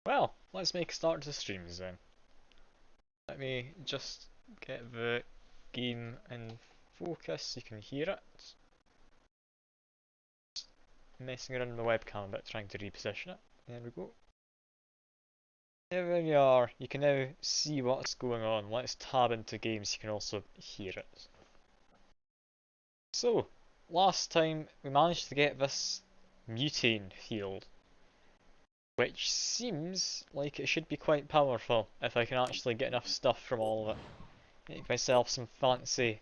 Well, let's make a start to the streams then. Let me just get the game in focus so you can hear it. Messing around with the webcam but trying to reposition it. There we go. There we are. You can now see what's going on. Let's tab into games so you can also hear it. So, last time we managed to get this mutane field, which seems like it should be quite powerful if I can actually get enough stuff from all of it. Make myself some fancy,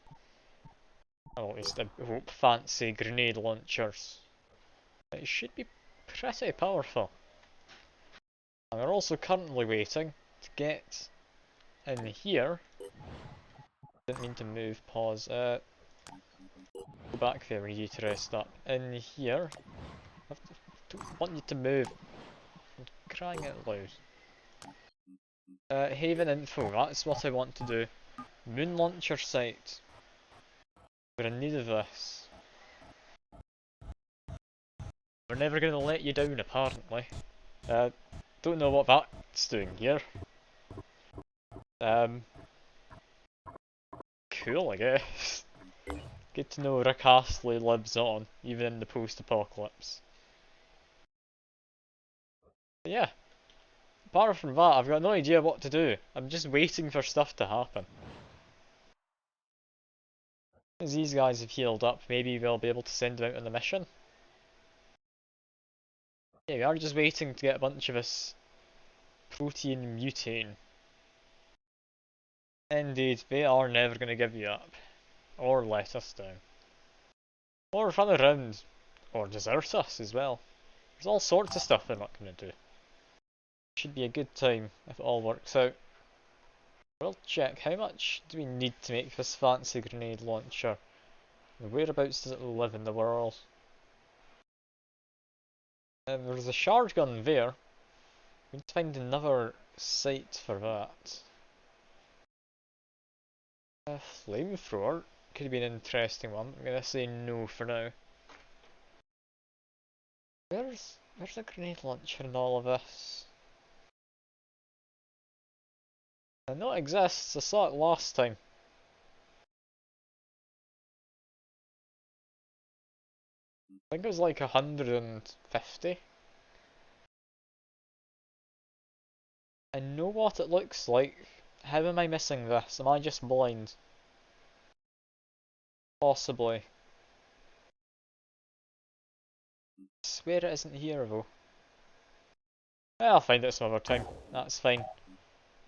well, at least I hope, fancy grenade launchers. It should be pretty powerful. And we're also currently waiting to get in here. Didn't mean to move, pause. Go back there, we need to rest up. In here. I don't want you to move. I'm crying out loud. Haven info, that's what I want to do. Moon launcher site. We're in need of this. We're never going to let you down, apparently. Don't know what that's doing here. Cool, I guess. Good to know Rick Astley lives on, even in the post-apocalypse. But yeah, apart from that, I've got no idea what to do. I'm just waiting for stuff to happen. As these guys have healed up, maybe we'll be able to send them out on the mission. Yeah, we are just waiting to get a bunch of this protein mutane. Indeed, they are never going to give you up. Or let us down. Or run around. Or desert us as well. There's all sorts of stuff they're not going to do. Should be a good time if it all works out. We'll check, how much do we need to make this fancy grenade launcher? Whereabouts does it live in the world? There's a shard gun there. We need to find another site for that. A flamethrower could be an interesting one. I'm gonna say no for now. Where's a grenade launcher in all of this? I know it exists, I saw it last time. I think it was like 150. I know what it looks like. How am I missing this? Am I just blind? Possibly. I swear it isn't here though. I'll find it some other time. That's fine.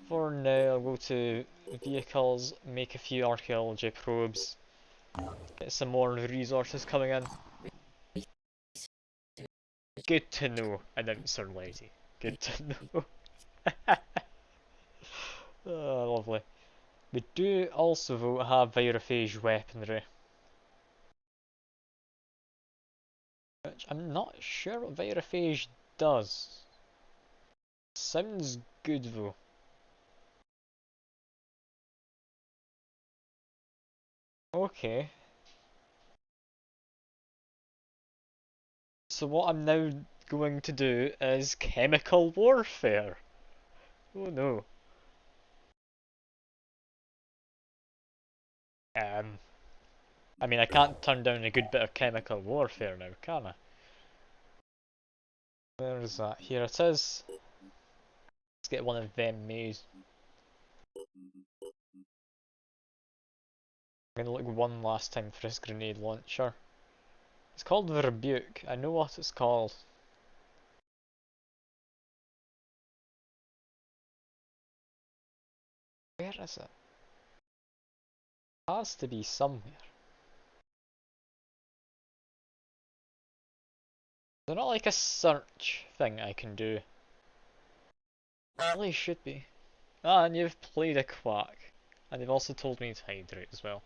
For now, I'll go to vehicles, make a few archaeology probes, get some more resources coming in. Good to know, announcer lady. Good to know. Oh, lovely. We do also though have virophage weaponry, which I'm not sure what virophage does. Sounds good though. Okay. So what I'm now going to do is chemical warfare. Oh no. I mean, I can't turn down a good bit of chemical warfare now, can I? Where is that? Here it is. Let's get one of them made. I'm gonna look one last time for this grenade launcher. It's called the Rebuke. I know what it's called. Where is it? It has to be somewhere. Is there not like a search thing I can do? Really should be. Ah, and you've played a quack. And they've also told me to hydrate as well.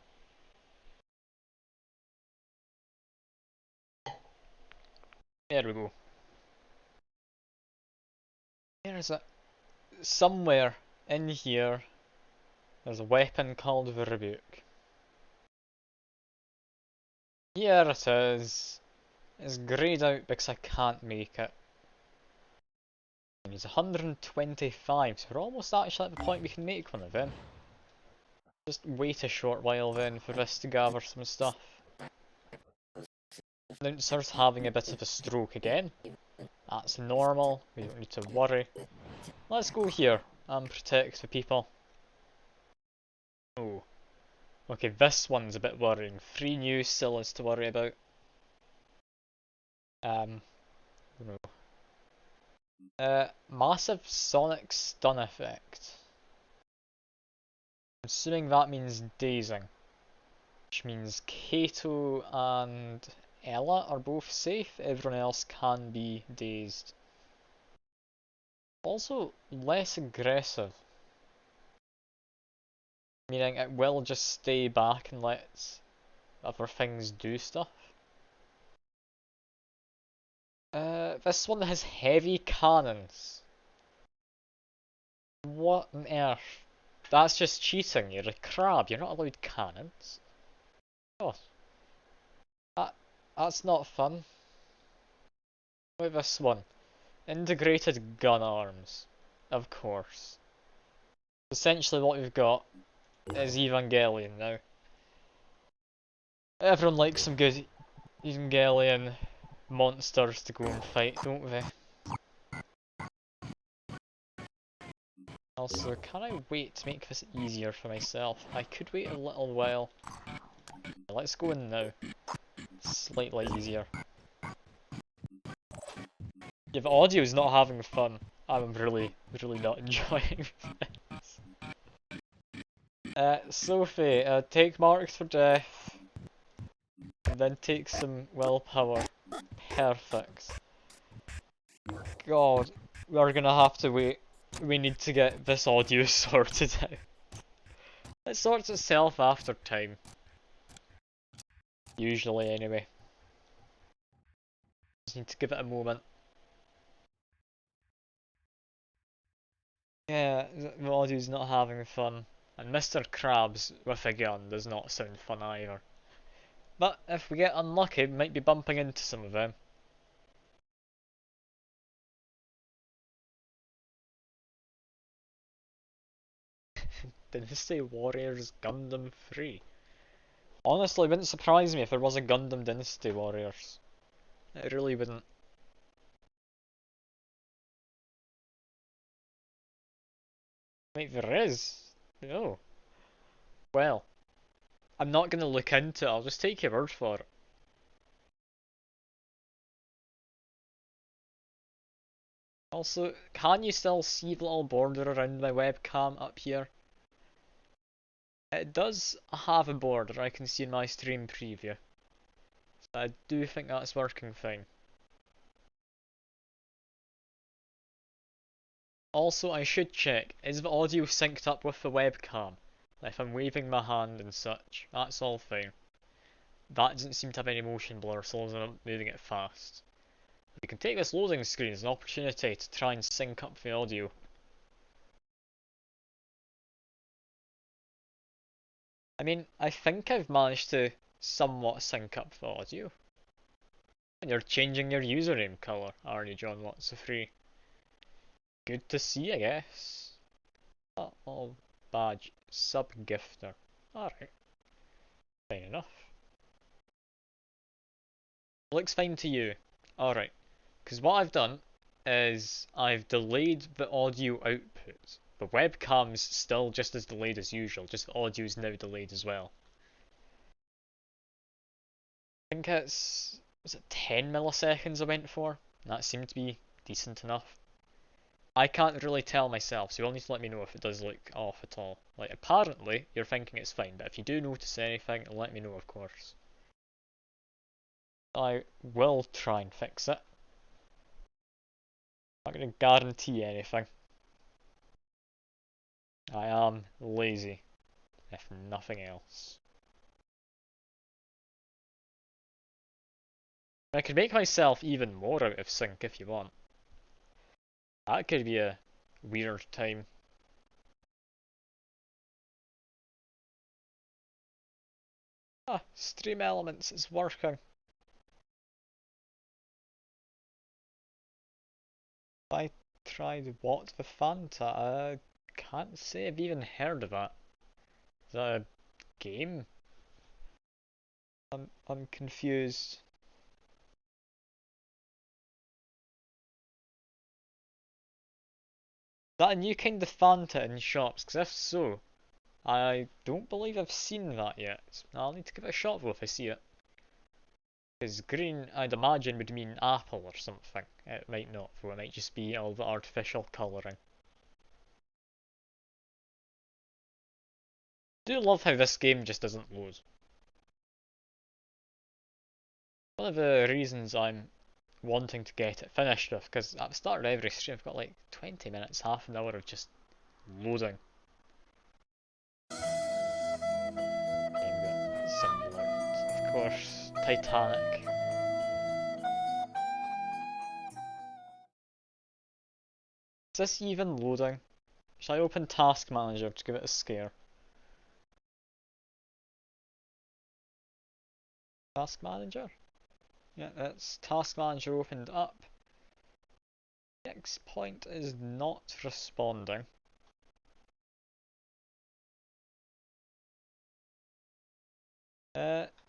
There we go. Where is it? Somewhere in here there's a weapon called the Rebuke. Here it is. It's greyed out because I can't make it. It's 125, so we're almost actually at the point we can make one of them. Just wait a short while then for this to gather some stuff. Announcer's having a bit of a stroke again. That's normal, we don't need to worry. Let's go here and protect the people. Oh. Okay, this one's a bit worrying. 3 new Scyllas to worry about. No. Massive sonic stun effect. I'm assuming that means dazing. Which means Kato and Ella are both safe, everyone else can be dazed. Also, less aggressive. Meaning it will just stay back and let other things do stuff. This one has heavy cannons. What on earth? That's just cheating, you're a crab, you're not allowed cannons. Oh. That's not fun. What about this one? Integrated gun arms. Of course. Essentially what we've got is Evangelion now. Everyone likes some good Evangelion monsters to go and fight, don't they? Also, can I wait to make this easier for myself? I could wait a little while. Let's go in now. Slightly easier. Yeah, the audio's not having fun. I'm really not enjoying this. Sophie, take marks for death. And then take some willpower. Perfect. God, we're gonna have to wait. We need to get this audio sorted out. It sorts itself after time. Usually, anyway. Just need to give it a moment. Yeah, the audio's not having fun. And Mr. Krabs with a gun does not sound fun either. But if we get unlucky, we might be bumping into some of them. Dynasty Warriors Gundam 3. Honestly, it wouldn't surprise me if there was a Gundam Dynasty Warriors. It really wouldn't. Wait, there is? Oh. Well, I'm not gonna look into it, I'll just take your word for it. Also, can you still see the little border around my webcam up here? It does have a border I can see in my stream preview. So I do think that's working fine. Also, I should check, is the audio synced up with the webcam? If I'm waving my hand and such, that's all fine. That doesn't seem to have any motion blur, so long as I'm not moving it fast. We can take this loading screen as an opportunity to try and sync up the audio. I mean, I think I've managed to somewhat sync up the audio. And you're changing your username colour, aren't you, John Lots of Free? Good to see, I guess. Oh, badge. Sub-gifter. Alright. Fine enough. Looks fine to you. Alright. Because what I've done is I've delayed the audio output. The webcam's still just as delayed as usual, just the audio's now delayed as well. I think it's, was it 10 milliseconds I went for? That seemed to be decent enough. I can't really tell myself, so you'll need to let me know if it does look off at all. Like, apparently, you're thinking it's fine, but if you do notice anything, let me know, of course. I will try and fix it. I'm not going to guarantee anything. I am lazy, if nothing else. I could make myself even more out of sync if you want. That could be a weird time. Ah, Stream Elements is working. I tried what with Fanta? I can't say I've even heard of it. Is that a game? I'm confused. Is that a new kind of Fanta in shops? Because if so, I don't believe I've seen that yet. I'll need to give it a shot though if I see it. Because green, I'd imagine, would mean apple or something. It might not, though. It might just be all the artificial colouring. Do love how this game just doesn't load. One of the reasons I'm wanting to get it finished with, because at the start of every stream I've got like 20 minutes, half an hour of just loading. Of course, Titanic. Is this even loading? Should I open Task Manager to give it a scare? Task Manager? Yeah, that's Task Manager opened up. Next point is not responding.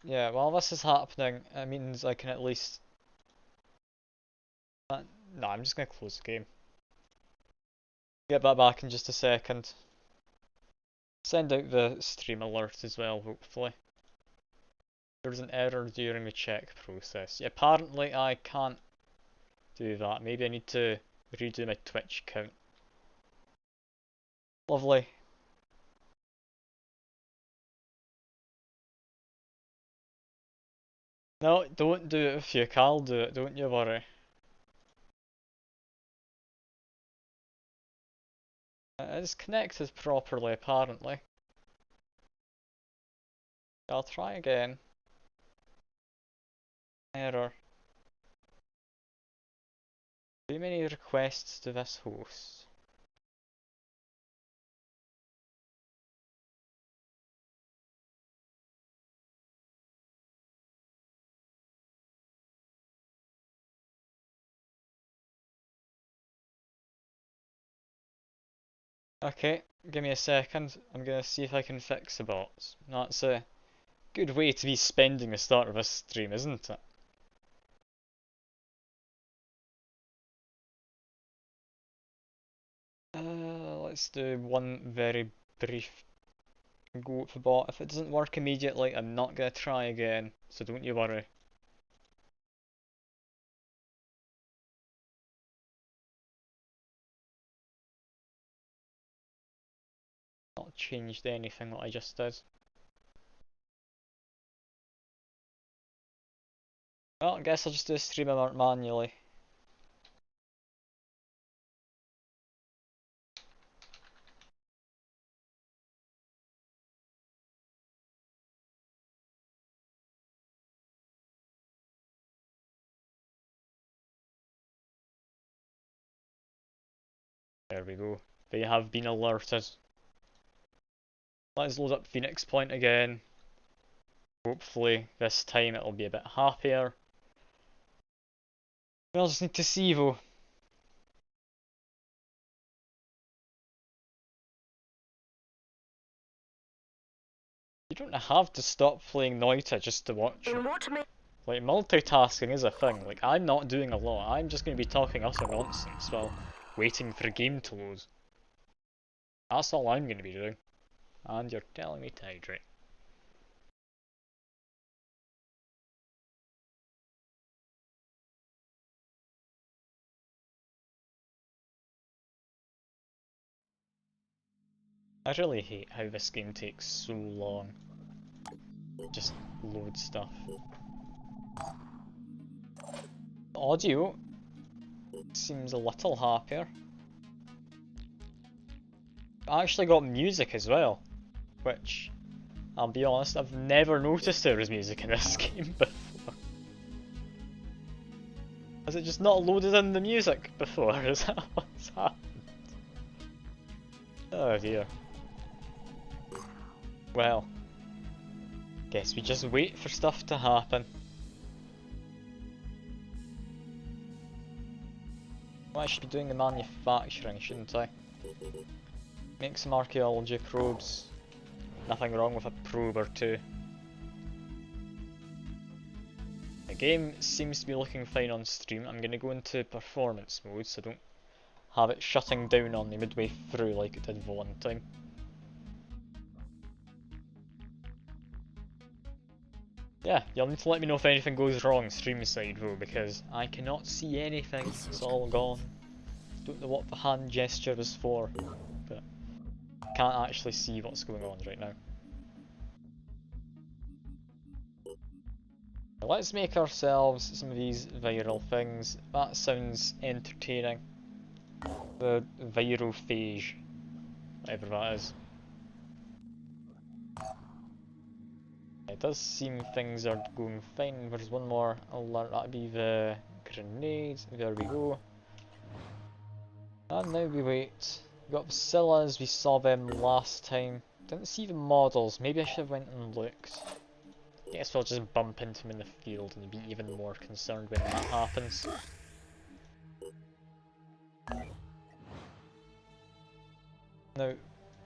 Yeah, while this is happening, it means I can at least... No, I'm just gonna close the game. Get that back in just a second. Send out the stream alert as well, hopefully. There was an error during the check process. Yeah, apparently I can't do that. Maybe I need to redo my Twitch account. Lovely. No, don't do it if you can do it, don't you worry. It's connected properly apparently. I'll try again. Error. Too many requests to this host. Okay, give me a second. I'm gonna see if I can fix the bots. That's a good way to be spending the start of a stream, isn't it? Let's do one very brief go with the bot. If it doesn't work immediately, I'm not gonna try again, so don't you worry. Not changed anything that I just did. Well, I guess I'll just do a stream alert manually. There we go. They have been alerted. Let's load up Phoenix Point again. Hopefully this time it'll be a bit happier. We'll just need to see though. You don't have to stop playing Noita just to watch it. Like, multitasking is a thing. Like, I'm not doing a lot. I'm just going to be talking utter nonsense while waiting for a game to load. That's all I'm going to be doing. And you're telling me to hydrate. I really hate how this game takes so long. Just load stuff. Audio seems a little happier. I actually got music as well, which, I'll be honest, I've never noticed there was music in this game before. Has it just not loaded in the music before? Is that what's happened? Oh dear. Well, guess we just wait for stuff to happen. Well, I should be doing the manufacturing, shouldn't I? Make some archaeology probes. Nothing wrong with a probe or two. The game seems to be looking fine on stream. I'm going to go into performance mode so I don't have it shutting down on me midway through like it did one time. Yeah, you'll need to let me know if anything goes wrong stream side though, because I cannot see anything. It's all gone. Don't know what the hand gesture is for, but I can't actually see what's going on right now. Let's make ourselves some of these viral things. That sounds entertaining. The virophage, whatever that is. It does seem things are going fine. There's one more alert, that'd be the grenades. There we go. And now we wait. We got the Scyllas, we saw them last time. Didn't see the models, maybe I should have went and looked. Guess we'll just bump into them in the field and be even more concerned when that happens. Now,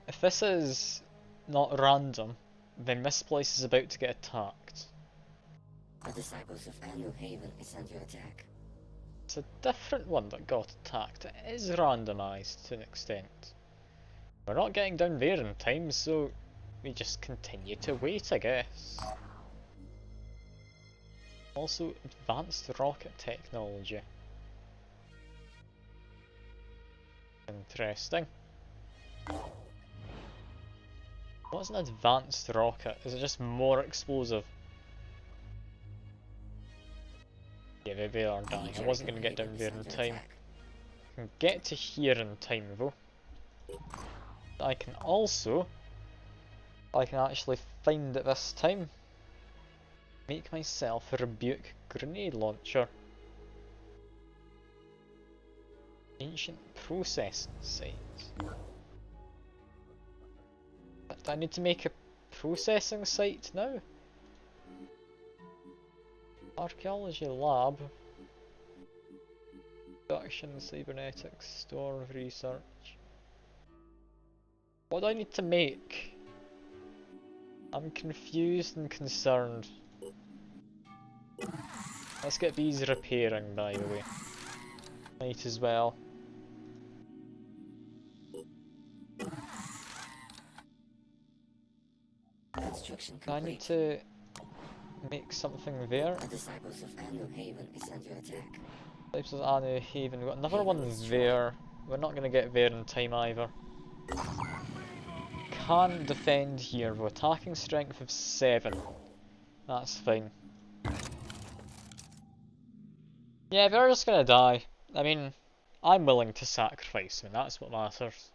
if this is not random, then this place is about to get attacked. The disciples of Anu Haven is under attack. It's a different one that got attacked. It is randomised to an extent. We're not getting down there in time, so we just continue to wait, I guess. Also, advanced rocket technology. Interesting. What's an advanced rocket? Is it just more explosive? Yeah, they are dying. I wasn't going to get down there in time. I can get to here in time though. I can actually find it this time. Make myself a Rebuke grenade launcher. Ancient processing site. But do I need to make a processing site now? Archaeology lab. Production, cybernetics, store of research. What do I need to make? I'm confused and concerned. Let's get these repairing, by the way. Might as well. Construction I complete. need to make something there. The disciples of Anu Haven is under attack. Types of Anu Haven. We've got another one there. We're not going to get there in time either. Can defend here with attacking strength of 7. That's fine. Yeah, they're just gonna die. I mean, I'm willing to sacrifice them, that's what matters.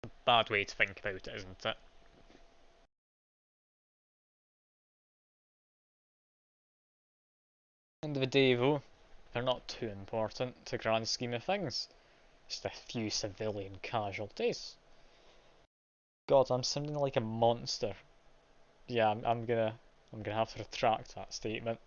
A bad way to think about it, isn't it? End of the day though, they're not too important to the grand scheme of things. Just a few civilian casualties. God, I'm sounding like a monster. Yeah, I'm gonna have to retract that statement.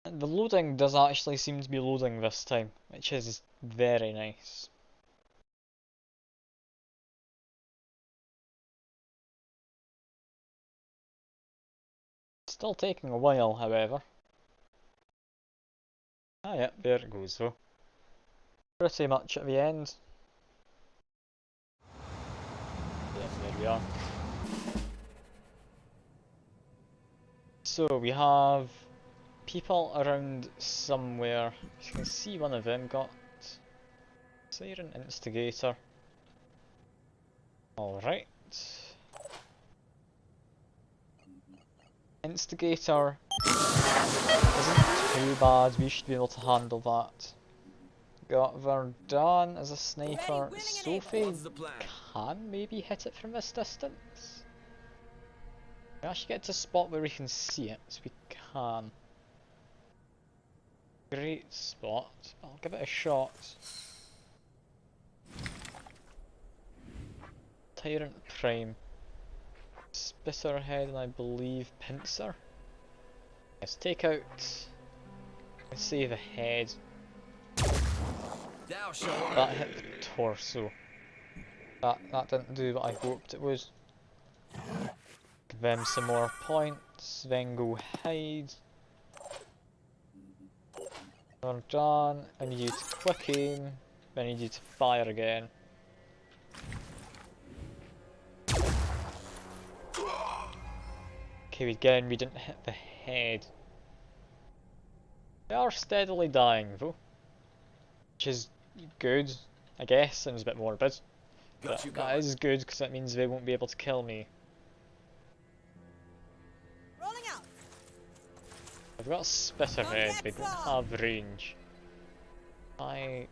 And the loading does actually seem to be loading this time, which is very nice. Still taking a while, however. Ah yeah, there it goes though. Pretty much at the end. Yeah, there we are. So we have people around somewhere. You can see one of them got Siren Instigator. Alright. Instigator isn't too bad, we should be able to handle that. Got Verdun as a sniper. Sophie can maybe hit it from this distance. We actually get to a spot where we can see it, so we can. great spot. I'll give it a shot. Tyrant Prime. Spitterhead and I believe Pincer. Let's take out and save a head. That hit the torso. That didn't do what I hoped it would. Give them some more points, then go hide. We're done. I need you to quick aim, then I need you to fire again. Okay, again we didn't hit the head. They are steadily dying though, which is good, I guess. Sounds a bit morbid, but that is good because that means they won't be able to kill me. Rolling out. I've got a Spitterhead, they don't have range. I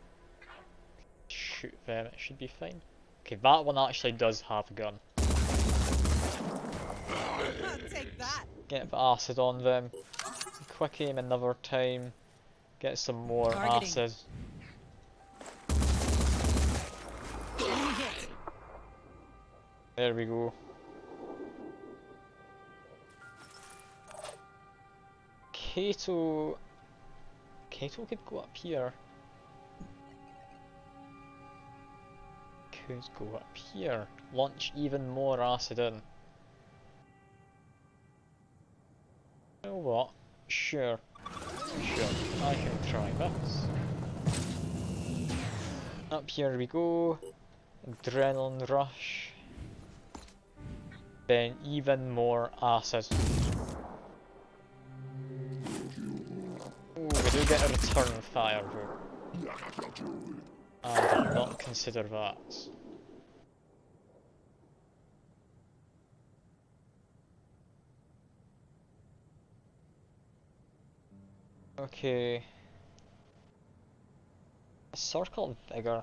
shoot them, it should be fine. Okay, that one actually does have a gun. Take that. Get the acid on them. Quick aim another time. Get some more acid. There we go. Kato could go up here. Could go up here. Launch even more acid in. You know what? Sure, I can try this. Up here we go. Adrenaline rush. Then even more acid. Ooh, we do get a return fire though. I did not consider that. Okay. A Circle of Vigor.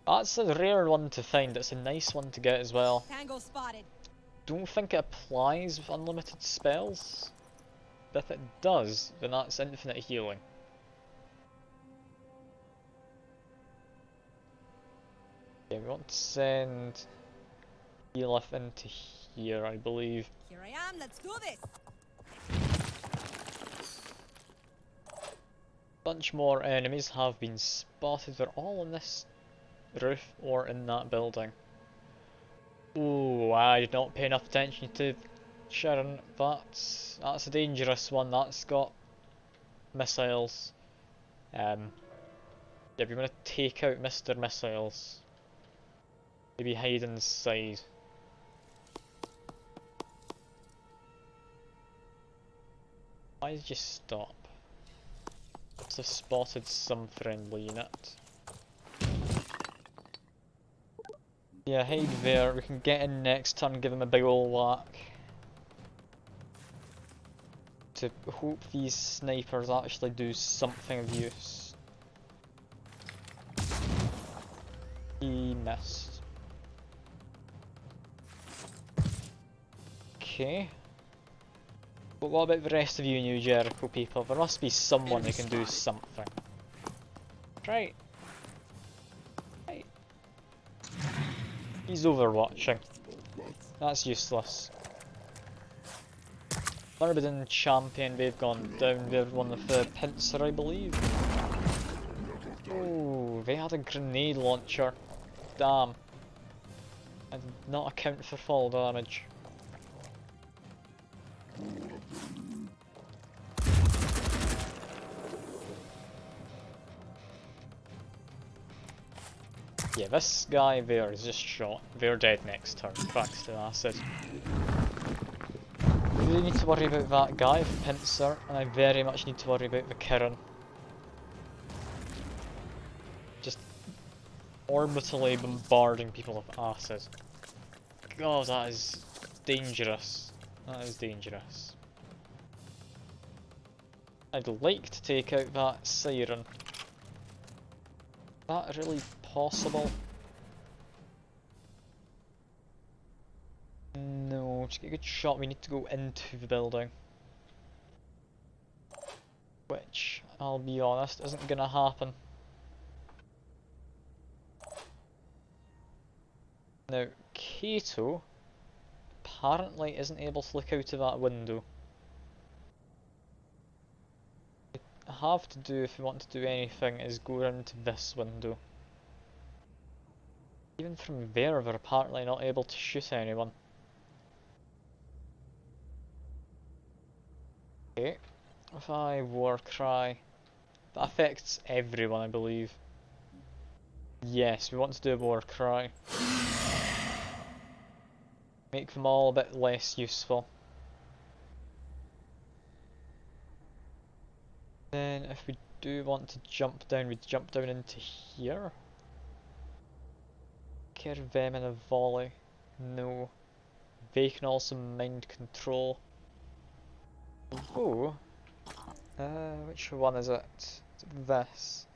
That's a rare one to find, it's a nice one to get as well. Tango spotted. Don't think it applies with unlimited spells, but if it does, then that's infinite healing. Okay, we want to send Elif into here, I believe. Here I am, let's do this. Bunch more enemies have been spotted. They're all on this roof or in that building. Ooh, I did not pay enough attention to Sharon. That's a dangerous one. That's got missiles. Yeah, we want to take out Mr. Missiles. Maybe hide inside. Why did you stop? Must have spotted some friendly unit. Yeah, hide there. We can get in next turn, give him a big ol' whack. To hope these snipers actually do something of use. He missed. Okay. But what about the rest of you New Jericho people? There must be someone who can do something. Right. Right. He's overwatching. That's useless. Myrmidon champion, they've gone down. They're one of the Pincer, I believe. Oh, they had a grenade launcher. Damn. I did not account for fall damage. Yeah, this guy there is just shot. They're dead next turn, thanks to acid. We really need to worry about that guy with Pincer, and I very much need to worry about the Kirin. Just orbitally bombarding people with acid. God, that is dangerous. That is dangerous. I'd like to take out that Siren. Is that really possible? No, to get a good shot we need to go into the building. Which I'll be honest, isn't gonna happen. Now, Kato apparently isn't able to look out of that window. What I have to do if we want to do anything is go around to this window. Even from there, we're apparently not able to shoot anyone. Okay, if I war cry, that affects everyone, I believe. Yes, we want to do a war cry. Make them all a bit less useful. Then if we do want to jump down, we jump down into here. Care them in a volley. No. They can also mind control. Oh. Which one is it? Is it this?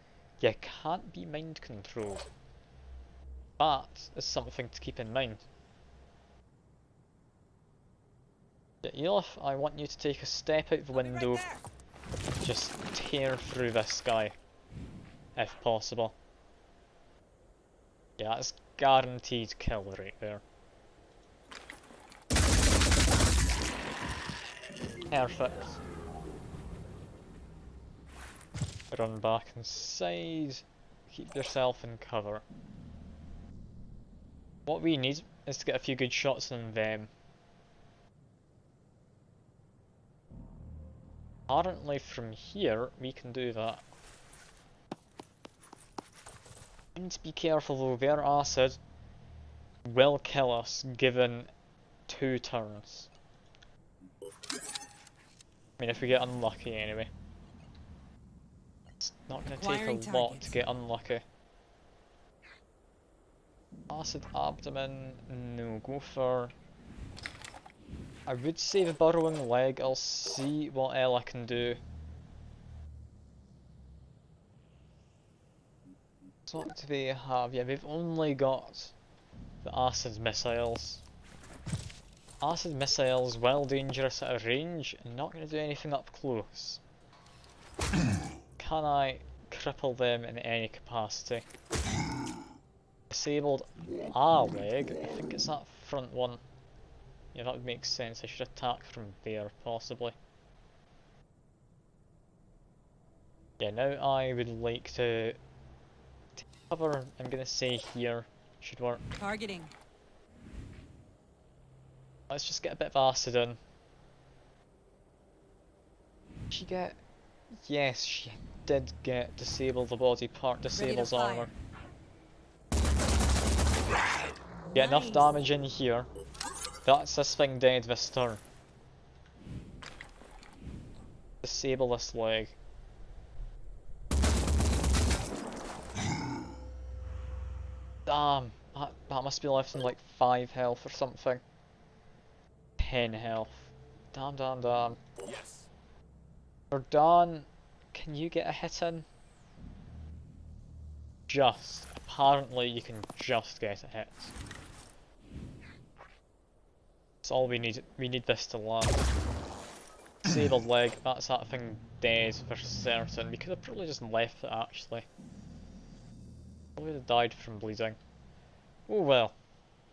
Yeah, can't be mind controlled. That is something to keep in mind. Yeah, Elif, I want you to take a step out the window. Right there. Just tear through this guy, if possible. Yeah, that's guaranteed kill right there. Perfect. Run back inside. Keep yourself in cover. What we need is to get a few good shots on them. Apparently from here we can do that. We need to be careful though, their acid will kill us given 2 turns. I mean if we get unlucky anyway. It's not going to take Acquiring a lot targets. to get unlucky. Acid abdomen, no, go for... I would say the burrowing leg, I'll see what Ella can do. So what do they have? Yeah, they've only got the acid missiles. Acid missiles, while dangerous at a range, not going to do anything up close. Can I cripple them in any capacity? Disabled a leg, I think it's that front one. Yeah, that would make sense. I should attack from there, possibly. Yeah, now I would like to take cover, I'm gonna say here, should work. Targeting. Let's just get a bit of acid in. Did she get... Yes, she did get disable the body part, disables fire. armor. Get enough Nice. damage in here. That's this thing dead this turn. Disable this leg. Damn, that must be left in like 5 health or something. 10 health. Damn, damn, damn. Yes. Jordan, can you get a hit in? Just. Apparently you can just get a hit. That's all we need. We need this to land. Disabled leg, that's that thing dead for certain. We could have probably just left it actually. Probably would have died from bleeding. Oh well.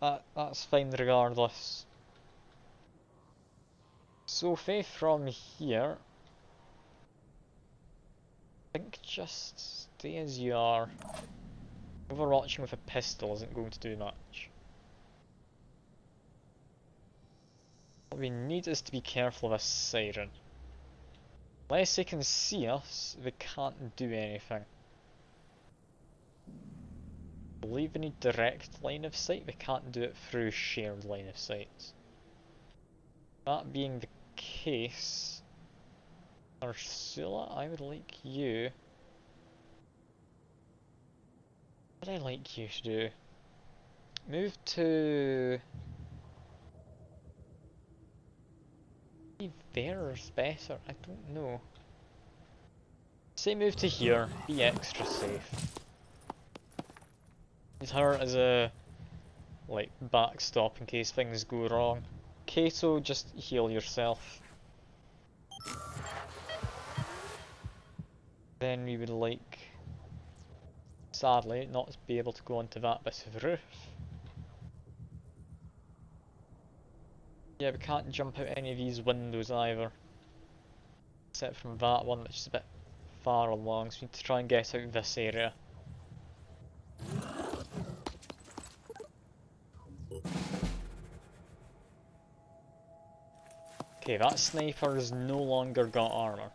That's fine regardless. Sophie, from here, I think just stay as you are. Overwatching with a pistol isn't going to do much. What we need is to be careful of a siren. Unless they can see us, they can't do anything. I believe we need direct line of sight, we can't do it through shared line of sight. That being the case, Ursula, I would like you... What would I like you to do? Move to... Maybe there's better, I don't know. Say move to here, be extra safe. Use her as a like backstop in case things go wrong. Kato, just heal yourself. Then we would like, sadly, not to be able to go onto that bit of roof. Yeah, we can't jump out any of these windows either. Except from that one, which is a bit far along, so we need to try and get out this area. Okay, that sniper's no longer got armor.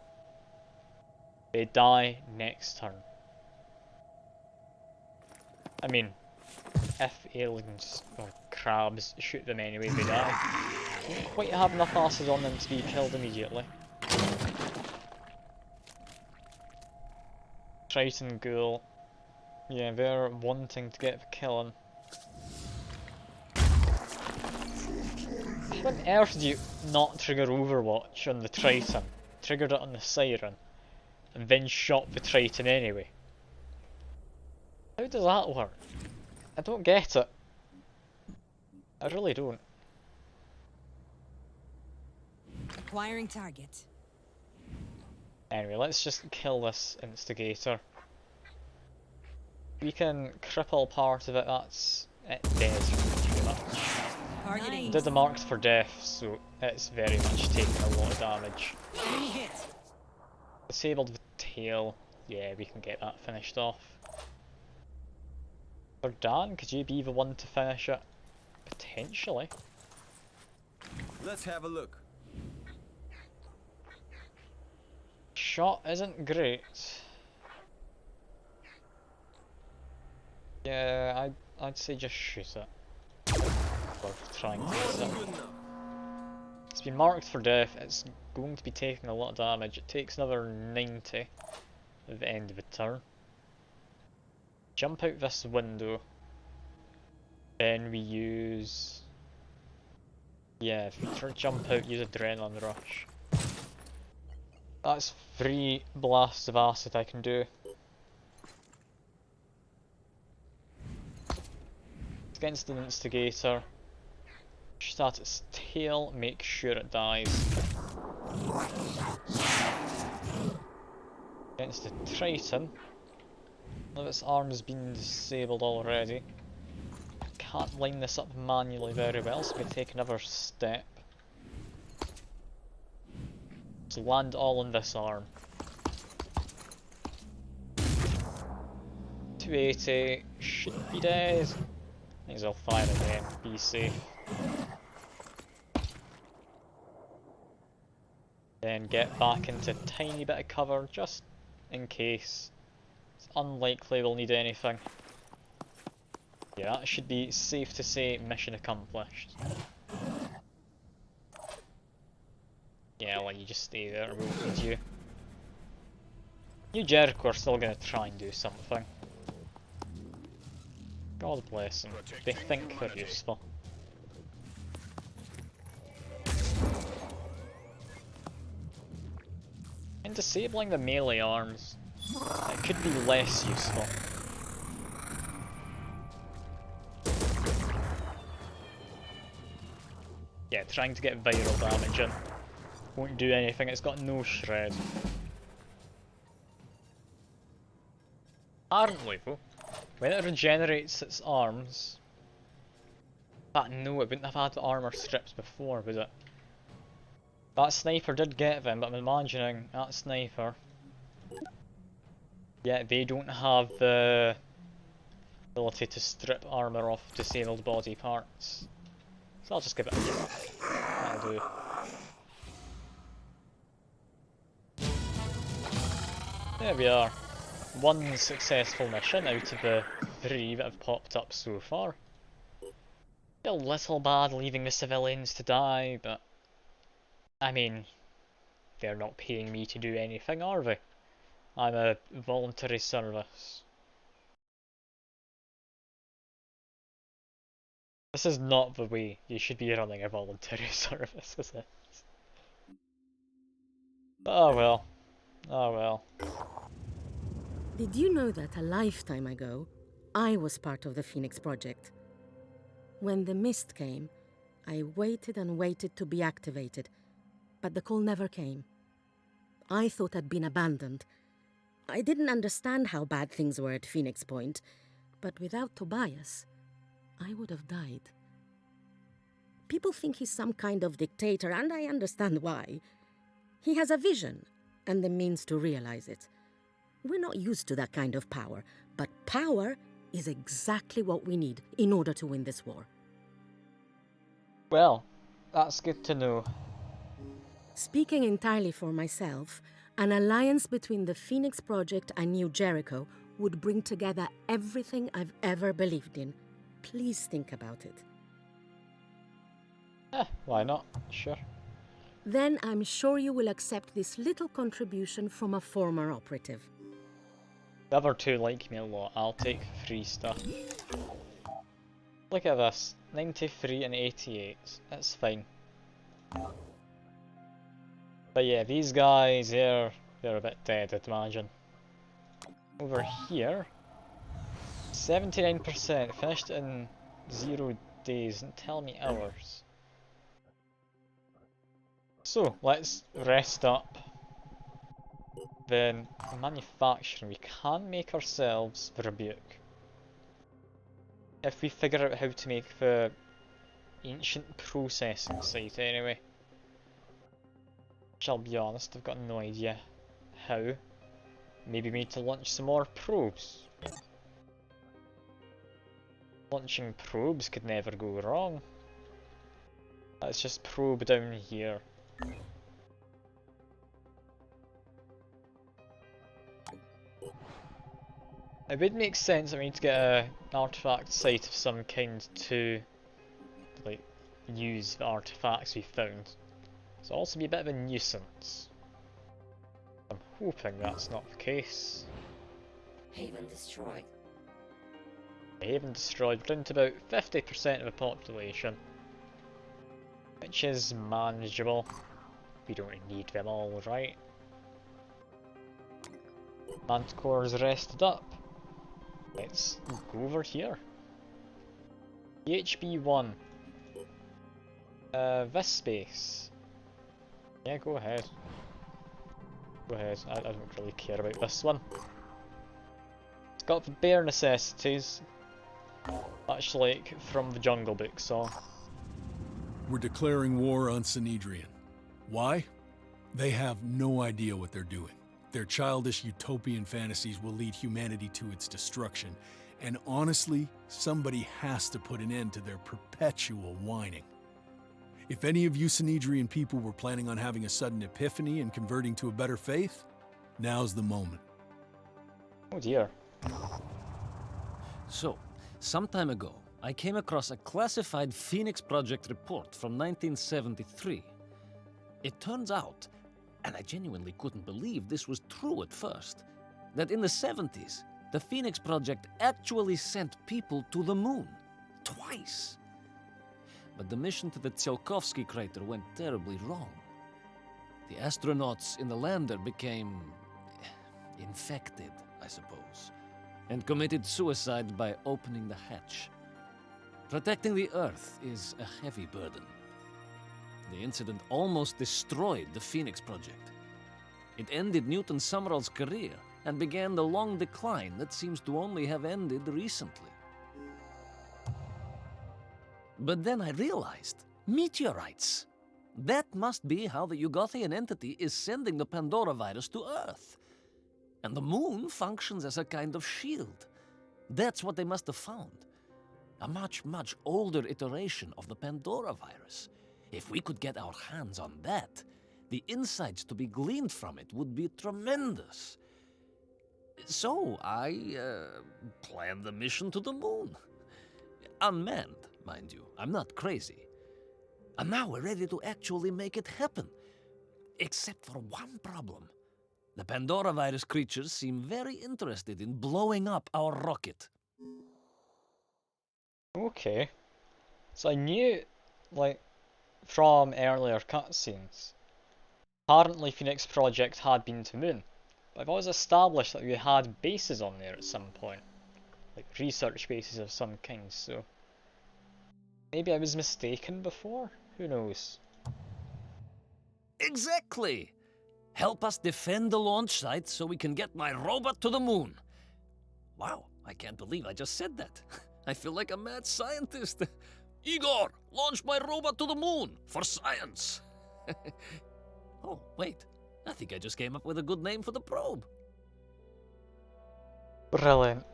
They die next turn. I mean, if aliens or crabs shoot them anyway, they die. Don't quite have enough acid on them to be killed immediately. Triton Ghoul. Yeah, they're wanting to get the killing. How on earth do you not trigger Overwatch on the Triton? Triggered it on the Siren, and then shot the Triton anyway? How does that work? I don't get it. I really don't. Acquiring target. Anyway, let's just kill this instigator. We can cripple part of it, that's it dead pretty much. Targeting. Did the marks for death, so it's very much taking a lot of damage. Enemy hit. Disabled the tail, yeah, we can get that finished off. For Dan, could you be the one to finish it? Potentially. Let's have a look. Shot isn't great. Yeah, I'd say just shoot it. Worth trying to use it. Good enough. It's been marked for death, it's going to be taking a lot of damage. It takes another 90 at the end of the turn. Jump out this window. Then we use... Yeah, if we try to jump out, use Adrenaline Rush. That's 3 blasts of acid I can do. Against the instigator. Shoot at its tail, make sure it dies. Against the Triton. None of its arm has been disabled already. I can't line this up manually very well, so I'm going to take another step. So land all on this arm. 280, should be dead. Might as well fire again, be safe. Then get back into a tiny bit of cover, just in case. It's unlikely we'll need anything. Yeah, that should be safe to say mission accomplished. Yeah, well, you just stay there, we won't need you. You Jericho are still gonna try and do something. God bless them, they think they're useful. And disabling the melee arms, it could be less useful. Yeah, trying to get viral damage in. Won't do anything, it's got no shred. Apparently though, when it regenerates its arms... But no, it wouldn't have had the armor strips before, would it? That sniper did get them, but I'm imagining that sniper... Yeah, they don't have the ability to strip armor off disabled body parts. So I'll just give it a shot. That'll do. There we are. 1 successful mission out of the 3 that have popped up so far. Still a little bad leaving the civilians to die, but... I mean... They're not paying me to do anything, are they? I'm a voluntary service. This is not the way you should be running a voluntary service, is it? Oh well. Oh well. Did you know that a lifetime ago, I was part of the Phoenix Project? When the mist came, I waited and waited to be activated, but the call never came. I thought I'd been abandoned, I didn't understand how bad things were at Phoenix Point, but without Tobias, I would have died. People think he's some kind of dictator, and I understand why. He has a vision and the means to realize it. We're not used to that kind of power, but power is exactly what we need in order to win this war. Well, that's good to know. Speaking entirely for myself, an alliance between the Phoenix Project and New Jericho would bring together everything I've ever believed in. Please think about it. Why not? Sure. Then I'm sure you will accept this little contribution from a former operative. The other two like me a lot. I'll take free stuff. Look at this. 93 and 88. That's fine. But yeah, these guys, they're a bit dead, I'd imagine. Over here, 79%, finished in 0 days, and tell me hours. So, let's rest up. Then, manufacturing, we can make ourselves the Rebuke. If we figure out how to make the ancient processing site anyway. Which I'll be honest, I've got no idea how. Maybe we need to launch some more probes. Launching probes could never go wrong. Let's just probe down here. It would make sense that we need to get an artifact site of some kind to like use the artifacts we found. It'll also be a bit of a nuisance. I'm hoping that's not the case. Haven destroyed. Haven destroyed, down to about 50% of the population. Which is manageable. We don't need them all, right? Manticore's rested up. Let's go over here. PHB-1. This space. Yeah, go ahead. Go ahead, I don't really care about this one. It's got the bare necessities. Much like from the Jungle Book, so... We're declaring war on Synedrian. Why? They have no idea what they're doing. Their childish utopian fantasies will lead humanity to its destruction. And honestly, somebody has to put an end to their perpetual whining. If any of you Synedrian people were planning on having a sudden epiphany and converting to a better faith, now's the moment. Oh dear. So, some time ago, I came across a classified Phoenix Project report from 1973. It turns out, and I genuinely couldn't believe this was true at first, that in the 70s, the Phoenix Project actually sent people to the moon. Twice. But the mission to the Tsiolkovsky crater went terribly wrong. The astronauts in the lander became... infected, I suppose, and committed suicide by opening the hatch. Protecting the Earth is a heavy burden. The incident almost destroyed the Phoenix Project. It ended Newton Summerall's career and began the long decline that seems to only have ended recently. But then I realized, meteorites! That must be how the Yugothian entity is sending the Pandora virus to Earth. And the moon functions as a kind of shield. That's what they must have found. A much, much older iteration of the Pandora virus. If we could get our hands on that, the insights to be gleaned from it would be tremendous. So I planned the mission to the moon. Unmanned, mind you. I'm not crazy. And now we're ready to actually make it happen. Except for one problem. The Pandora virus creatures seem very interested in blowing up our rocket. Okay. So I knew, like, from earlier cutscenes, apparently Phoenix Project had been to Moon. But I've always established that we had bases on there at some point. Like research bases of some kind, so... maybe I was mistaken before? Who knows? Exactly! Help us defend the launch site so we can get my robot to the moon. Wow, I can't believe I just said that. I feel like a mad scientist. Igor, launch my robot to the moon for science. Oh, wait. I think I just came up with a good name for the probe. Brilliant.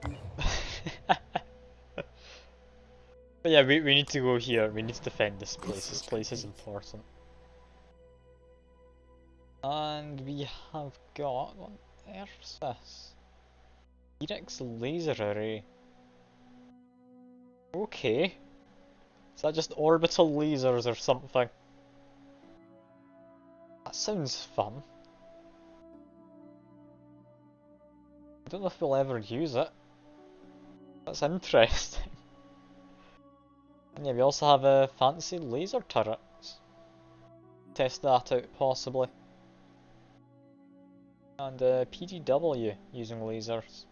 But yeah, we need to go here. We need to defend this place. This place is important. And we have got... what on earth's this? Phoenix laser array. Okay. Is that just orbital lasers or something? That sounds fun. I don't know if we'll ever use it. That's interesting. And yeah, we also have a fancy laser turrets. Test that out possibly. And PGW using lasers.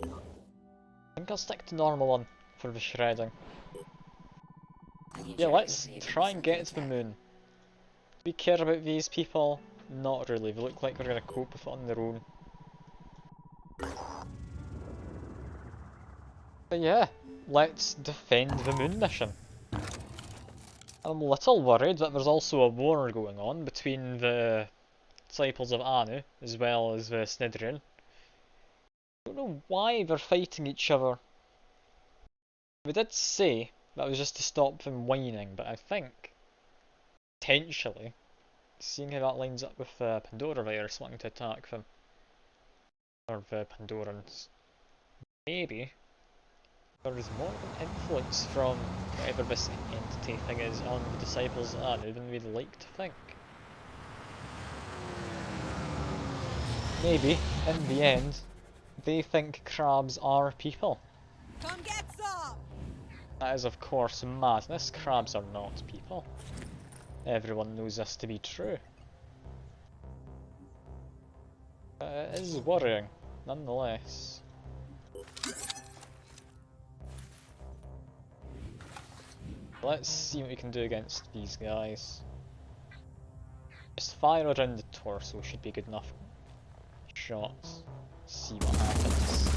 I think I'll stick to normal one for the shredding. Yeah, let's try and get to the moon. Do we care about these people? Not really, they look like they're gonna cope with it on their own. But yeah, let's defend the moon mission. I'm a little worried that there's also a war going on between the disciples of Anu as well as the Snidrian. I don't know why they're fighting each other. We did say that was just to stop them whining, but I think potentially, seeing how that lines up with the Pandora virus wanting to attack them, or the Pandorans, maybe there is more of an influence from whatever this entity thing is on the disciples of Anu than we'd like to think. Maybe, in the end, they think crabs are people. Come get some! That is of course madness. Crabs are not people. Everyone knows this to be true. It is worrying, nonetheless. Let's see what we can do against these guys. Just fire around the torso should be good enough shots. See what happens.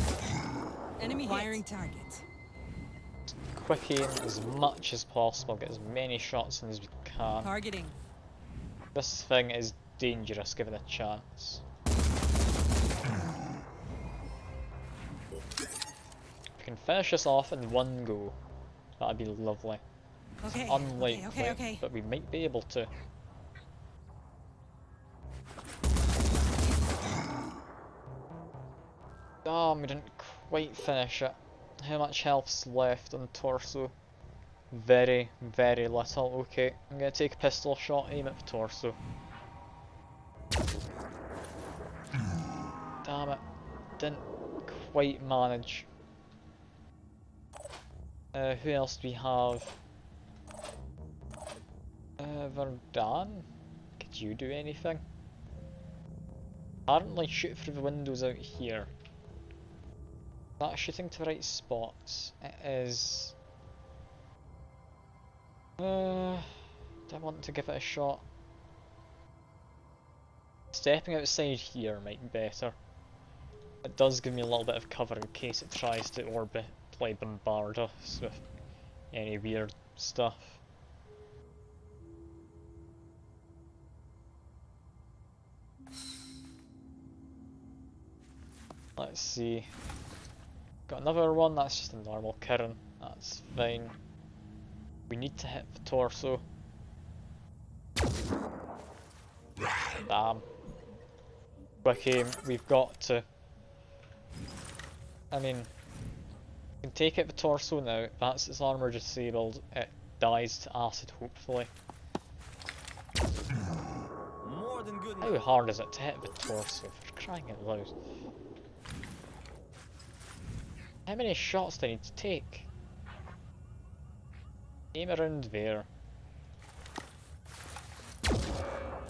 Enemy firing target. Quick aim as much as possible, get as many shots in as we can. Targeting. This thing is dangerous given a chance. If we can finish this off in one go, that'd be lovely. Okay. Unlikely, Okay. but we might be able to. Damn, we didn't quite finish it. How much health's left on the torso? Very, very little. Okay, I'm gonna take a pistol shot, aim at the torso. Damn it, didn't quite manage. Who else do we have? Verdan? Could you do anything? Apparently shoot through the windows out here. That's shooting to the right spots. It is... do I want to give it a shot? Stepping outside here might be better. It does give me a little bit of cover in case it tries to orbitally bombard us with any weird stuff. Let's see. Got another one, that's just a normal Kirin. That's fine. We need to hit the torso. Damn. Quick aim, we've got to. I mean, we can take it the torso now. That's its armor disabled. It dies to acid, hopefully. More than good How enough. hard is it to hit the torso? For crying out loud. How many shots do I need to take? Aim around there.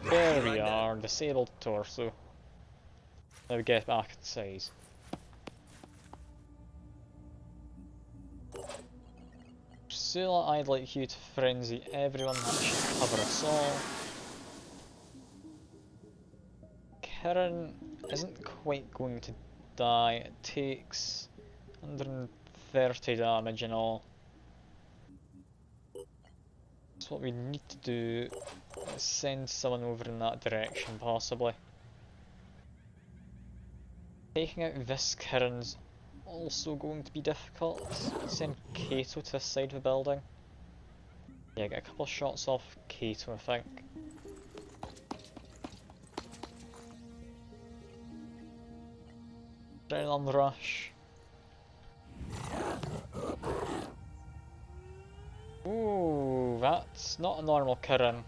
There we are, disabled torso. Now we get back inside. Priscilla, I'd like you to frenzy everyone, that should cover us all. Kirin isn't quite going to die. It takes 130 damage and all. So what we need to do is send someone over in that direction, possibly. Taking out this Kirin's also going to be difficult. Send Kato to this side of the building. Yeah, get a couple shots off Kato, I think. Adrenaline rush. Ooh, that's not a normal Kirin.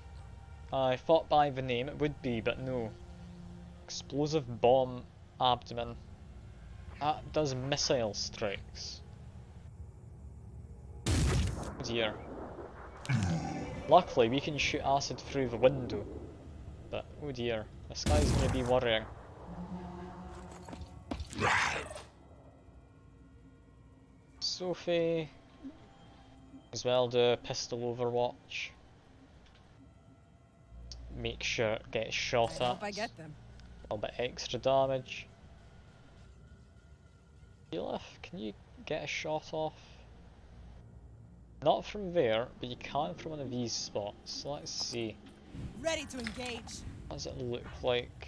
I thought by the name it would be, but no. Explosive bomb abdomen. That does missile strikes. Oh dear. Luckily we can shoot acid through the window. But oh dear, this guy's gonna be worrying. Sophie. As well do a pistol overwatch. Make sure it gets shot I at. hope I get them. A little bit extra damage. Elif, can you get a shot off? Not from there, but you can from one of these spots. So let's see. Ready to engage. What does it look like?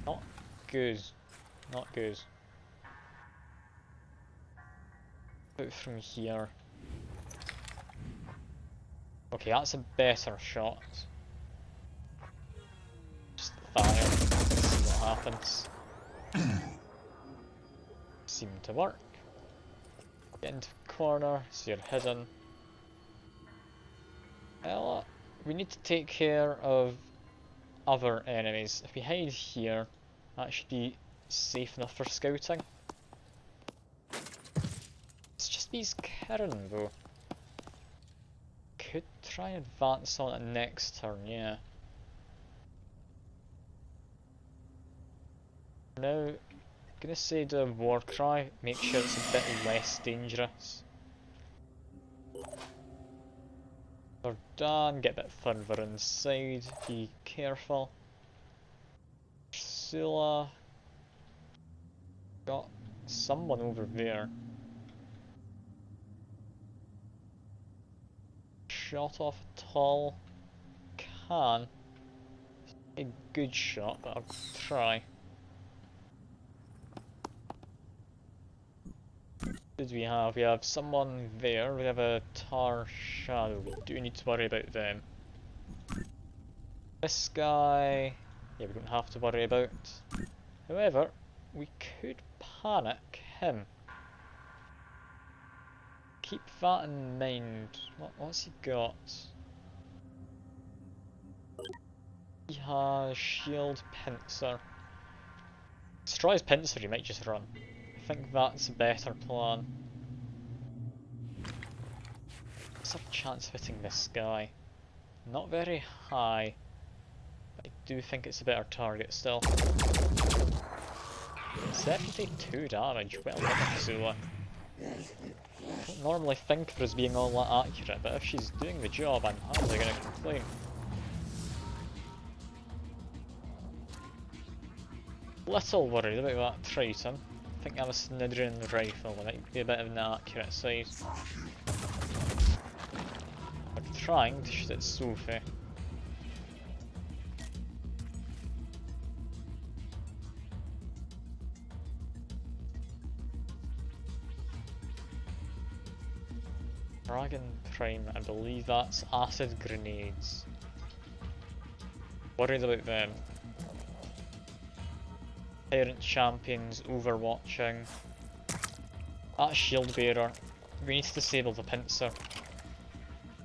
Not good. Not good. Out from here. Okay, that's a better shot. Just fire. Let's see what happens. Seemed to work. Get into the corner, so you're hidden. Well, we need to take care of other enemies. If we hide here, that should be safe enough for scouting. It's just these Kirin though. Could try and advance on it next turn, yeah. Now, gonna say do a war cry, make sure it's a bit less dangerous. We're done, get a bit further inside, be careful. Ursula. Got someone over there. Shot off tall. Can. A good shot, but I'll try. Did we have? We have someone there. We have a Tar Shadow. We do need to worry about them. This guy, yeah, we don't have to worry about. However, we could panic him. Keep that in mind. What's he got? He has shield pincer. Destroy his pincer, he might just run. I think that's a better plan. What's our chance of hitting this guy? Not very high, but I do think it's a better target still. 72 damage, well done, Ursula. I don't normally think of her as being all that accurate, but if she's doing the job, I'm hardly going to complain. Little worried about that Triton. I think I have a Snidrian rifle, and it might be a bit of an accurate size. We're trying to shoot at Sophie. Dragon Prime, I believe that's acid grenades. Worried about them. Parent champions overwatching. That shield bearer. We need to disable the pincer.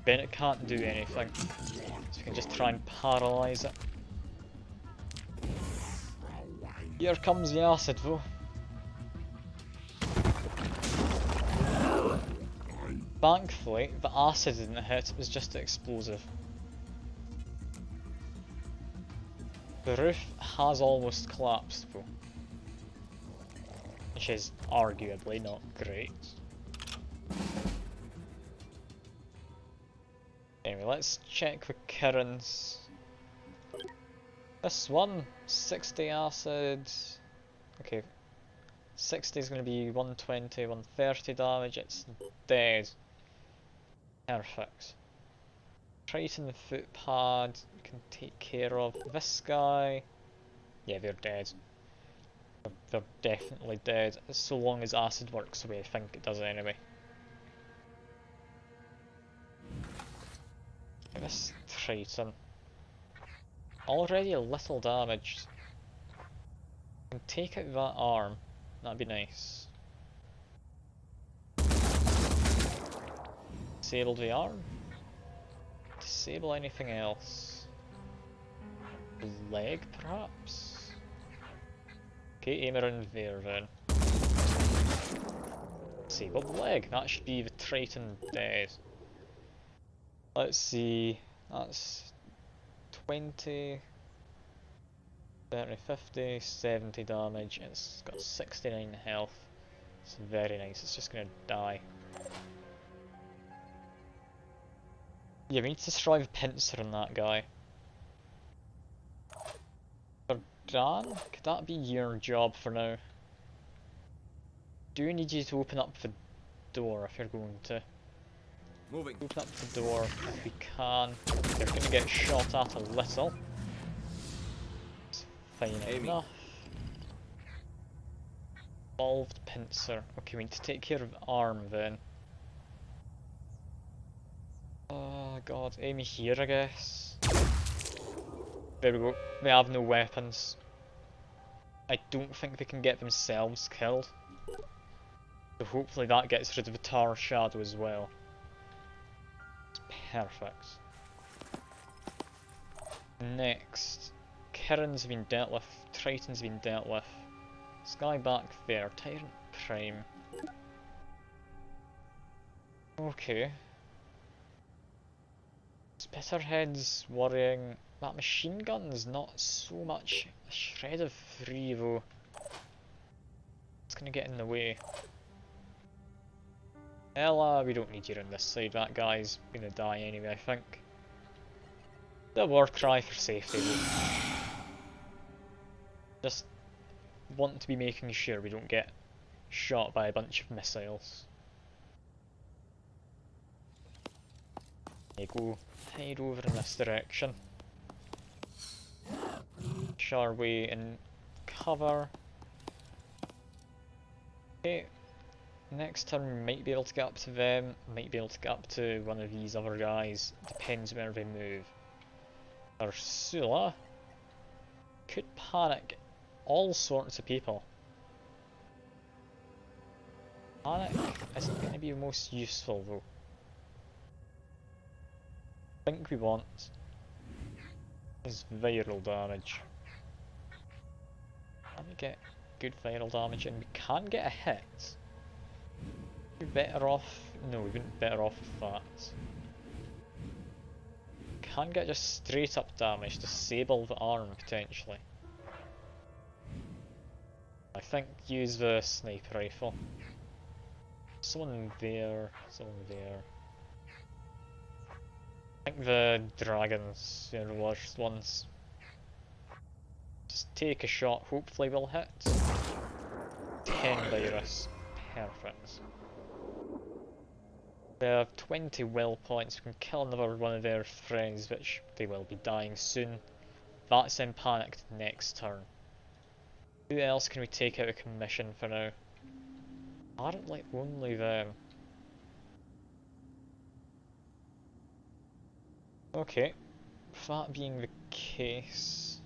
Bennett can't do anything, so we can just try and paralyse it. Here comes the acid though. Thankfully, the acid didn't hit, it was just explosive. The roof has almost collapsed though, which is arguably not great. Anyway, let's check the Kirin's. This one, 60 acid. Okay, 60 is going to be 120, 130 damage. It's dead. Perfect. Triton footpad can take care of this guy. Yeah, they're dead. They're definitely dead, so long as acid works the way I think it does anyway. This Triton. Already a little damaged. Can take out that arm. That'd be nice. Disable the arm? Disable anything else? Leg, perhaps? Okay, aim around there then. Disabled leg, that should be the Triton dead. Let's see, that's 20, 30, 50, 70 damage, it's got 69 health. It's very nice, it's just gonna die. Yeah, we need to destroy the pincer on that guy. Dan, could that be your job for now? Do need you to open up the door if you're going to. Moving. Open up the door if we can. You're going to get shot at a little. It's fine enough. Evolved pincer. Okay, we need to take care of arm then. Oh god, aim here I guess. There we go. They have no weapons. I don't think they can get themselves killed. So hopefully that gets rid of the Tar Shadow as well. It's perfect. Next, Kirin's been dealt with, Triton's been dealt with. This guy back there, Tyrant Prime. Okay. Spitterhead's worrying. That machine gun's not so much a shred of free though. It's gonna get in the way. Ella, we don't need you on this side, that guy's gonna die anyway, I think. The war cry for safety though. Just want to be making sure we don't get shot by a bunch of missiles. There you go, hide over in this direction. Push our way in cover. Okay, next turn we might be able to get up to them, might be able to get up to one of these other guys, depends where they move. Ursula could panic all sorts of people. Panic isn't going to be most useful though. I think we want is viral damage. Can we get good viral damage and we can get a hit? We're better off. No, we wouldn't be better off with that. Can get just straight up damage, disable the arm potentially. I think use the sniper rifle. Someone there, someone there. I think the dragons are the worst ones. Just take a shot, hopefully we'll hit. 10 virus. Perfect. We have 20 will points, we can kill another one of their friends, which they will be dying soon. That's in panicked next turn. Who else can we take out of commission for now? Apparently only them. Okay, that being the case,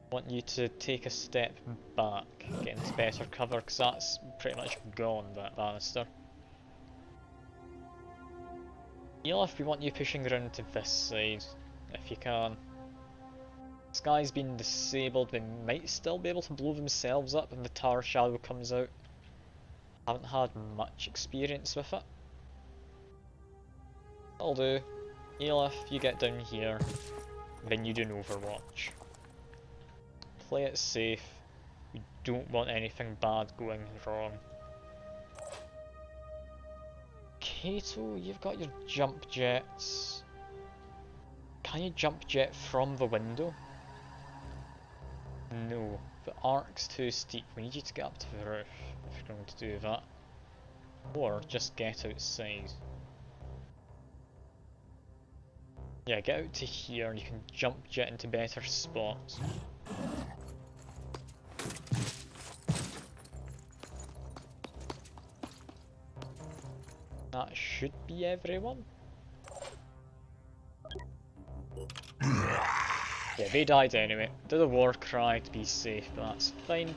I want you to take a step back, get into better cover, because that's pretty much gone, that banister. Elif, we want you pushing around to this side, if you can. This guy's been disabled, they might still be able to blow themselves up when the Tar Shadow comes out. Haven't had much experience with it. That'll do. Elif, you get down here, then you do an Overwatch. Play it safe, we don't want anything bad going wrong. Kato, you've got your jump jets. Can you jump jet from the window? No, the arc's too steep. We need you to get up to the roof if you're going to do that. Or just get outside. Yeah, get out to here and you can jump jet into better spots. That should be everyone. Yeah, they died anyway. Did a war cry to be safe, but that's fine.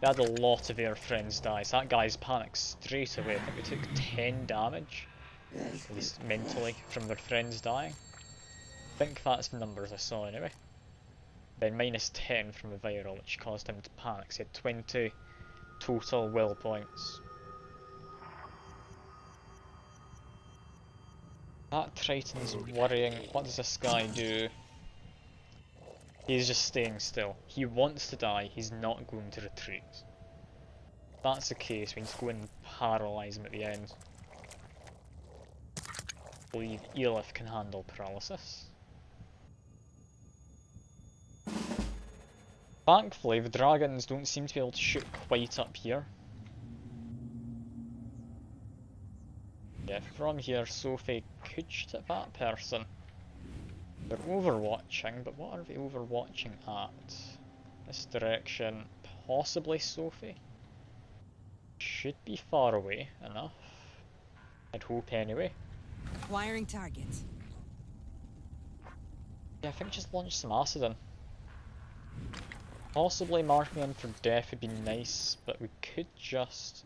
They had a lot of their friends die, so that guy's panicked straight away. I think they took 10 damage, at least mentally, from their friends dying. I think that's the numbers I saw anyway. Then minus 10 from the viral, which caused him to panic, so he had 20 total will points. That Triton's worrying. What does this guy do? He's just staying still. He wants to die, he's not going to retreat. If that's the case, we need to go and paralyse him at the end. I believe Elif can handle paralysis. Thankfully, the dragons don't seem to be able to shoot quite up here. Yeah, from here, Sophie could shoot at that person. They're overwatching, but what are they overwatching at? This direction, possibly Sophie? Should be far away enough. I'd hope anyway. Acquiring targets. Yeah, I think just launch some acid in. Possibly marking in for death would be nice, but we could just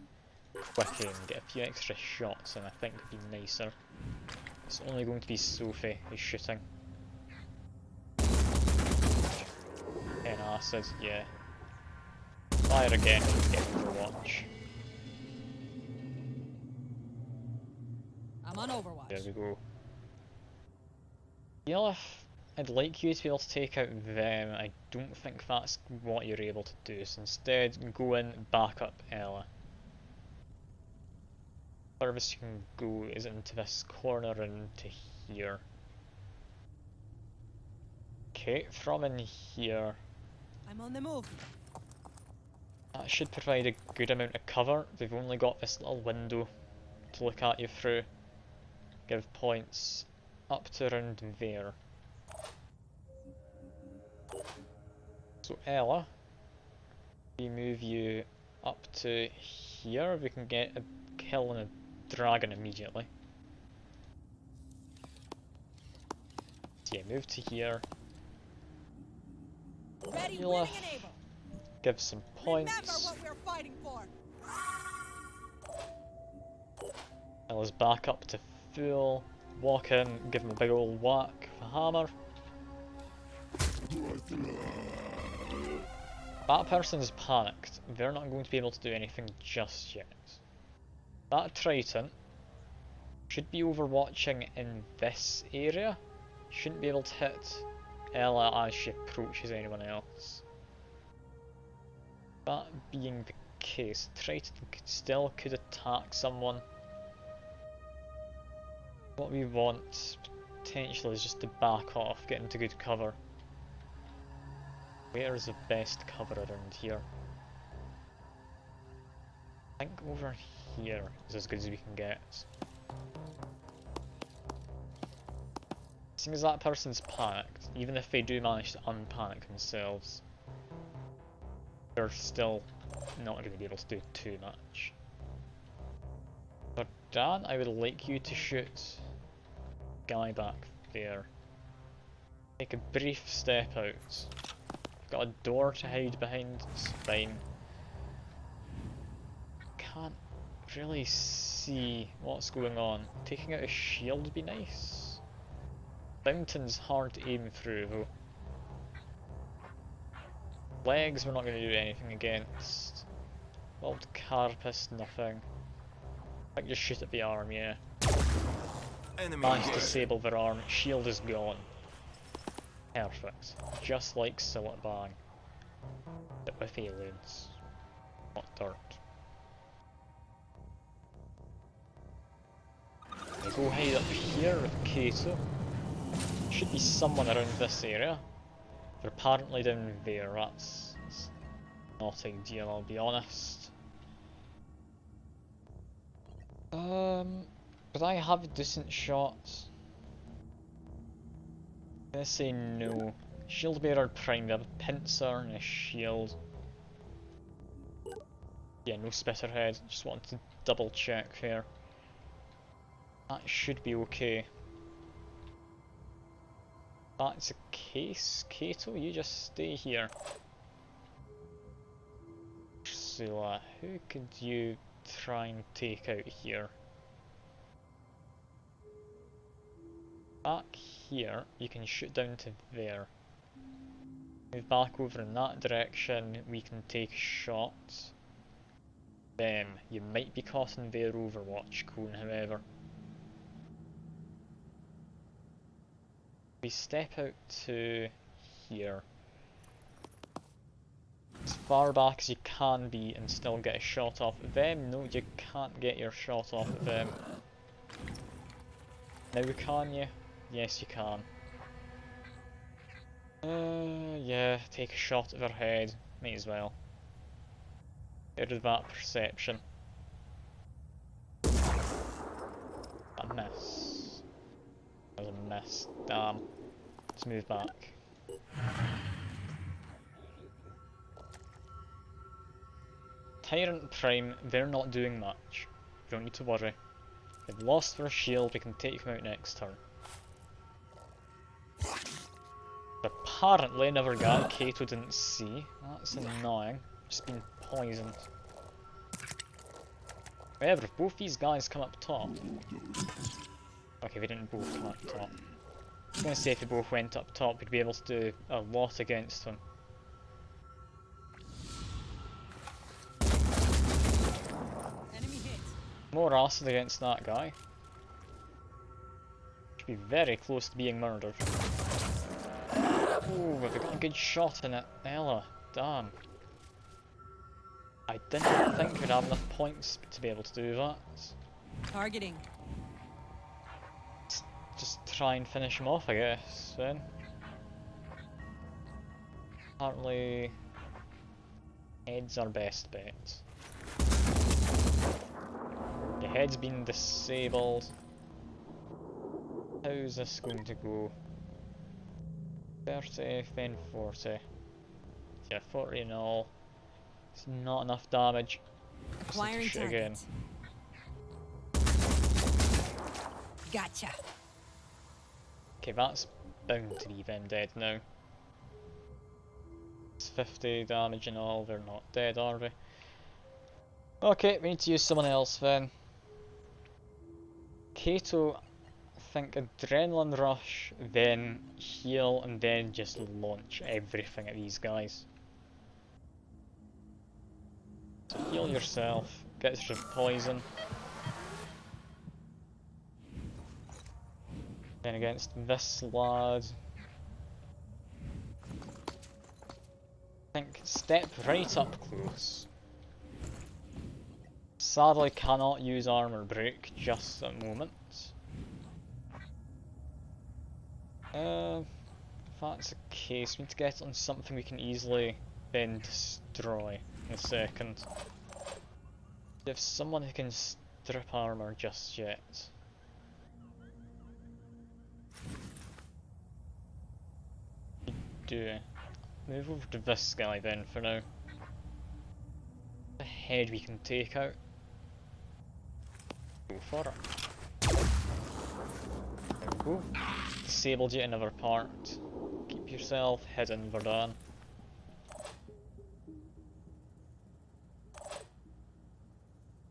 quick aim, get a few extra shots, and I think would be nicer. It's only going to be Sophie who's shooting. 10 acid, yeah. Fire again, get Overwatch. I'm on Overwatch. There we go. Elif, I'd like you to be able to take out them. I don't think that's what you're able to do, so instead go in, back up Ella. Furthest you can go is into this corner and to here. Okay, from in here, I'm on the move. that should provide a good amount of cover. They've only got this little window to look at you through. Give points up to around there. So Ella, we move you up to here, we can get a kill on a dragon immediately. So yeah, move to here. Ready, Elif, willing, and able. give some Remember points. what we're fighting for. Ella's back up to full. Walk in, give him a big old whack with a hammer. That person's panicked. They're not going to be able to do anything just yet. That Triton should be overwatching in this area. Shouldn't be able to hit Ella as she approaches anyone else. That being the case, Triton still could attack someone. What we want potentially is just to back off, get into good cover. Where is the best cover around here? I think over here is as good as we can get. Seeing as that person's panicked, even if they do manage to unpanic themselves, they're still not going to be able to do too much. For Dan, I would like you to shoot guy back there. Take a brief step out. Got a door to hide behind, it's fine. Can't really see what's going on. Taking out a shield would be nice. Fountain's hard to aim through though. Legs we're not going to do anything against. Old carapace, nothing. I think just shoot at the arm, yeah. Managed to disable their arm, shield is gone. Perfect. Just like Sillet Bang. But with aliens. Not dirt. I go hide up here with Kato. Should be someone around this area. They're apparently down there, that's not ideal, I'll be honest. But I have decent shots. I'm gonna say no. Shield bearer primed, I have a pincer and a shield. Yeah, no spitterhead, just wanted to double check here. That should be okay. That's the case, Kato, you just stay here. Ursula, who could you try and take out here? Back here, you can shoot down to there. Move back over in that direction, we can take shots. Them, you might be caught in their overwatch cone, however. We step out to here. As far back as you can be and still get a shot off of them. No, you can't get your shot off of them. Now can you? Yes, you can. Yeah, take a shot of her head. Might as well. Get rid of that perception. A miss. That was a miss. Damn. Let's move back. Tyrant Prime, they're not doing much. You don't need to worry. They've lost their shield, we can take them out next turn. Apparently another guy Kato didn't see. That's annoying. Just been poisoned. However, if both these guys come up top... Okay, they didn't both come up top. I was going to say if they both went up top, we'd be able to do a lot against them. Enemy hit. More acid against that guy. Should be very close to being murdered. Oh, we've got a good shot in it. Ela, damn. I didn't think we'd have enough points to be able to do that. Targeting. Just try and finish him off, I guess, then. Apparently, head's our best bet. The head's been disabled. How's this going to go? 30, then 40. Yeah, 40 in all. It's not enough damage. Just need to Acquiring shoot again. target. Gotcha. Okay, that's bound to be them dead now. It's 50 damage in all, they're not dead, are they? Okay, we need to use someone else then. Kato, I think Adrenaline Rush, then heal, and then just launch everything at these guys. So heal yourself, get rid of poison. Then against this lad, I think step right up close. Sadly cannot use armor break just at the moment. If that's the case, we need to get on something we can easily then destroy in a second. Do you have someone who can strip armor just yet? You do. Move over to this guy then for now. The head we can take out. Go for it. There we go. Disabled yet another part. Keep yourself hidden, Verdun.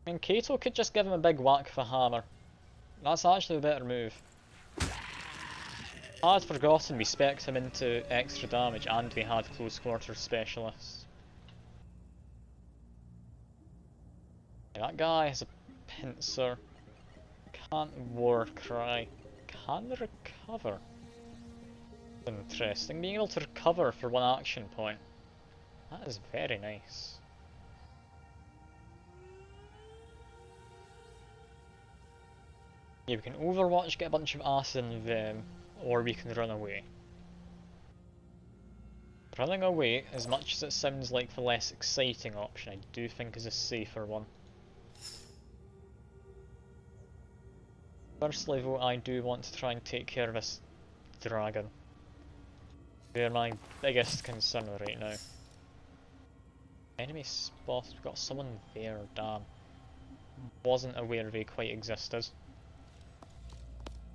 I mean, Kato could just give him a big whack with a hammer. That's actually a better move. I had forgotten we spec'd him into extra damage and we had close quarters specialists. Yeah, that guy has a pincer. Can't war cry. Can recover. Interesting. Being able to recover for one action point. That is very nice. Yeah, we can overwatch, get a bunch of acid in them, or we can run away. Running away, as much as it sounds like the less exciting option, I do think is a safer one. Firstly though, I do want to try and take care of this dragon. They're my biggest concern right now. Enemy spotted, we've got someone there, damn. Wasn't aware they quite existed.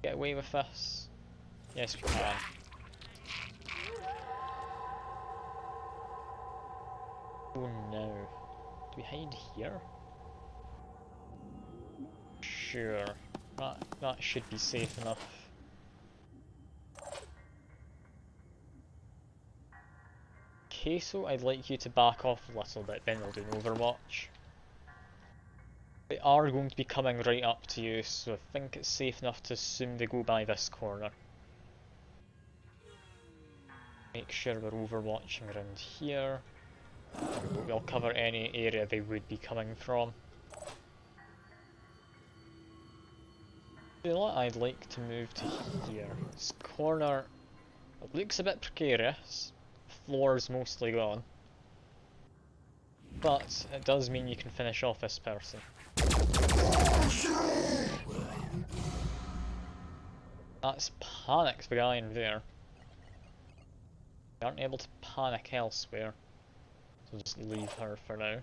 Get away with this? Yes we can. Oh no. Do we hide here? Sure. That should be safe enough. Okay, so I'd like you to back off a little bit, then we'll do an Overwatch. They are going to be coming right up to you, so I think it's safe enough to assume they go by this corner. Make sure we're overwatching around here. We'll cover any area they would be coming from. I'd like to move to here. This corner, it looks a bit precarious. The floor's mostly gone. But it does mean you can finish off this person. That's panicked the guy in there. We aren't able to panic elsewhere. So just leave her for now.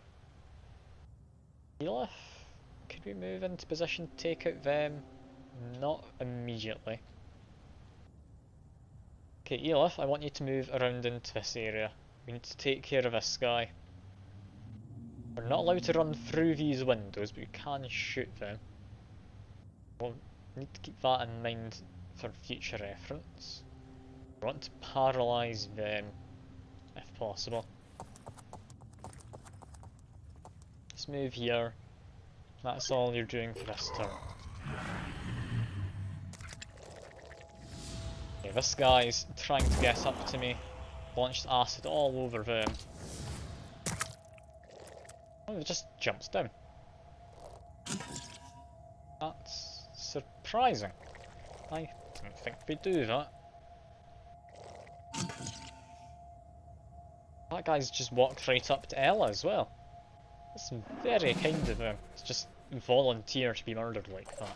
Elif, could we move into position to take out them? Not immediately. Okay, Elif, I want you to move around into this area. We need to take care of this guy. We're not allowed to run through these windows, but we can shoot them. We'll need to keep that in mind for future reference. We want to paralyse them, if possible. Let's move here. That's all you're doing for this turn. Okay, this guy's trying to get up to me. Launched acid all over them. Oh, they just jumps down. That's surprising. I didn't think we'd do that. That guy's just walked right up to Ella as well. That's very kind of him. It's just volunteer to be murdered like that.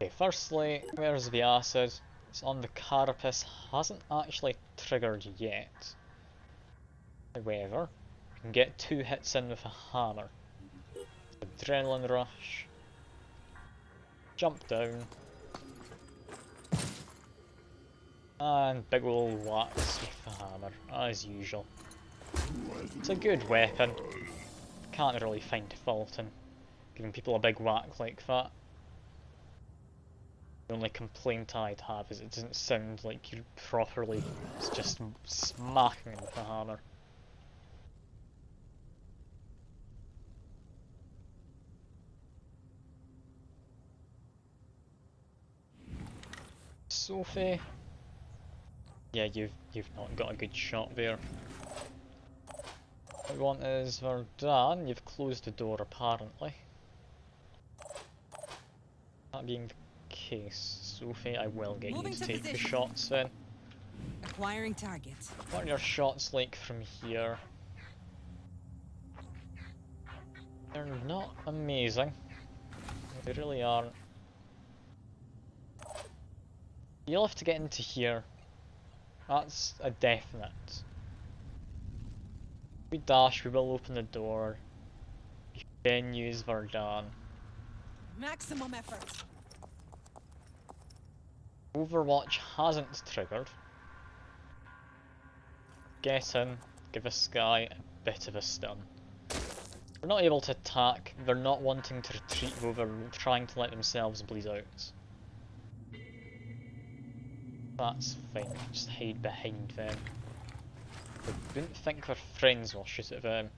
Okay, firstly, where's the acid? It's on the carapace, hasn't actually triggered yet. However, we can get 2 hits in with a hammer. Adrenaline rush. Jump down. And big ol' whacks with the hammer, as usual. It's a good weapon. Can't really find fault in giving people a big whack like that. The only complaint I'd have is it doesn't sound like you're properly just smacking with the hammer. Sophie. Yeah, you've not got a good shot there. What we want is Verdan. You've closed the door apparently. That being the case, Sophie, I will get you to take the shots then. Acquiring targets. What are your shots like from here? They're not amazing. They really aren't. You'll have to get into here. That's a definite. We dash, we will open the door. We then use Verdan. Maximum effort. Overwatch hasn't triggered. Get in, give this guy a bit of a stun. They're not able to attack, they're not wanting to retreat over, trying to let themselves bleed out. That's fine, just hide behind them. I wouldn't think we're friends, we'll shoot at them.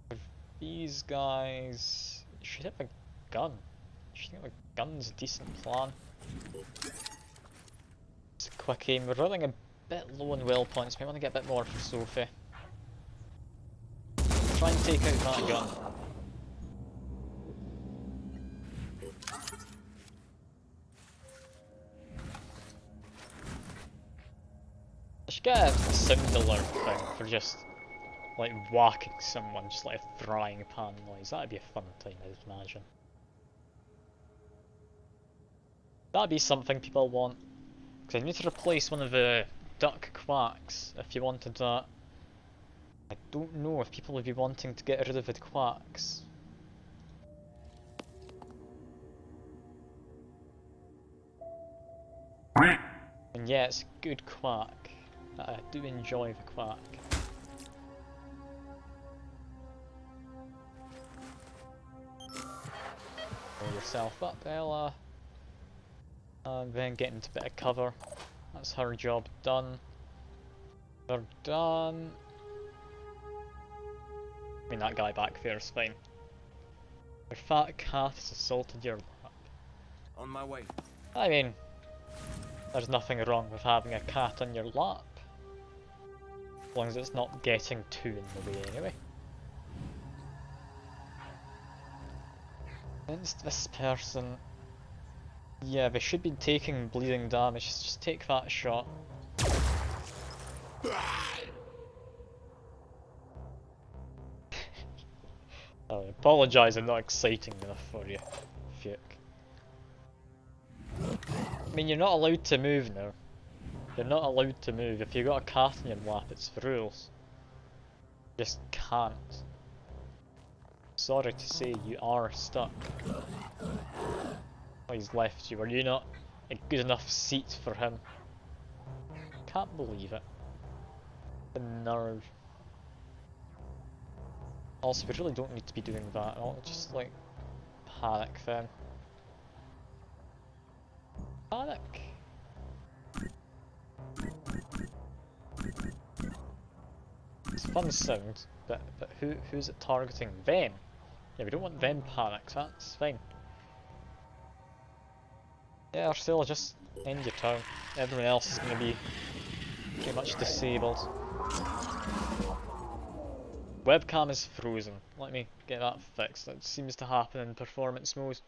With these guys, you should have a gun. You should have a gun's a decent plan. It's a quick aim, we're running a bit low on will points, we want to get a bit more for Sophie. Try and take out that gun. should get a sound alert thing for just like whacking someone, just like a frying pan noise. That'd be a fun time, I'd imagine. That'd be something people want. Because I need to replace one of the duck quacks if you wanted that. I don't know if people would be wanting to get rid of the quacks. And yeah, it's a good quack. I do enjoy the quack. Pull yourself up, Ella. And then get into a bit of cover. That's her job done. They're done. I mean, that guy back there is fine. Your fat cat has assaulted your lap. On my way. I mean, there's nothing wrong with having a cat on your lap. As long as it's not getting too in the way anyway. Against this person, yeah, they should be taking bleeding damage, just take that shot. I apologise, I'm not exciting enough for you, Fuke. I mean, you're not allowed to move now. You're not allowed to move. If you've got a cat in your lap, it's the rules. You just can't. Sorry to say, you are stuck. Oh, he's left you. Were you not a good enough seat for him? Can't believe it. The nerve. Also, we really don't need to be doing that. I'll just like panic then. Panic. It's a fun sound, but who's it targeting? Them. Yeah, we don't want them panicked. That's fine. Yeah, Ursula, just end your turn. Everyone else is going to be pretty much disabled. Webcam is frozen. Let me get that fixed. That seems to happen in performance mode.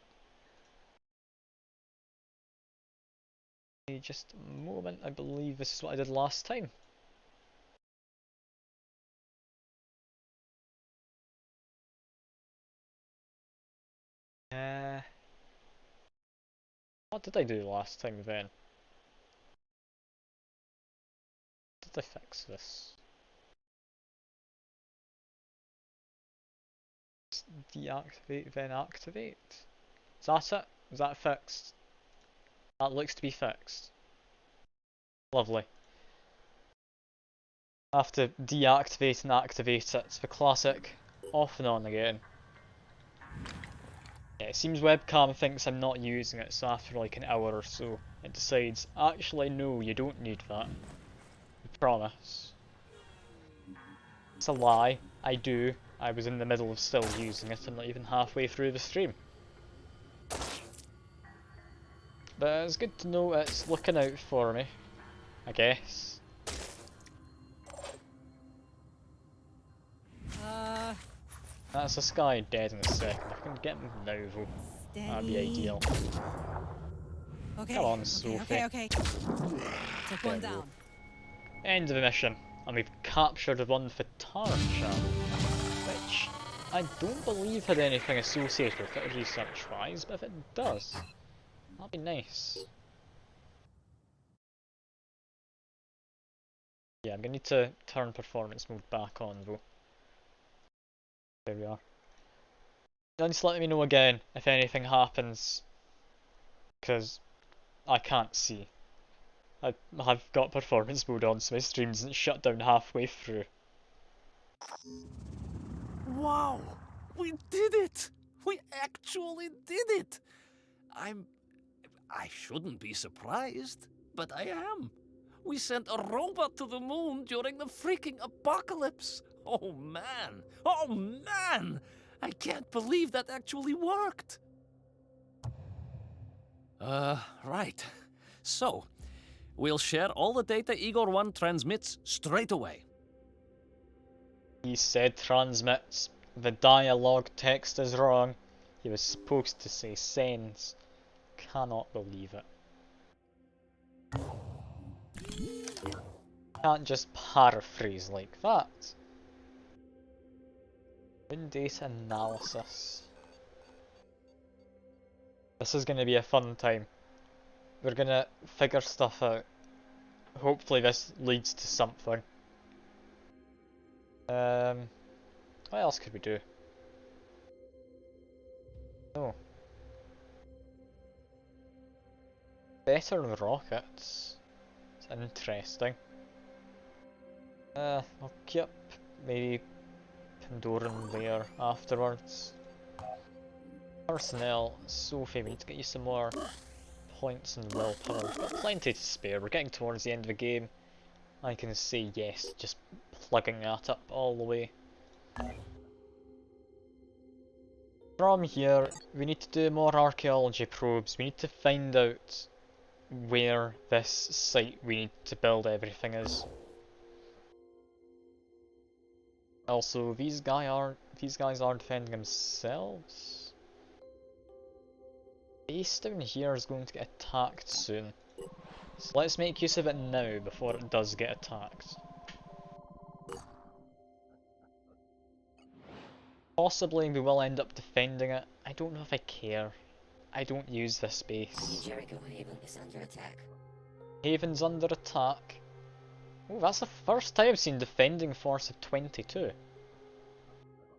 Just a moment, I believe this is what I did last time. What did I do last time then? Did I fix this? Just deactivate, then activate? Is that it? Is that fixed? That looks to be fixed. Lovely. I have to deactivate and activate it. It's the classic off and on again. Yeah, it seems webcam thinks I'm not using it, so after like an hour or so, it decides, actually no, you don't need that. I promise. It's a lie. I do. I was in the middle of still using it. I'm not even halfway through the stream. But it's good to know it's looking out for me, I guess. That's this guy dead in a second. If I can get him now, though, that'd be ideal. Okay. Come on, Sophie. Okay. Took one There we go. down. End of the mission, and we've captured one for Tarchan, which I don't believe had anything associated with it research-wise, but if it does, that'd be nice. Yeah, I'm gonna need to turn performance mode back on though. There we are. Just let me know again if anything happens, because I can't see. I've got performance mode on, so my stream doesn't shut down halfway through. Wow! We did it! We actually did it! I shouldn't be surprised, but I am. We sent a robot to the moon during the freaking apocalypse. Oh man! Oh man! I can't believe that actually worked. Right. So, we'll share all the data Igor 1 transmits straight away. He said transmits. The dialogue text is wrong. He was supposed to say sends. Cannot believe it. Can't just paraphrase like that. In data analysis. This is gonna be a fun time. We're gonna figure stuff out. Hopefully this leads to something. What else could we do? Oh. Better rockets. It's interesting. I'll keep maybe Pandoran layer afterwards. Personnel, Sophie, we need to get you some more points and willpower. We've got plenty to spare, we're getting towards the end of the game. I can say yes, just plugging that up all the way. From here, we need to do more archaeology probes. We need to find out where this site we need to build everything is. Also, these guys are defending themselves. Base down here is going to get attacked soon. So let's make use of it now before it does get attacked. Possibly we will end up defending it. I don't know if I care. I don't use this base. Jericho Haven is under attack. Haven's under attack. Oh, that's the first time I've seen defending force of 22.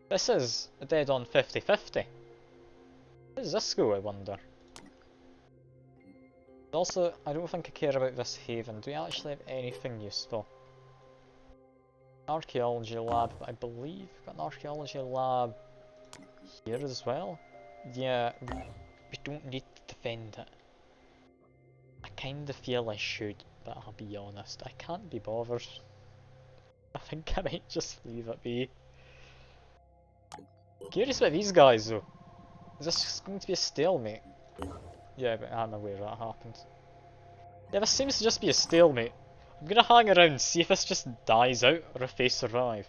This is a dead on 50-50. Where does this go, I wonder? Also, I don't think I care about this haven. Do we actually have anything useful? Archaeology lab, I believe we've got an archaeology lab here as well. Yeah, we don't need to defend it. I kinda feel I should, but I'll be honest, I can't be bothered. I think I might just leave it be. Curious about these guys though. Is this just going to be a stalemate? Yeah, but I'm aware that happened. Yeah, this seems to just be a stalemate. I'm gonna hang around and see if this just dies out or if they survive.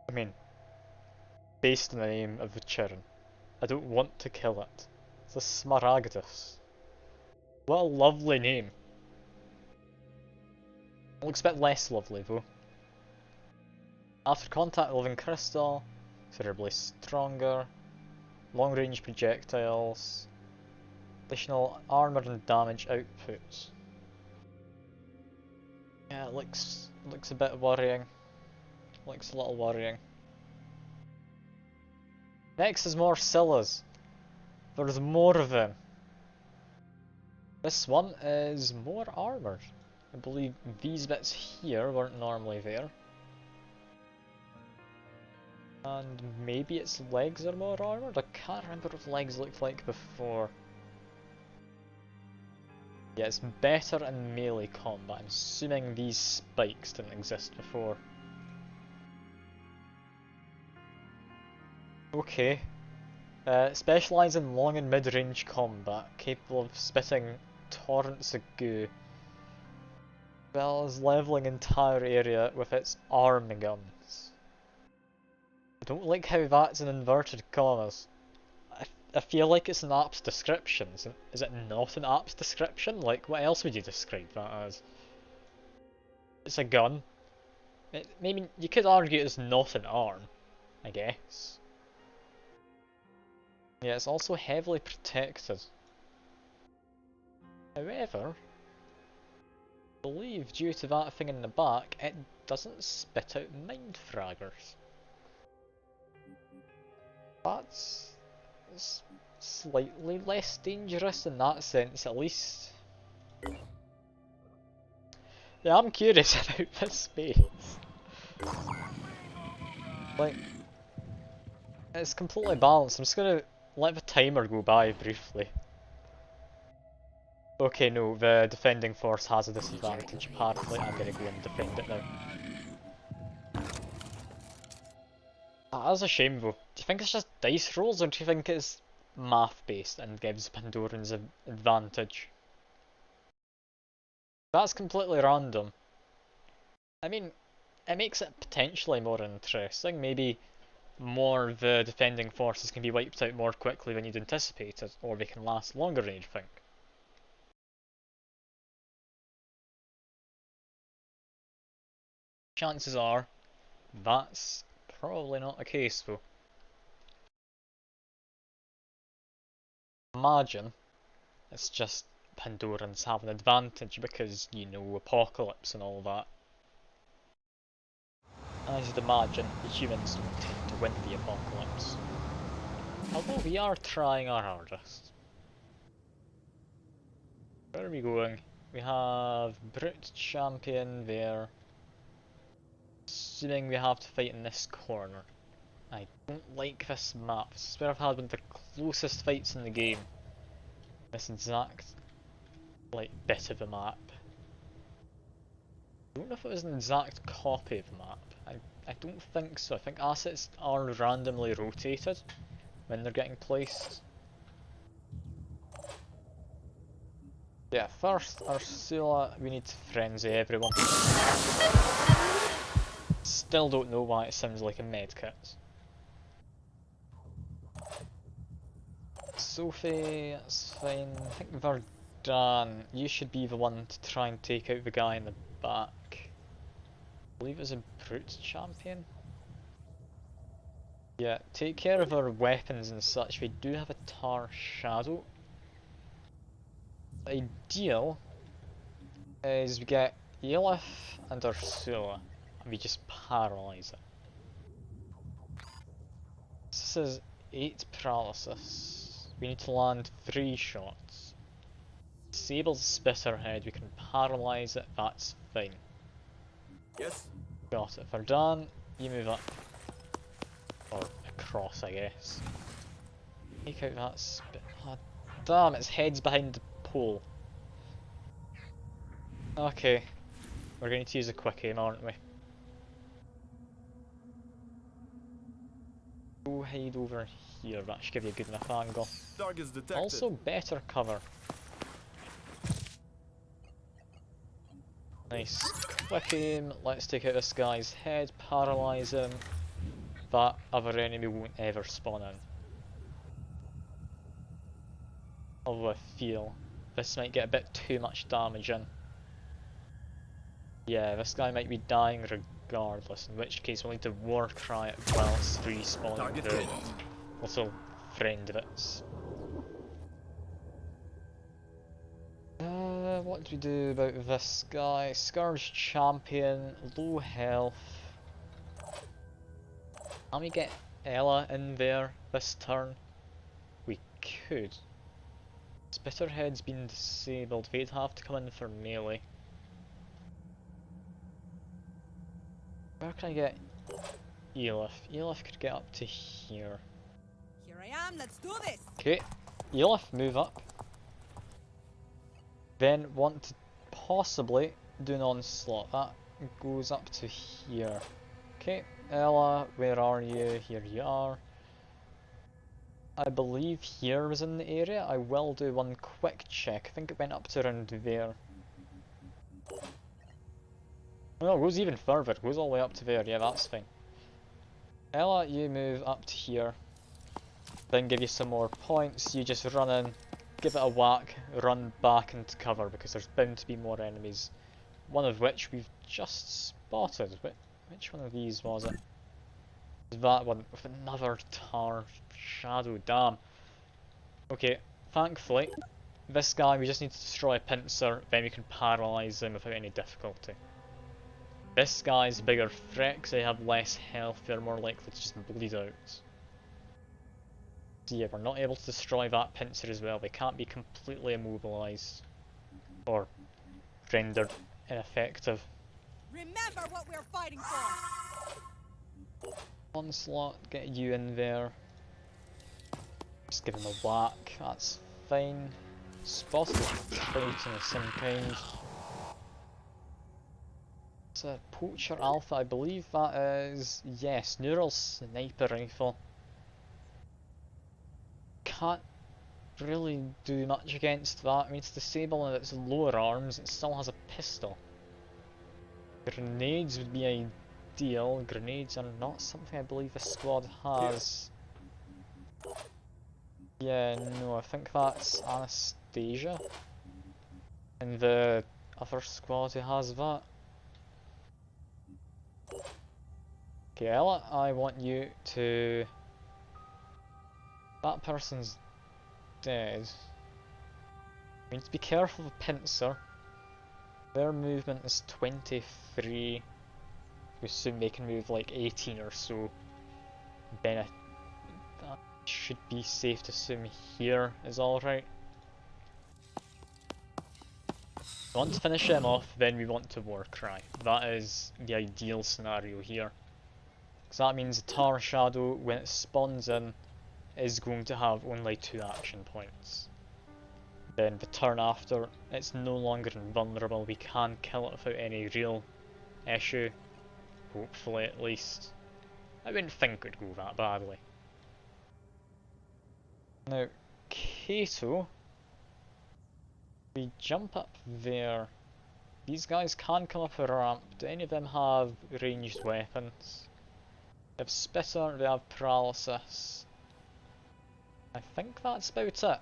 I mean, based on the name of the Chirin, I don't want to kill it. It's a Smaragdus. What a lovely name. It looks a bit less lovely though. After contact with living crystal, considerably stronger, long range projectiles, additional armor and damage output. Yeah, it looks a bit worrying. Looks a little worrying. Next is more Scyllas. There's more of them. This one is more armoured. I believe these bits here weren't normally there. And maybe its legs are more armoured? I can't remember what legs looked like before. Yeah, it's better in melee combat. I'm assuming these spikes didn't exist before. Okay. Specialise in long and mid-range combat, capable of spitting torrents of goo, as well as levelling entire area with its arm guns. I don't like how that's in inverted commas. I feel like it's an apt description. Is it not an apt description? Like, what else would you describe that as? It's a gun. Maybe you could argue it's not an arm, I guess. Yeah, it's also heavily protected. However, I believe due to that thing in the back, it doesn't spit out mind fraggers. That's slightly less dangerous in that sense, at least. Yeah, I'm curious about this space. Like, it's completely balanced. I'm just gonna let the timer go by briefly. Okay, no, the defending force has a disadvantage. Apparently, I'm gonna go and defend it now. That's a shame though. Do you think it's just dice rolls, or do you think it's math based and gives Pandorans an advantage? That's completely random. I mean, it makes it potentially more interesting. Maybe more of the defending forces can be wiped out more quickly than you'd anticipated, or they can last longer than you'd think. Chances are that's probably not the case though. Imagine it's just Pandorans have an advantage because, you know, apocalypse and all that. As you'd imagine, the humans don't tend to win the apocalypse. Although we are trying our hardest. Where are we going? We have Brute Champion there. Assuming we have to fight in this corner. I don't like this map. This is where I've had one of the closest fights in the game. This exact, like, bit of the map. I don't know if it was an exact copy of the map. I don't think so. I think assets are randomly rotated when they're getting placed. Yeah, first, Ursula, we need to frenzy everyone. Still don't know why it sounds like a medkit. Sophie, that's fine. I think Verdan, you should be the one to try and take out the guy in the back. I believe it was a Brute Champion. Yeah, take care of our weapons and such. We do have a Tar Shadow. The ideal is we get Elif and Ursula and we just paralyze it. This is 8 paralysis. We need to land 3 shots. Disable the Spitterhead, we can paralyze it, that's fine. Yes. Got it. Verdan, you move up. Or across, I guess. Take out that spit. Oh, damn, its head's behind the pole. Okay. We're going to use a quick aim, aren't we? Go hide over here, that should give you a good enough angle. Target's detected. Also, better cover. Nice. Quick aim, let's take out this guy's head, paralyze him. That other enemy won't ever spawn in. Although I feel this might get a bit too much damage in. Yeah, this guy might be dying regardless, in which case we'll need to war cry it whilst respawning the little friend of its. What do we do about this guy? Scourge Champion, low health. Can we get Ella in there this turn? We could. Spitterhead's been disabled, they'd have to come in for melee. Where can I get Elif? Elif could get up to here. Here I am, let's do this! Okay, Elif, move up. Then want to possibly do an onslaught. That goes up to here. Okay, Ella, where are you? Here you are. I believe here was in the area. I will do one quick check. I think it went up to around there. No, it goes even further. It goes all the way up to there. Yeah, that's fine. Ella, you move up to here. Then give you some more points. You just run in, give it a whack, run back into cover because there's bound to be more enemies. One of which we've just spotted. Which one of these was it? That one with another Tar Shadow, damn. Okay, thankfully, this guy we just need to destroy a pincer, then we can paralyze him without any difficulty. This guy's a bigger threat because they have less health, they're more likely to just bleed out. So yeah, we're not able to destroy that pincer as well, they can't be completely immobilized or rendered ineffective. Remember what we're fighting for! Onslaught, get you in there. Just give him a whack, that's fine. Spotted fighting of some kind. It's a Poacher Alpha, I believe that is, yes, Neural Sniper Rifle. Can't really do much against that. I mean, it's disabled in its lower arms, it still has a pistol. Grenades would be ideal. Grenades are not something I believe the squad has. Yeah, no, I think that's Anastasia. And the other squad who has that. Okay, Ella, I want you to... That person's dead. We need to be careful of Pincer. Their movement is 23. We assume they can move like 18 or so. Then that should be safe to assume here is alright. We want to finish them off, then we want to Warcry. That is the ideal scenario here. Because that means the Tar Shadow, when it spawns in, is going to have only 2 action points. Then the turn after, it's no longer invulnerable, we can kill it without any real issue. Hopefully at least. I wouldn't think it would go that badly. Now, Kato, we jump up there. These guys can come up a ramp. Do any of them have ranged weapons? They have Spitter, they have Paralysis. I think that's about it.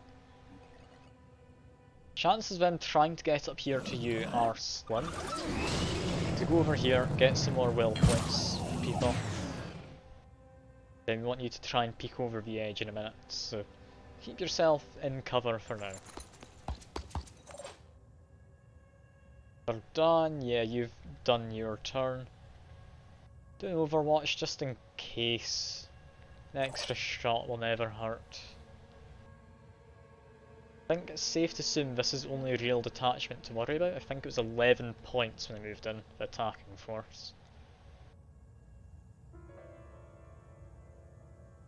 Chances of them trying to get up here to you are slim. To go over here, get some more will points, people. Then we want you to try and peek over the edge in a minute, so keep yourself in cover for now. We're done, yeah, you've done your turn. Doing Overwatch just in case. An extra shot will never hurt. I think it's safe to assume this is only a real detachment to worry about. I think it was 11 points when I moved in, the attacking force.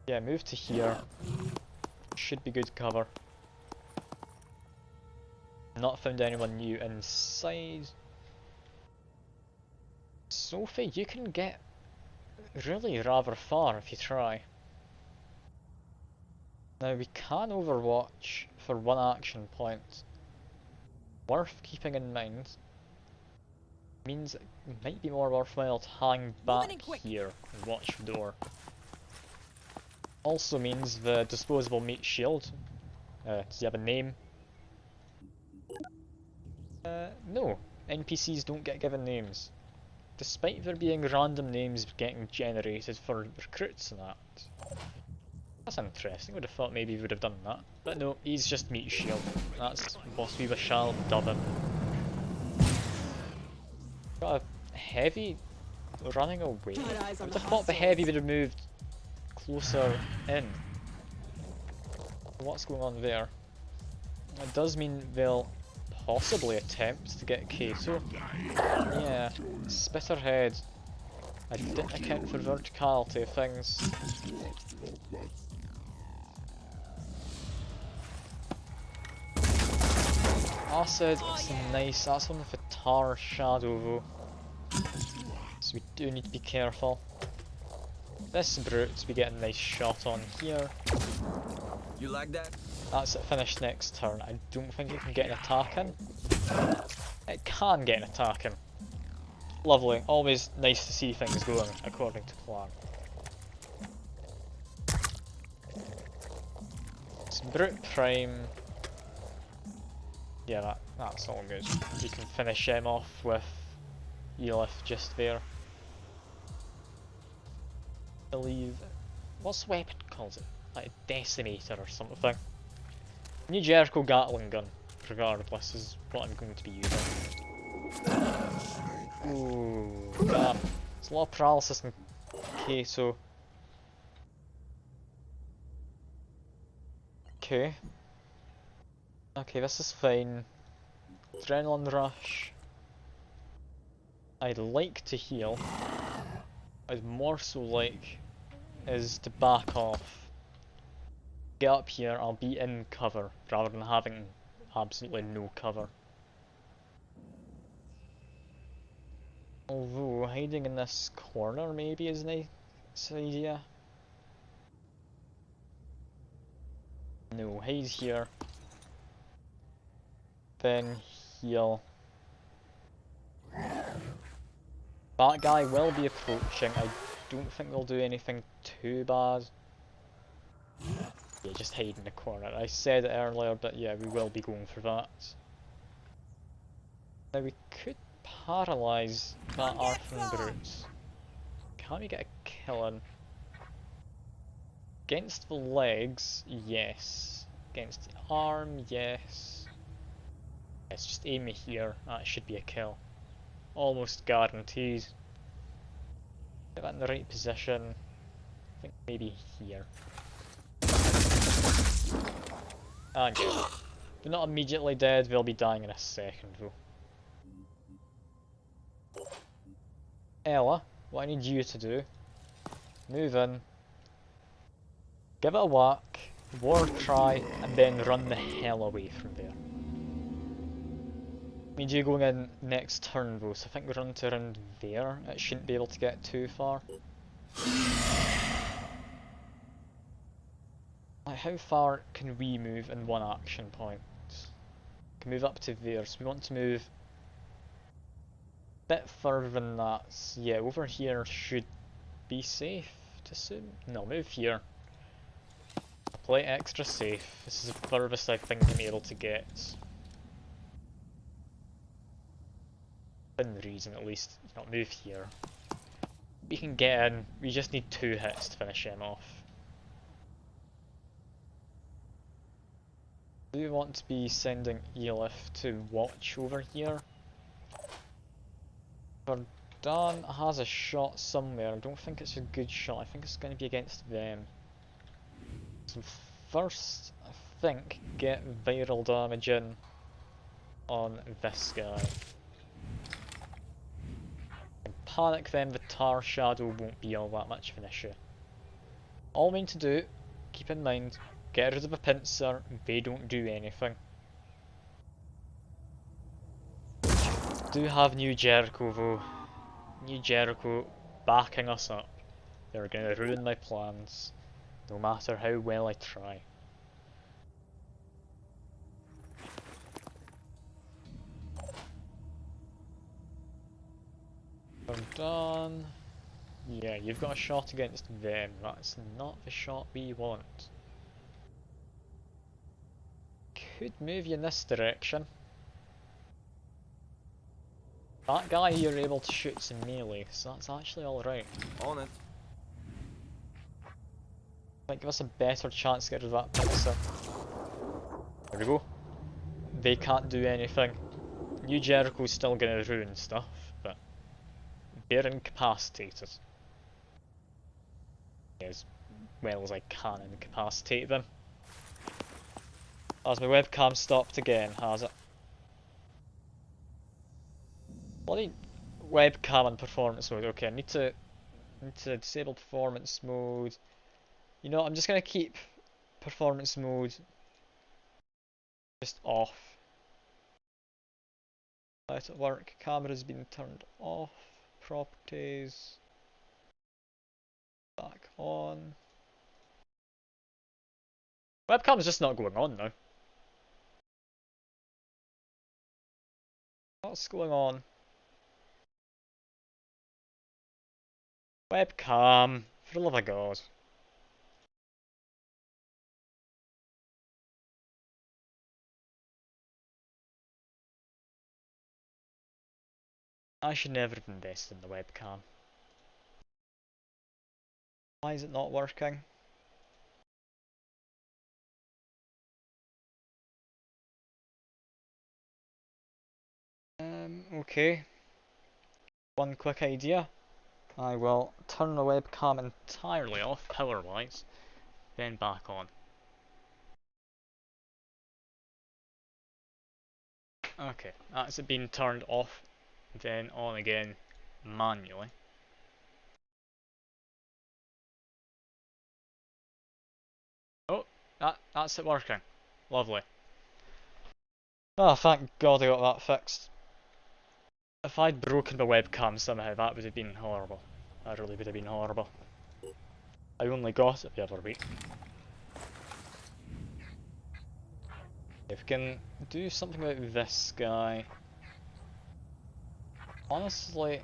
Yeah, move to here. Should be good cover. Not found anyone new inside. Sophie, you can get really rather far if you try. Now we can Overwatch for 1 action point. Worth keeping in mind. Means it might be more worthwhile to hang back here and watch the door. Also means the disposable meat shield. Does he have a name? No. NPCs don't get given names. Despite there being random names getting generated for recruits and that. That's interesting, would have thought maybe he would have done that. But no, he's just meat shield. That's what we shall dub him. Got a heavy running away. I would have thought the heavy would have moved closer in. What's going on there? It does mean they'll possibly attempt to get Kato. Yeah, Spitterhead. I didn't account for verticality of things. Acid, it's nice. That's one with a Tar Shadow though. So we do need to be careful. This brute, we get a nice shot on here. You like that? That's it, finished next turn. I don't think it can get an attack in. It can get an attack in. Lovely, always nice to see things going according to plan. It's Brute Prime. Yeah, that's all good. You can finish him off with Elif just there. I believe. What's the weapon called? It like a Decimator or something. New Jericho Gatling gun, regardless, is what I'm going to be using. Ooh, damn. There's a lot of paralysis in Kato. Okay. Okay, this is fine. Adrenaline rush. I'd like to heal. I'd more so like is to back off. Get up here, I'll be in cover rather than having absolutely no cover. Although hiding in this corner maybe is a nice idea. No, hide here. Then heal. That guy will be approaching. I don't think they'll do anything too bad. Yeah, just hide in the corner. I said it earlier, but yeah, we will be going for that. Now we could paralyze that Arthur Brute. Can we get a killing. Against the legs, yes. Against the arm, yes. Let's just aim it here. That should be a kill. Almost guaranteed. Get that in the right position. I think maybe here. And yeah. They're not immediately dead, they'll be dying in a second though. Ella, what I need you to do, move in, give it a whack, war try, and then run the hell away from there. Need you going in next turn though, so I think we run to around there. It shouldn't be able to get too far. Like, how far can we move in one action point? Can move up to there, so we want to move a bit further than that. So yeah, over here should be safe to assume. No, move here. Play it extra safe. This is the furthest I think I'm able to get. Within reason at least. Not move here. We can get in, we just need 2 hits to finish him off. Do we want to be sending Elif to watch over here? Verdun has a shot somewhere. I don't think it's a good shot. I think it's going to be against them. So first, I think, get viral damage in on this guy. And panic them, the Tar Shadow won't be all that much of an issue. All we need to do, keep in mind, get rid of a pincer, they don't do anything. Do have New Jericho though. New Jericho backing us up. They're gonna ruin my plans, no matter how well I try. We're done. Yeah, you've got a shot against them. That's not the shot we want. Could move you in this direction. That guy you're able to shoot some melee, so that's actually alright. On it. Might give us a better chance to get rid of that pincer. There we go. They can't do anything. New Jericho's still gonna ruin stuff, but they're incapacitated. As well as I can incapacitate them. Has my webcam stopped again, has it? Bloody webcam and performance mode. Okay, I need to disable performance mode. You know, I'm just gonna keep performance mode just off. Let it work. Camera's been turned off. Properties. Back on. Webcam's just not going on now. What's going on? Webcam, for the love of God. I should never have invested in the webcam. Why is it not working? Okay. One quick idea. I will turn the webcam entirely off, power-wise, then back on. Okay, that's it been turned off, then on again manually. Oh, that's it working. Lovely. Oh, thank God I got that fixed. If I'd broken the webcam somehow, that would have been horrible. That really would have been horrible. I only got it the other week. If we can do something about this guy. Honestly,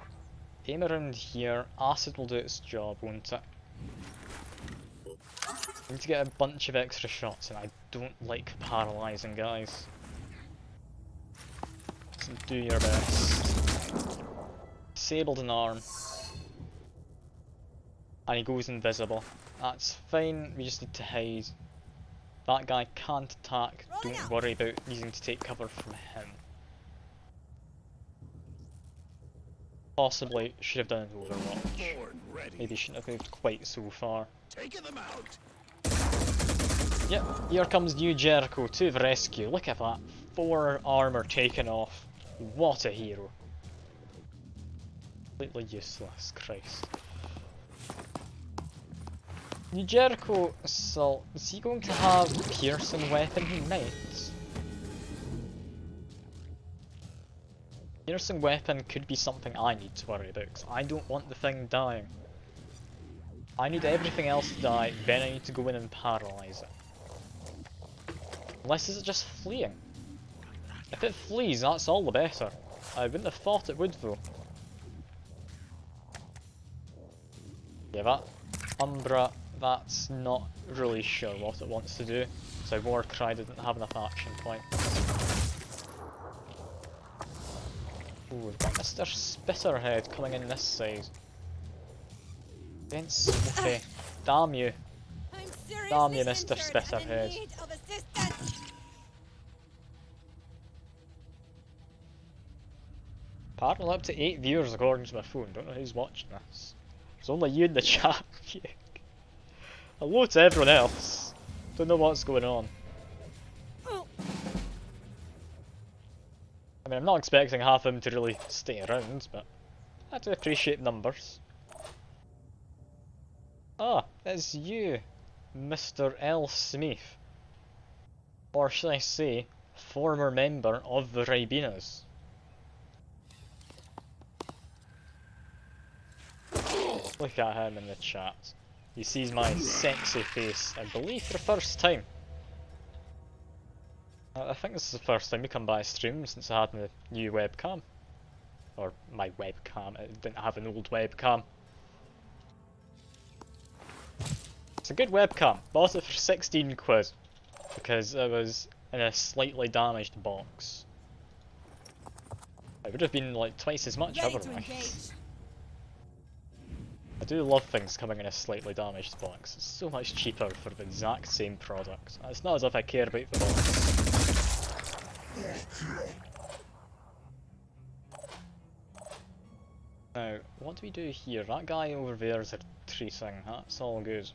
aim around here, acid will do its job, won't it? I need to get a bunch of extra shots and I don't like paralysing guys. So do your best. Disabled an arm. And he goes invisible. That's fine, we just need to hide. That guy can't attack, don't worry about needing to take cover from him. Possibly should have done an Overwatch. Maybe shouldn't have moved quite so far. Taking them out. Yep, here comes New Jericho to the rescue. Look at that. 4 armor taken off. What a hero. Completely useless, Christ. New Jericho assault. Is he going to have piercing weapon? He might. Piercing weapon could be something I need to worry about, because I don't want the thing dying. I need everything else to die, then I need to go in and paralyze it. Unless is it just fleeing? If it flees, that's all the better. I wouldn't have thought it would though. Yeah, that Umbra, that's not really sure what it wants to do. So Warcry didn't have enough action points. Ooh, we've got Mr. Spitterhead coming in this side. Against okay. Damn you. I'm seriously Damn you, Mr. injured and in Spitterhead. need of assistance. Apparently up to 8 viewers according to my phone. Don't know who's watching this. There's only you in the chat. Hello to everyone else. Don't know what's going on. I mean, I'm not expecting half of them to really stay around, but I do appreciate numbers. Ah, it's you, Mr. L. Smith. Or should I say, former member of the Ribinas. Look at him in the chat. He sees my sexy face, I believe for the first time. I think this is the first time we come by a stream since I had my new webcam. Or my webcam, it didn't have an old webcam. It's a good webcam, bought it for 16 quid. Because it was in a slightly damaged box. It would have been like twice as much Ready to otherwise. engage. I do love things coming in a slightly damaged box. It's so much cheaper for the exact same product. It's not as if I care about the box. Now, what do we do here? That guy over there is retreating. That's all good.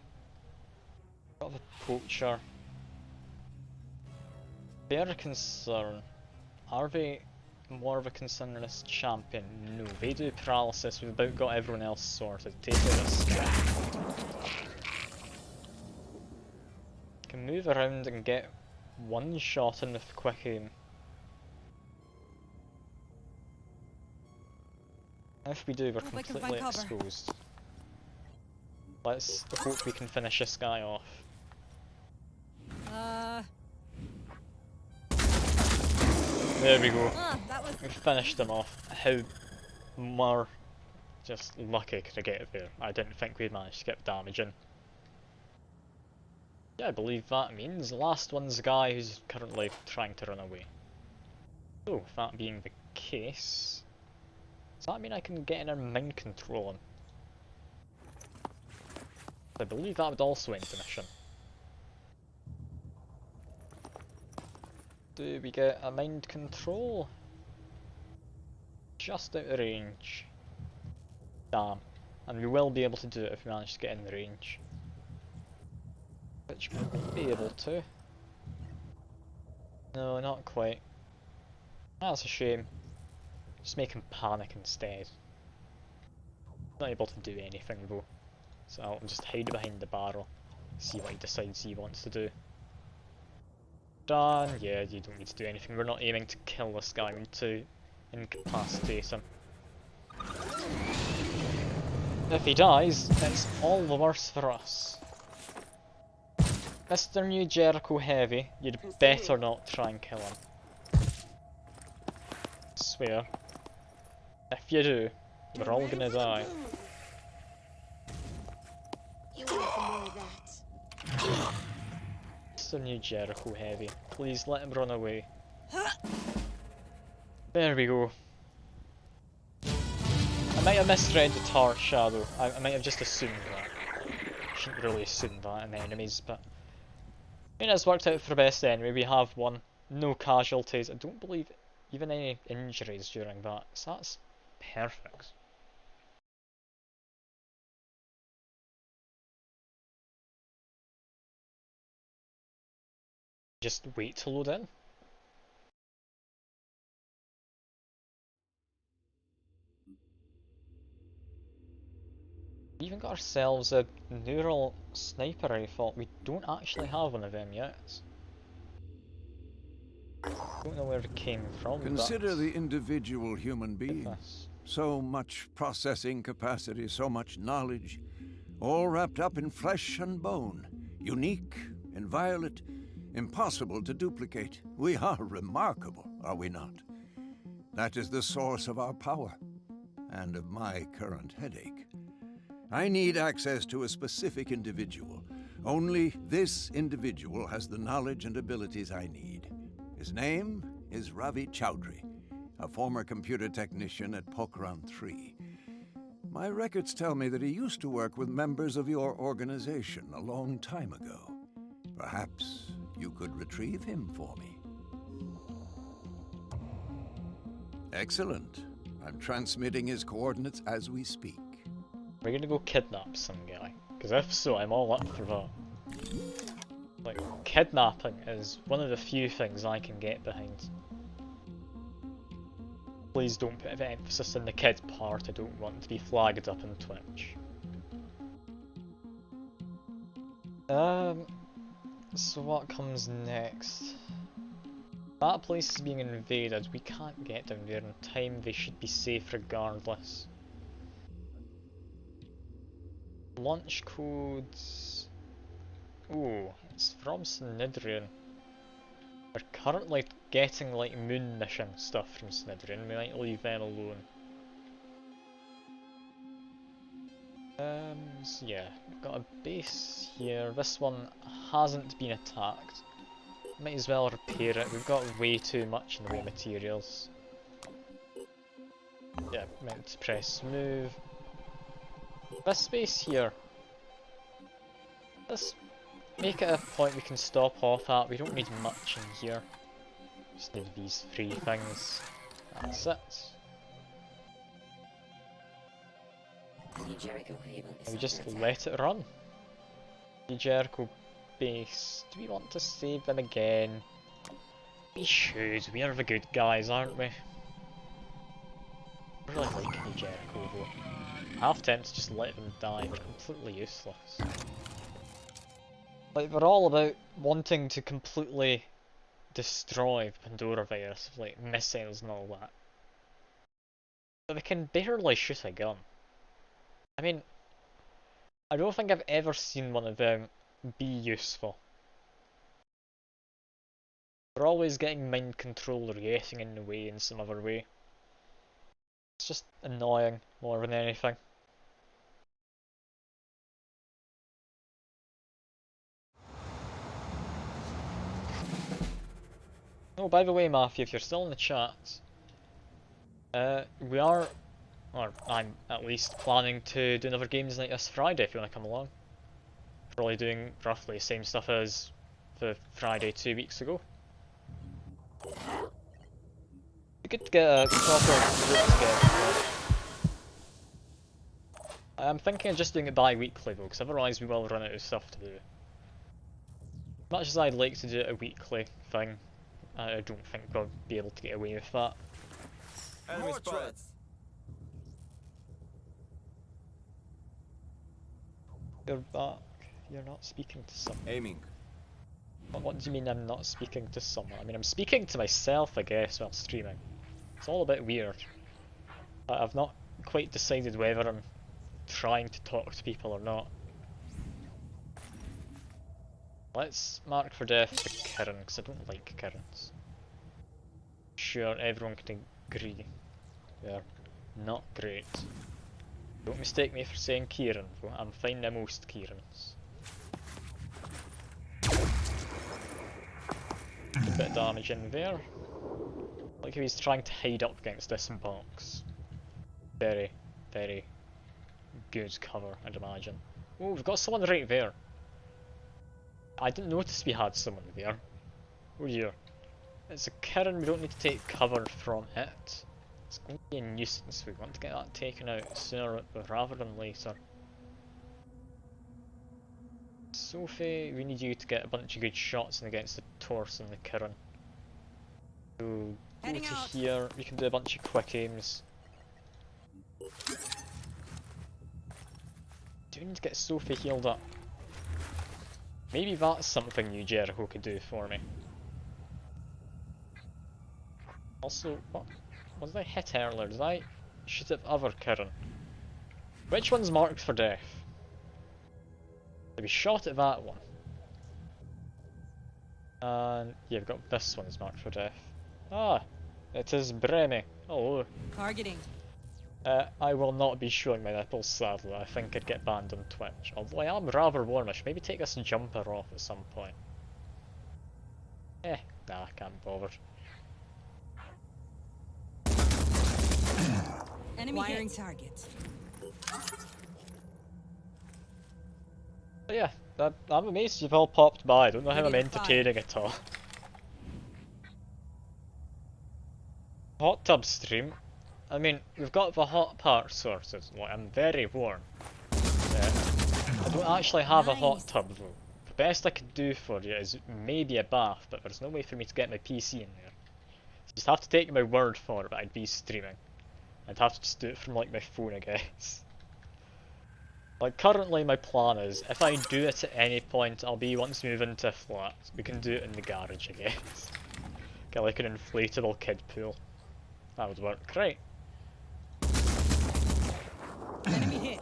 Got the poacher. They're a concern. Are they more of a concern than this champion? No, they do paralysis. We've about got everyone else sorted. Take a risk. Can move around and get one shot in with quick aim. If we do, we're Hope I can completely find cover. exposed. Let's hope we can finish this guy off. There we go. That was We finished him off. How more just lucky could I get there? I didn't think we'd manage to get damage in. Yeah, I believe that means the last one's the guy who's currently trying to run away. So, that being the case, does that mean I can get in and mind control him? I believe that would also end the mission. Do we get a mind control? Just out of range. Damn. And we will be able to do it if we manage to get in the range. Which we won't be able to. No, not quite. That's a shame. Just make him panic instead. Not able to do anything though. So I'll just hide behind the barrel. See what he decides he wants to do. Done. Yeah, you don't need to do anything. We're not aiming to kill this guy, we need to incapacitate him. If he dies, it's all the worse for us. Mr. New Jericho Heavy, you'd better not try and kill him. Swear. If you do, we're all gonna die. You want to know that. Mr. New Jericho Heavy, please let him run away. There we go. I might have misread the Tar Shadow. I might have just assumed that. shouldn't really assume that in enemies, but I mean it's worked out for the best anyway. We have won, no casualties, I don't believe even any injuries during that, so that's perfect. Just wait to load in. We even got ourselves a neural sniper rifle. We don't actually have one of them yet. Don't know where it came from. Consider but the individual human being. this. So much processing capacity, so much knowledge, all wrapped up in flesh and bone. Unique, inviolate, impossible to duplicate. We are remarkable, are we not? That is the source of our power, and of my current headache. I need access to a specific individual. Only this individual has the knowledge and abilities I need. His name is Ravi Chowdhury, a former computer technician at Pokhran 3. My records tell me that he used to work with members of your organization a long time ago. Perhaps you could retrieve him for me. Excellent. I'm transmitting his coordinates as we speak. We're gonna go kidnap some guy, because if so, I'm all up for that. Like, kidnapping is one of the few things I can get behind. Please don't put emphasis on the kid part, I don't want to be flagged up on Twitch. So what comes next? That place is being invaded, we can't get down there in time, they should be safe regardless. Launch codes. Ooh, it's from Snydrian. We're currently getting like moon mission stuff from Snydrian, we might leave them alone. So yeah, we've got a base here. This one hasn't been attacked. Might as well repair it, we've got way too much in the way of materials. Yeah, meant to press move. This space here, let's make it a point we can stop off at. We don't need much in here. Just need these 3 things. That's it. The Jericho Haven is And we under just attack. let it run. The Jericho base. Do we want to save them again? We should. We are the good guys, aren't we? I really like New Jericho though. Half tempted to just let them die, they're completely useless. Like, they're all about wanting to completely destroy the Pandora virus, like missiles and all that. But they can barely shoot a gun. I mean, I don't think I've ever seen one of them be useful. They're always getting mind control or getting in the way in some other way. It's just annoying more than anything. Oh, by the way, Matthew, if you're still in the chat, we are, or I'm at least planning to do another games night this Friday if you want to come along. Probably doing roughly the same stuff as the Friday 2 weeks ago. Be good to get a proper group together. I'm thinking of just doing it bi-weekly though, because otherwise we will run out of stuff to do. As much as I'd like to do it a weekly thing, I don't think we'll be able to get away with that. Enemy More spotted. threats. You're back. You're not speaking to someone. Aiming. What do you mean I'm not speaking to someone? I mean I'm speaking to myself I guess while streaming. It's all a bit weird. I've not quite decided whether I'm trying to talk to people or not. Let's mark for death to Kirin, because I don't like Kirins. Sure, everyone can agree. They're not great. Don't mistake me for saying Kieran, though. I'm fine with most Kierans. A bit of damage in there. Like how he's trying to hide up against this box. Very, very good cover, I'd imagine. Oh, we've got someone right there. I didn't notice we had someone there. Oh dear. It's a Kirin, we don't need to take cover from it. It's going to be a nuisance, we want to get that taken out sooner rather than later. Sophie, we need you to get a bunch of good shots in against the Torse and the Kirin. So, go Heading to out. here, we can do a bunch of quick aims. Do we need to get Sophie healed up? Maybe that's something new Jericho could do for me. Also, what did I hit earlier? Did I shoot at the other Kirin? Which one's marked for death? We shot at that one. And yeah, we've got this one's marked for death. Ah, it is Bremi. Hello. Targeting. I will not be showing my nipples, sadly. I think I'd get banned on Twitch. Although I am rather warmish. Maybe take this jumper off at some point. Nah, I can't bother. Enemy wiring target. But yeah, I'm amazed you've all popped by. I don't know how I'm Ready to fire. entertaining at all. Hot tub stream. I mean, we've got the hot part sorted. Like, I'm very warm. I don't actually have a hot Nice. tub though. The best I could do for you is maybe a bath, but there's no way for me to get my PC in there. So you just have to take my word for it that I'd be streaming. I'd have to just do it from like my phone, I guess. Like currently my plan is, if I do it at any point, I'll be once we move into a flat. We can do it in the garage, I guess. Get like an inflatable kid pool. That would work, great. Enemy hit.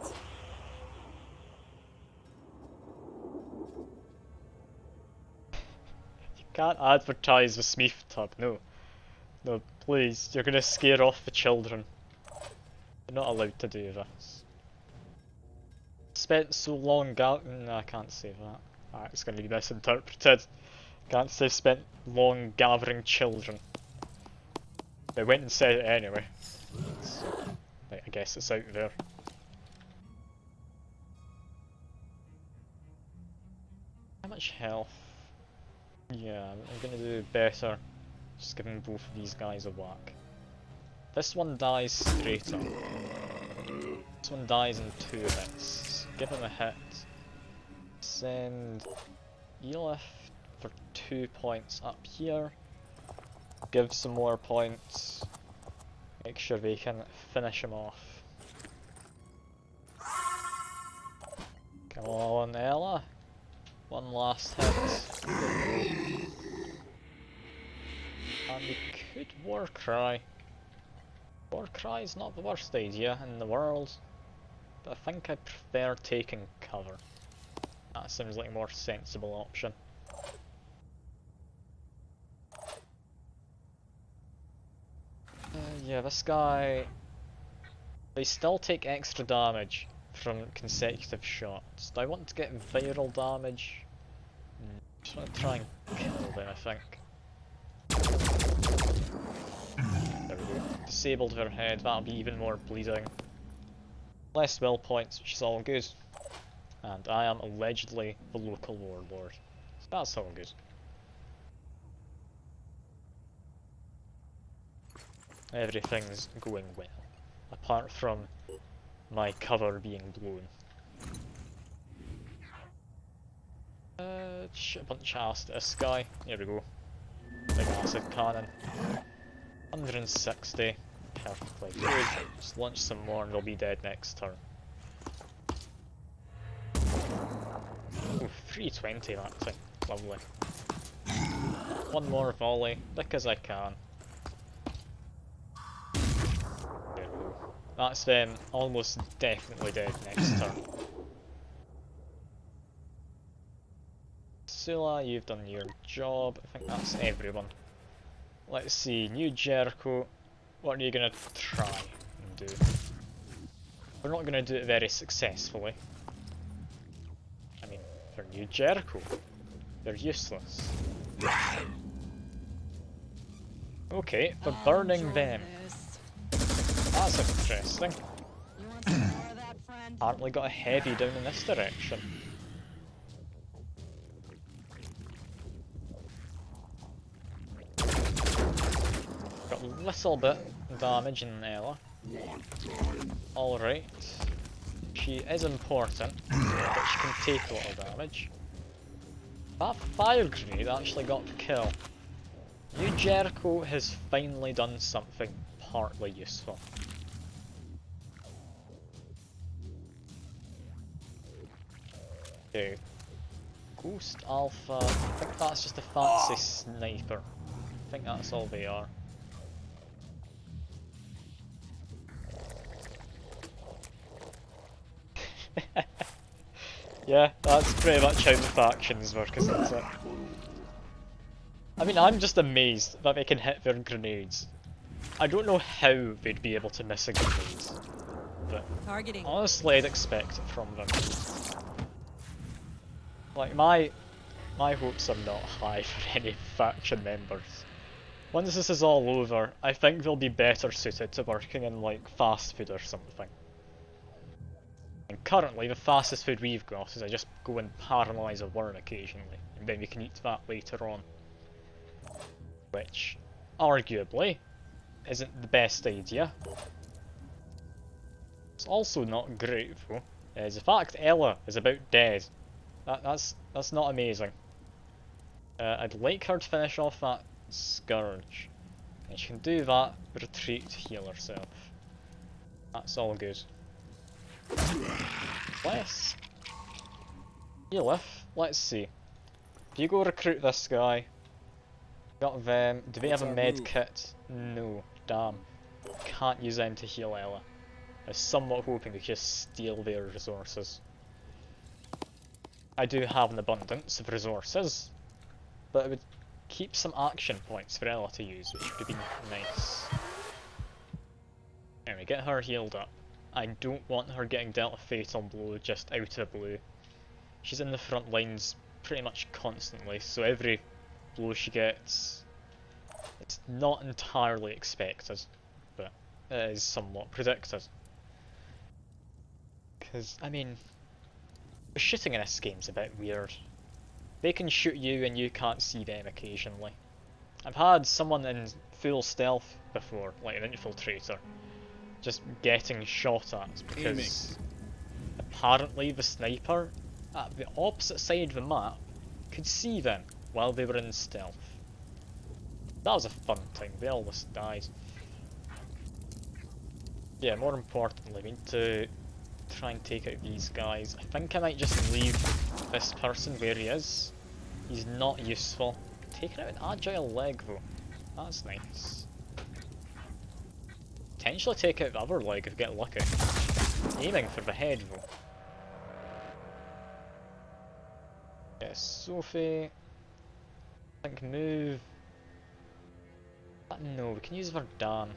You can't advertise the Smeef tub, no. No, please, you're gonna scare off the children. You're not allowed to do this. Spent so long no, I can't say that. Alright, it's gonna be misinterpreted. Can't say spent long gathering children. They went and said it anyway. So, I guess it's out there. How much health? Yeah, I'm gonna do better. Just giving both of these guys a whack. This one dies straight up. This one dies in 2 hits. Give him a hit. Send Elif for 2 points up here. Give some more points. Make sure they can finish him off. Come on, Ella. One last hit. And we could Warcry. Warcry is not the worst idea in the world, but I think I prefer taking cover. That seems like a more sensible option. Yeah, this guy... They still take extra damage from consecutive shots. Do I want to get viral damage? Just want to try and kill them, I think. There we go. Disabled her head, that'll be even more bleeding. Less will points, which is all good. And I am allegedly the local warlord. So that's all good. Everything's going well. Apart from my cover being blown. Shoot a bunch of acid at this guy. Here we go. Big acid cannon. 160. Perfectly good. Just launch some more and they'll be dead next turn. Ooh, 320 that thing. Lovely. One more volley, because I can. There we go. That's them almost definitely dead next turn. Sula, you've done your job. I think that's everyone. Let's see, New Jericho. What are you gonna try and do? We're not gonna do it very successfully. I mean, they're New Jericho. They're useless. Okay, we're burning them. This. That's interesting. You want some more of that, friend? apparently got a heavy down in this direction. Got a little bit damage in Ela. Alright. She is important, but she can take a little damage. That fire grenade actually got the kill. New Jericho has finally done something partly useful. Okay. Ghost Alpha, I think that's just a fancy sniper. I think that's all they are. Yeah, that's pretty much how the factions work, isn't it? I mean, I'm just amazed that they can hit their grenades. I don't know how they'd be able to miss a grenade, but Targeting. honestly I'd expect it from them. Like, my hopes are not high for any faction members. Once this is all over, I think they'll be better suited to working in like fast food or something. And currently the fastest food we've got is I just go and paralyse a worm occasionally, and then we can eat that later on. Which, arguably, isn't the best idea. It's also not great though, is the fact Ela is about dead. That's not amazing. I'd like her to finish off that Scourge. And she can do that, retreat, heal herself. That's all good. Let's heal if. Let's see. If you go recruit this guy, got them. Do they have a med kit? No. Damn. Can't use them to heal Ela. I was somewhat hoping to just steal their resources. I do have an abundance of resources, but it would keep some action points for Ela to use, which would be nice. Anyway, get her healed up. I don't want her getting dealt a fatal blow just out of the blue. She's in the front lines pretty much constantly, so every blow she gets, it's not entirely expected, but it is somewhat predicted. Because, I mean, the shooting in this game's a bit weird. They can shoot you and you can't see them occasionally. I've had someone in full stealth before, like an infiltrator, just getting shot at because apparently the sniper at the opposite side of the map could see them while they were in stealth. That was a fun time, they almost died. Yeah, more importantly, we need to try and take out these guys. I think I might just leave this person where he is. He's not useful. Taking out an agile leg though, that's nice. Potentially take out the other leg if we get lucky. Aiming for the head though. Yes, Sophie. I think move. No, we can use Verdan.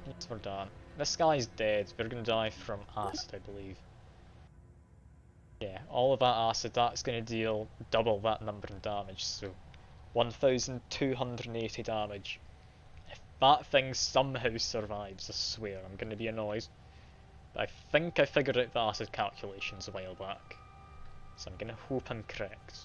Use Verdan. This guy's dead. We're gonna die from acid, I believe. Yeah, all of that acid, that's gonna deal double that number in damage, so 1280 damage. If that thing somehow survives, I swear, I'm gonna be annoyed. But I think I figured out the acid calculations a while back, so I'm gonna hope I'm correct.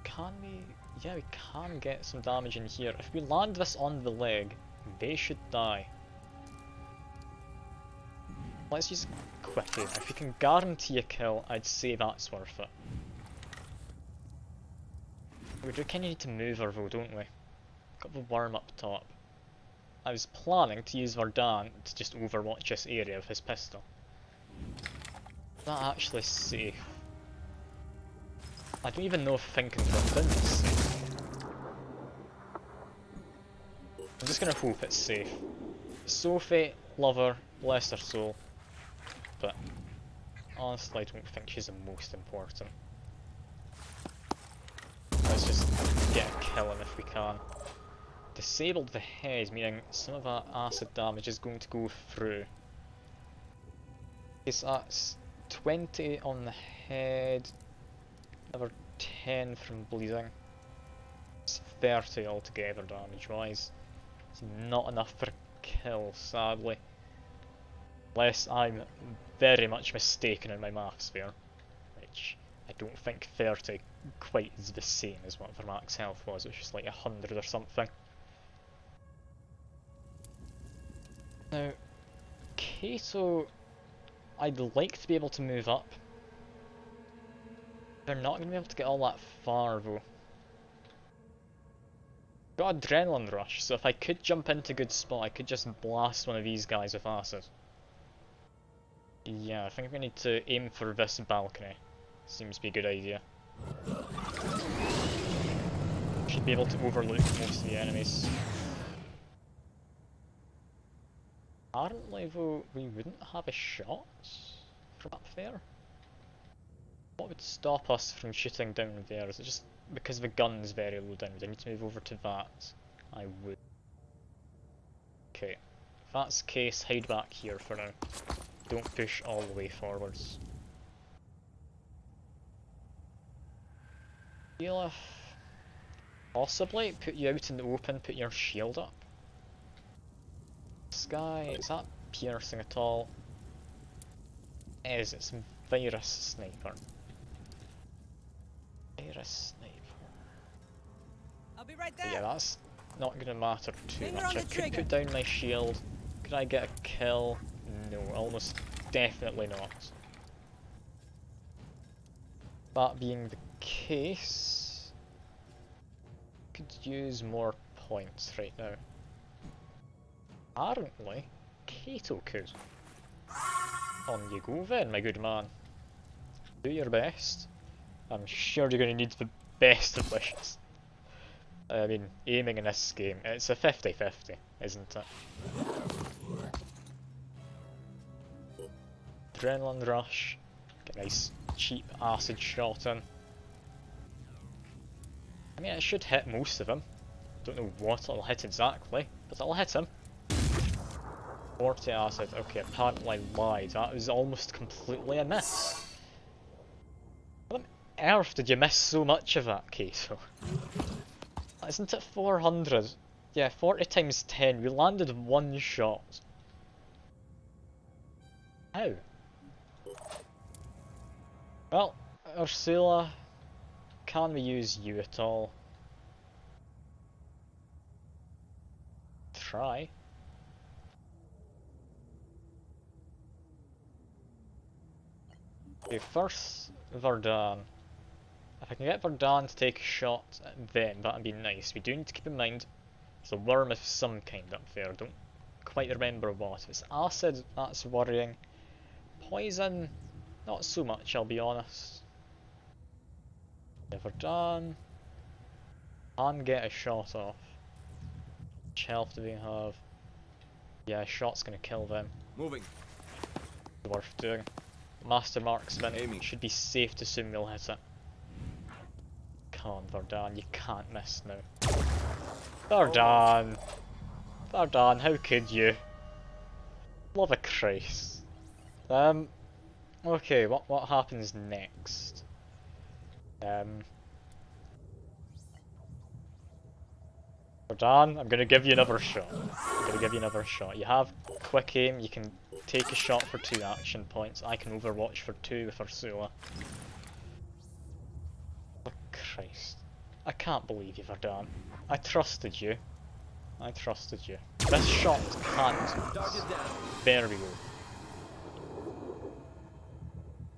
Can we... yeah, we can get some damage in here. If we land this on the leg, they should die. Let's use quickly. If we can guarantee a kill, I'd say that's worth it. We do kinda need to move her though, don't we? Got the worm up top. I was planning to use Verdan to just overwatch this area with his pistol. Is that actually safe? I don't even know if thinking about this. I'm just gonna hope it's safe. Sophie, love her, bless her soul. But honestly, I don't think she's the most important. Let's just get a kill him if we can. Disabled the head, meaning some of that acid damage is going to go through. Okay, so that's 20 on the head, another 10 from bleeding. It's 30 altogether damage wise. It's not enough for kill, sadly. Unless I'm very much mistaken in my maths there, which I don't think 30 quite is the same as what their max health was, which was like 100 or something. Now, Cato, I'd like to be able to move up. They're not going to be able to get all that far though. Got Adrenaline Rush, so if I could jump into a good spot, I could just blast one of these guys with acid. Yeah, I think we need to aim for this balcony. Seems to be a good idea. Should be able to overlook most of the enemies. Apparently though, we wouldn't have a shot from up there. What would stop us from shooting down there? Is it just because the gun's very low down? Would I need to move over to that? I would. Okay, if that's the case, hide back here for now. Don't push all the way forwards. Feel if possibly put you out in the open, put your shield up. Sky, is that piercing at all? It's Virus Sniper. Virus Sniper. I'll be right But there. yeah, that's not gonna matter too Finger much. on I the could trigger. put down my shield. Could I get a kill? No, almost definitely not. That being the case, could use more points right now. Apparently, Cato could. On you go then, my good man. Do your best. I'm sure you're going to need the best of wishes. I mean, aiming in this game, it's a 50-50, isn't it? Adrenaline Rush. Get a nice cheap acid shot in. I mean, it should hit most of them. Don't know what it'll hit exactly, but it'll hit him. 40 acid. Okay, apparently I lied. That was almost completely a miss. How on earth did you miss so much of that, Cato? Isn't it 400? Yeah, 40 times 10. We landed one shot. How? Well, Ursula, can we use you at all? Try. Okay, first Verdun. If I can get Verdun to take a shot at them, that'd be nice. We do need to keep in mind there's a worm of some kind up there. Don't quite remember what. If it's acid, that's worrying. Poison, not so much, I'll be honest. Yeah, Verdun. Can get a shot off. Which health do they have? Yeah, a shot's gonna kill them. Moving. Worth doing. Master Marksman, Aiming. should be safe to assume we'll hit it. Come on, Verdun, you can't miss now. Verdun! Verdun, how could you? Love of Christ. Okay, what happens next? Verdun, I'm gonna give you another shot. I'm gonna give you another shot. You have quick aim, you can take a shot for 2 action points. I can overwatch for 2 with Ursula. Oh Christ. I can't believe you, Verdun. I trusted you. I trusted you. This shot can't. Target down. There we go.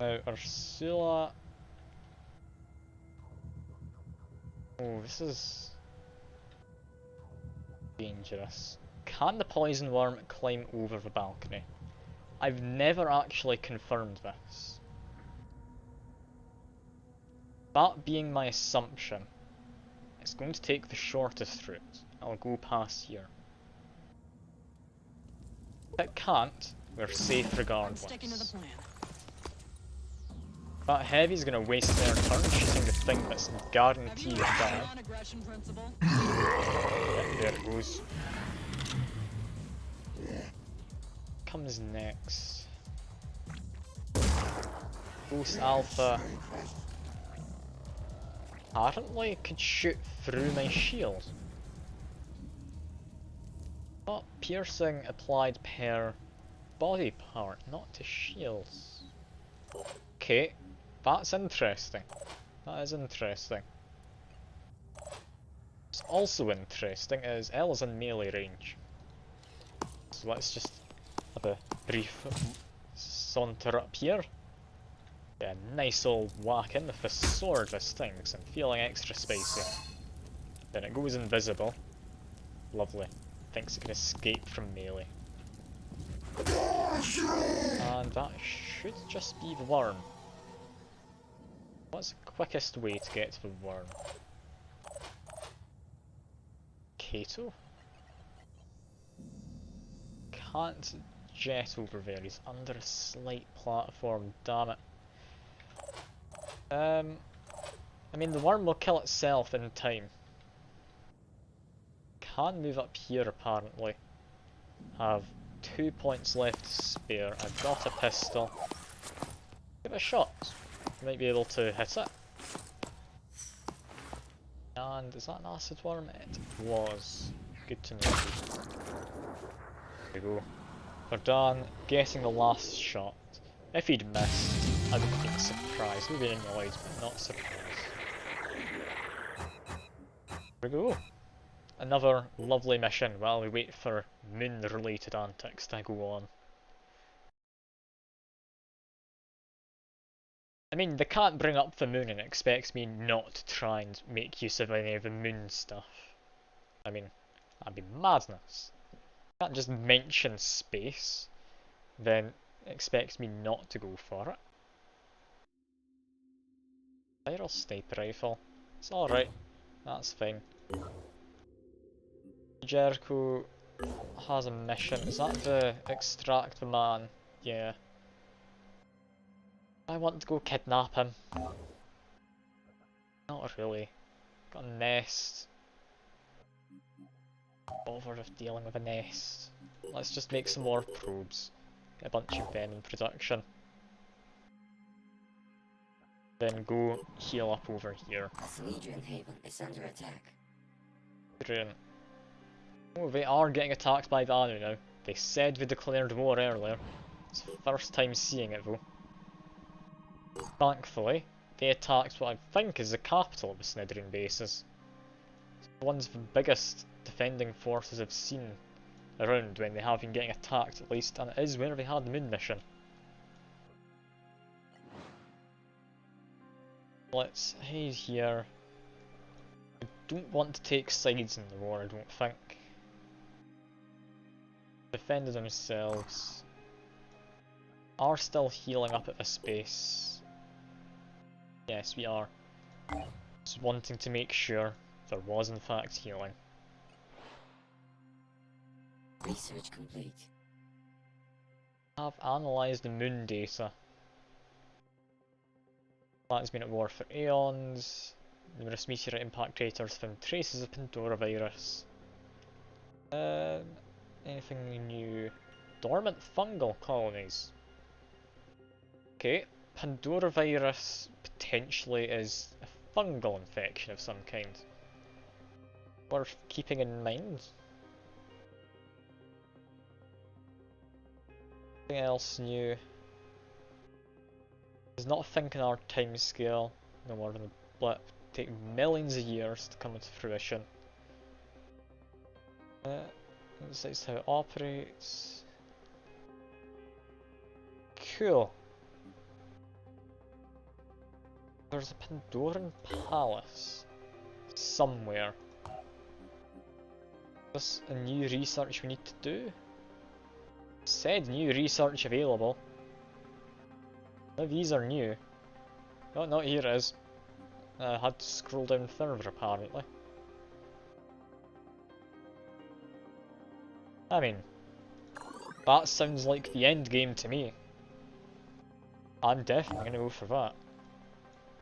Now, Ursula. Oh, this is dangerous. Can the poison worm climb over the balcony? I've never actually confirmed this. That being my assumption, it's going to take the shortest route. I'll go past here. If it can't, we're safe regardless. Sticking to the plan. That heavy's gonna waste their turn shooting the thing that's Have you guaranteed to read the die. non-aggression principle? Yeah, there it goes. Comes next. Ghost Alpha. Apparently could shoot through my shield. But piercing applied per body part, not to shields. Okay, that's interesting. That is interesting. What's also interesting is Elle is in melee range. So let's just have a brief saunter up here. Yeah, nice old whack in with the sword this thing, because I'm feeling extra spicy. Then it goes invisible. Lovely. Thinks it can escape from melee. And that should just be the worm. What's the quickest way to get to the worm? Kato? Can't jet over there, he's under a slight platform, damn it. I mean the worm will kill itself in time. Can move up here apparently. Have 2 points left to spare, I've got a pistol. Give it a shot, might be able to hit it. And is that an acid worm? It was. Good to know. There we go. We're done getting the last shot. If he'd missed, I would have been surprised. Maybe annoyed, but not surprised. There we go. Another lovely mission while we wait for moon-related antics to go on. I mean, they can't bring up the moon and expect me not to try and make use of any of the moon stuff. I mean, that'd be madness. Can't just mention space, then expect me not to go for it. Spiral sniper rifle. It's alright. That's fine. Jericho has a mission. Is that the extract the man? Yeah. I want to go kidnap him. Not really. Got a nest. Over with dealing with a nest. Let's just make some more probes. Get a bunch of them in production. Then go heal up over here. A Synedrian haven is under attack. Brilliant. Oh, they are getting attacked by the Anu now. They said they declared war earlier. It's the first time seeing it though. Thankfully, they attacked what I think is the capital of the Synedrian bases. It's one of the biggest defending forces I've seen around when they have been getting attacked at least, and it is where they had the moon mission. Let's head here. I don't want to take sides in the war, I don't think. Defended themselves. Are still healing up at this base. Yes, we are. Just wanting to make sure there was in fact healing. Research complete. I've analysed the moon data. Planet's been at war for aeons. Numerous meteorite impact craters found traces of Pandora virus. Anything new? Dormant fungal colonies. Okay, Pandora virus potentially is a fungal infection of some kind. Worth keeping in mind. Anything else new? There's not a think in our time scale, no more than a blip. Take millions of years to come into fruition. This is how it operates. Cool. There's a Pandoran palace somewhere. Is this a new research we need to do? Said new research available. No, these are new. Oh no, here it is. I had to scroll down further apparently. I mean, that sounds like the end game to me. I'm definitely gonna go for that.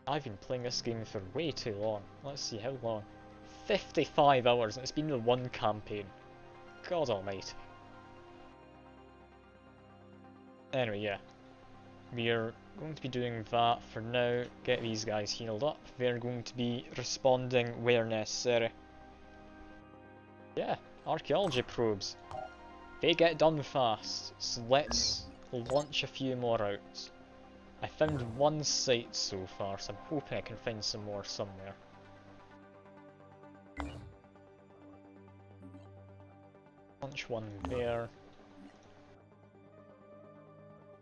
I've been playing this game for way too long. Let's see, how long? 55 hours, and it's been the one campaign. God almighty. Anyway, yeah. We're going to be doing that for now. Get these guys healed up. They're going to be responding where necessary. Yeah, archaeology probes. They get done fast, so let's launch a few more out. I found one site so far, so I'm hoping I can find some more somewhere. Launch one there.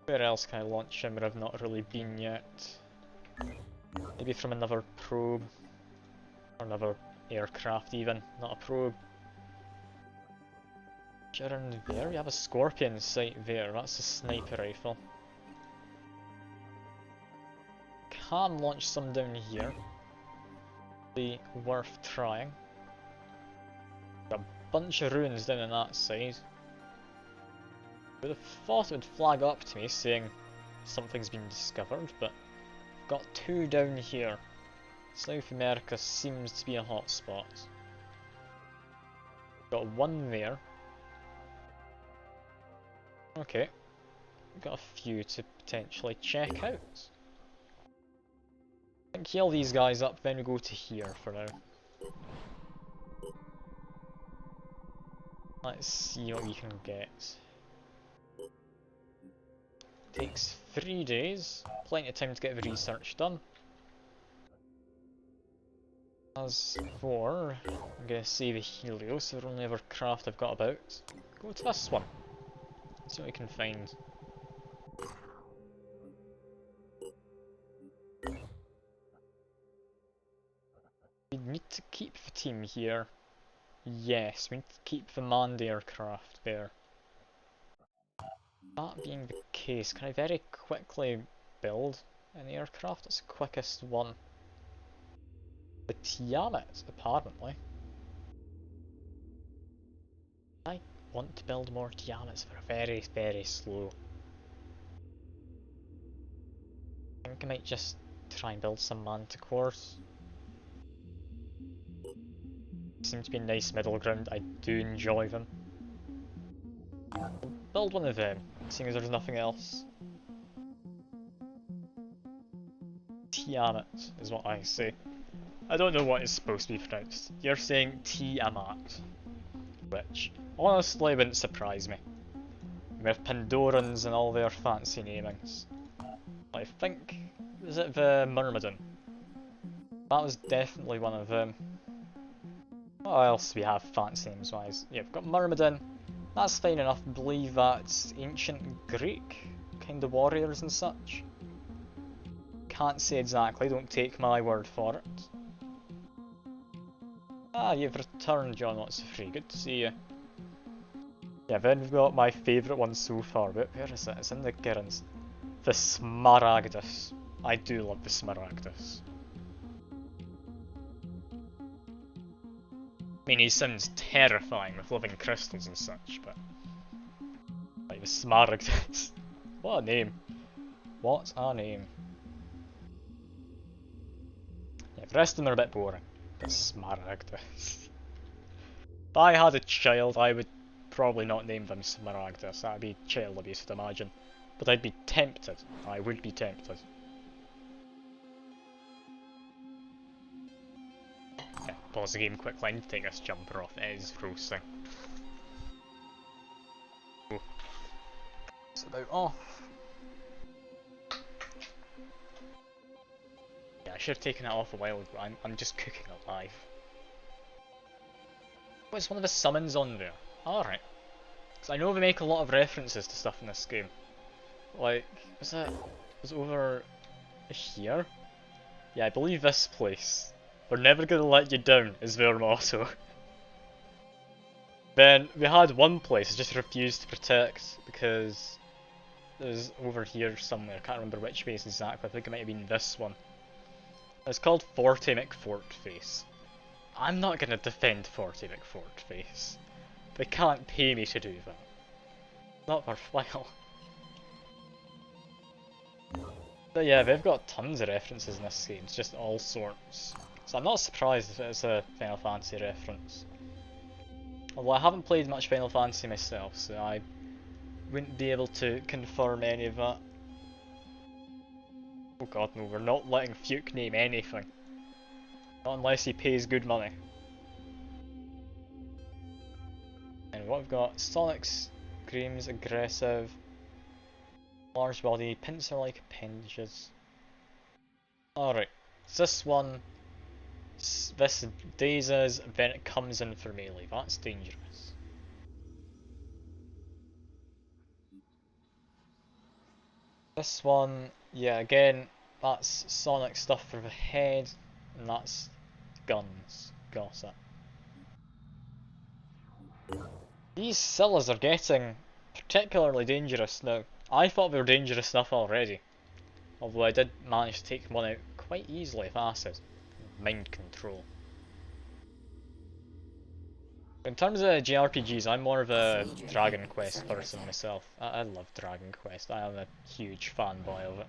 Where else can I launch him where I've not really been yet? Maybe from another probe. Or another aircraft even, not a probe. Around there, we have a Scorpion sight there, that's a sniper rifle. Can launch some down here. Be worth trying. Got a bunch of ruins down on that side. Would have thought it would flag up to me saying something's been discovered, but I've got two down here. South America seems to be a hotspot. Got one there. Okay. Got a few to potentially check out. I can kill these guys up, then we go to here for now. Let's see what we can get. Takes 3 days, plenty of time to get the research done. As for, I'm gonna say the Helios, the only other craft I've got about. Go to this one. See what we can find. We need to keep the team here. Yes, we need to keep the manned aircraft there. That being the case, can I very quickly build an aircraft? That's the quickest one. The Tiamat, apparently. I want to build more Tiamats, but they're very, very slow. I think I might just try and build some Manticores. Seem to be a nice middle ground, I do enjoy them. I'll build one of them, seeing as there's nothing else. Tiamat is what I say. I don't know what it's supposed to be pronounced. You're saying Tiamat, which honestly wouldn't surprise me. With Pandorans and all their fancy namings. I think, is it the Myrmidon? That was definitely one of them. What else do we have fancy names wise? Yeah, we've got Myrmidon. That's fine enough. I believe that's ancient Greek kind of warriors and such. Can't say exactly, don't take my word for it. Ah, you've returned, John What's Free. Good to see you. Yeah, then we've got my favourite one so far, but where is it? It's in the Girons. The Smaragdus. I do love the Smaragdus. I mean, he sounds terrifying with living crystals and such, but... like the Smaragdus. What a name. What a name. Yeah, the rest of them are a bit boring. The Smaragdus. If I had a child, I would probably not name them Smaragdus. That'd be child abuse, I'd imagine. But I'd be tempted. I would be tempted. Okay, pause the game quickly. I need to take this jumper off. It is roasting. Oh. It's about off. Yeah, I should have taken it off a while ago. I'm just cooking alive. Oh, it's one of the summons on there. Alright. Because I know they make a lot of references to stuff in this game. Like, was it over here? Yeah, I believe this place. We're never gonna let you down is their motto. Then we had one place I just refused to protect because it was over here somewhere. I can't remember which base exactly. I think it might have been this one. It's called Forte McFortface. I'm not gonna defend Forte McFortface. They can't pay me to do that. Not worthwhile. But yeah, they've got tons of references in this game, it's just all sorts. So I'm not surprised if it's a Final Fantasy reference. Although I haven't played much Final Fantasy myself, so I wouldn't be able to confirm any of that. Oh god no, we're not letting Fuke name anything. Not unless he pays good money. And what we've got, Sonic screams aggressive, large body, pincer-like appendages. Alright, this one, this dazes, then it comes in for melee. That's dangerous. This one, yeah, again, that's Sonic stuff for the head, and that's guns. Got it. These Scyllas are getting particularly dangerous now. I thought they were dangerous enough already, although I did manage to take one out quite easily with acid. Mind control. In terms of JRPGs, I'm more of a Dragon Quest person myself. I love Dragon Quest, I am a huge fanboy of it.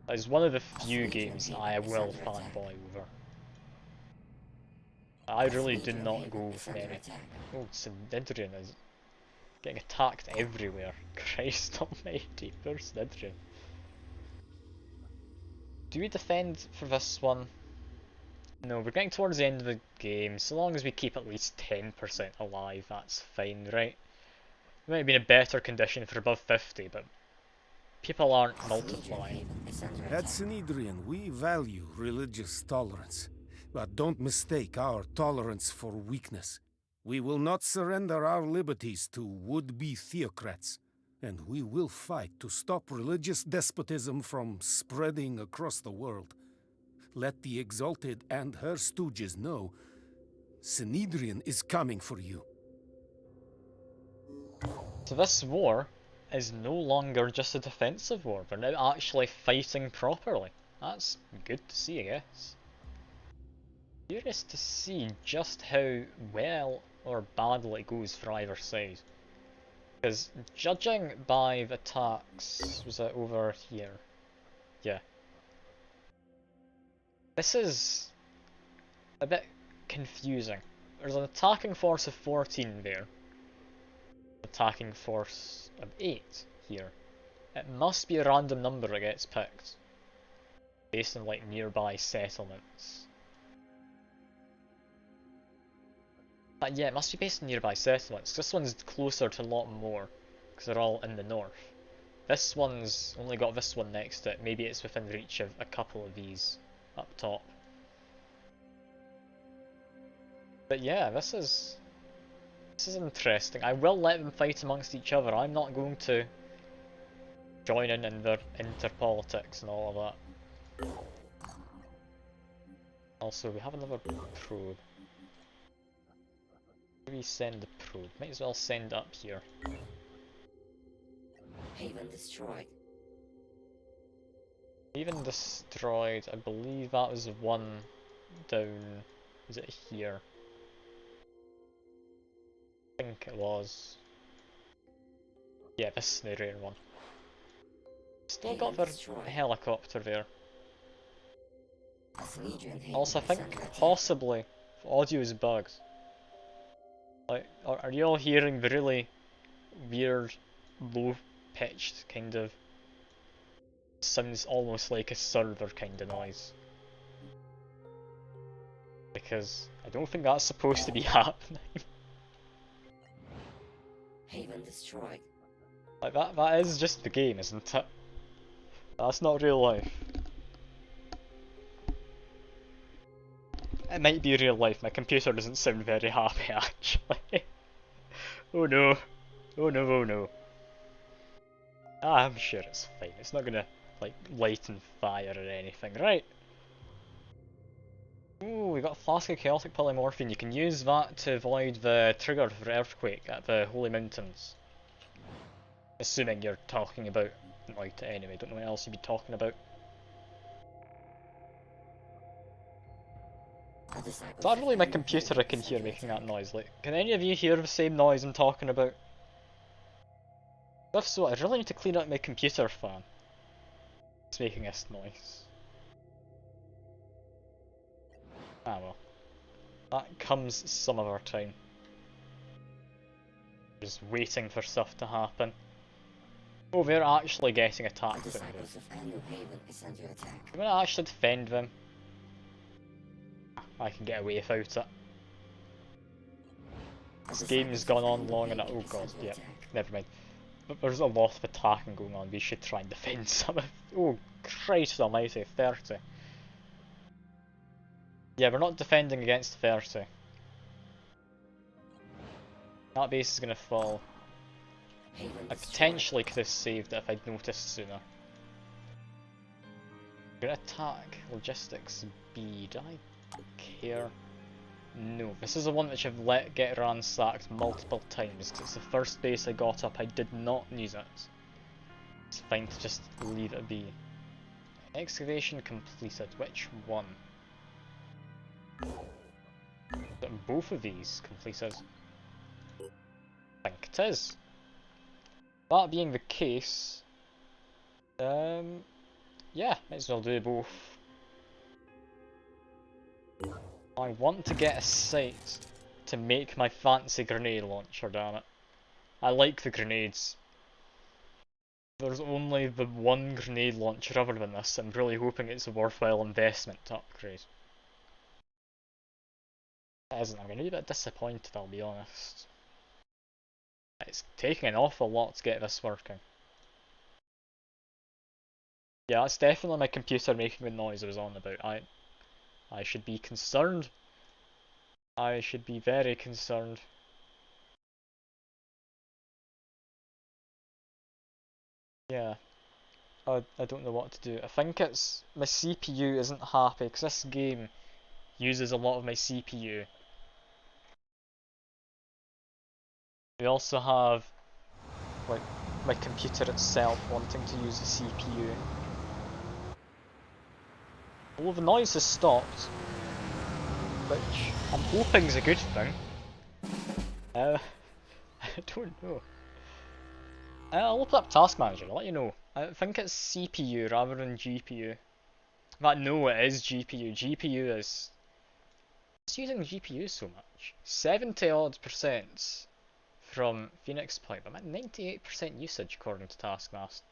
It's one of the few games I will fanboy over. I really do not go with many. Oh, Synedrian is getting attacked everywhere. Christ almighty, poor Synedrian. Do we defend for this one? No, we're getting towards the end of the game. So long as we keep at least 10% alive, that's fine, right? We might be in a better condition for above 50, but people aren't multiplying. At Synedrian, we value religious tolerance. But don't mistake our tolerance for weakness. We will not surrender our liberties to would-be theocrats. And we will fight to stop religious despotism from spreading across the world. Let the Exalted and her stooges know Synedrian is coming for you. So this war is no longer just a defensive war. We're now actually fighting properly. That's good to see, I guess. Curious to see just how well or badly it goes for either side. Because judging by the attacks, was it over here? Yeah. This is a bit confusing. There's an attacking force of 14 there. Attacking force of 8 here. It must be a random number that gets picked. Based on like nearby settlements. Yeah, it must be based on nearby settlements. This one's closer to a lot more, because they're all in the north. This one's only got this one next to it. Maybe it's within reach of a couple of these up top. But yeah, this is interesting. I will let them fight amongst each other. I'm not going to join in their interpolitics and all of that. Also, we have another probe. Maybe send the probe. Might as well send up here. Haven destroyed. Haven destroyed. I believe that was one down. Is it here? I think it was. Yeah, this Synedrian one. Still got their helicopter there. Also, I think possibly the audio is bugged. Like, are you all hearing the really weird, low-pitched kind of sounds almost like a server kind of noise? Because I don't think that's supposed to be happening. Haven destroyed. Like that is just the game, isn't it? That's not real life. It might be real life, my computer doesn't sound very happy actually. Oh no. Oh no, oh no. I'm sure it's fine, it's not gonna like light on fire or anything, right? Ooh, we got a flask of chaotic polymorphine. You can use that to avoid the trigger for earthquake at the Holy Mountains. Assuming you're talking about Noita anyway, don't know what else you'd be talking about. Is that really my computer I can hear making that noise? Like, can any of you hear the same noise I'm talking about? If so, I really need to clean out my computer fan. It's making this noise. Ah well. That comes some other time. Just waiting for stuff to happen. Oh, they're actually getting attacked. I'm gonna actually defend them. I can get away without it. This game's gone on long enough. Oh god, yeah, never mind. But there's a lot of attacking going on. We should try and defend some of. Oh Christ Almighty, 30. Yeah, we're not defending against 30. That base is gonna fall. I potentially could have saved it if I'd noticed sooner. Gonna attack logistics B. Do I care? No. This is the one which I've let get ransacked multiple times. It's the first base I got up. I did not need it. It's fine to just leave it be. Excavation completed. Which one? Both of these completed. I think it is. That being the case, yeah, might as well do both. I want to get a site to make my fancy grenade launcher, damn it. I like the grenades. There's only the one grenade launcher other than this. I'm really hoping it's a worthwhile investment to upgrade. It isn't. I'm going to be a bit disappointed, I'll be honest. It's taking an awful lot to get this working. Yeah, that's definitely my computer making the noise I was on about. I should be concerned. I should be very concerned. Yeah. I don't know what to do. I think it's my CPU isn't happy because this game uses a lot of my CPU. We also have like my computer itself wanting to use the CPU. Although the noise has stopped, which I'm hoping is a good thing. I don't know. I'll look up Task Manager, I'll let you know. I think it's CPU rather than GPU. No, it is GPU. GPU is... It's using GPU so much. 70 odd percent from Phoenix Point. I'm at 98% usage according to Taskmaster.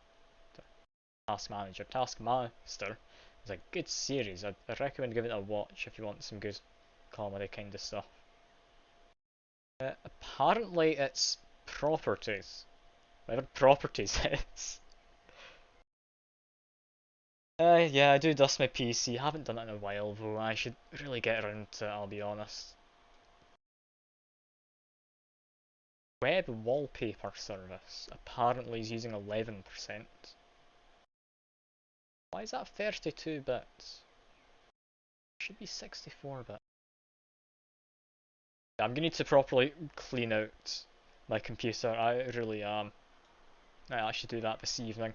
Taskmaster is a good series. I'd recommend giving it a watch if you want some good comedy kind of stuff. Apparently it's properties. Whatever properties is. Yeah, I do dust my PC. Haven't done it in a while though. I should really get around to it, I'll be honest. Web wallpaper service apparently is using 11%. Why is that 32 bits? Should be 64 bits. I'm gonna need to properly clean out my computer. I really am. I should do that this evening.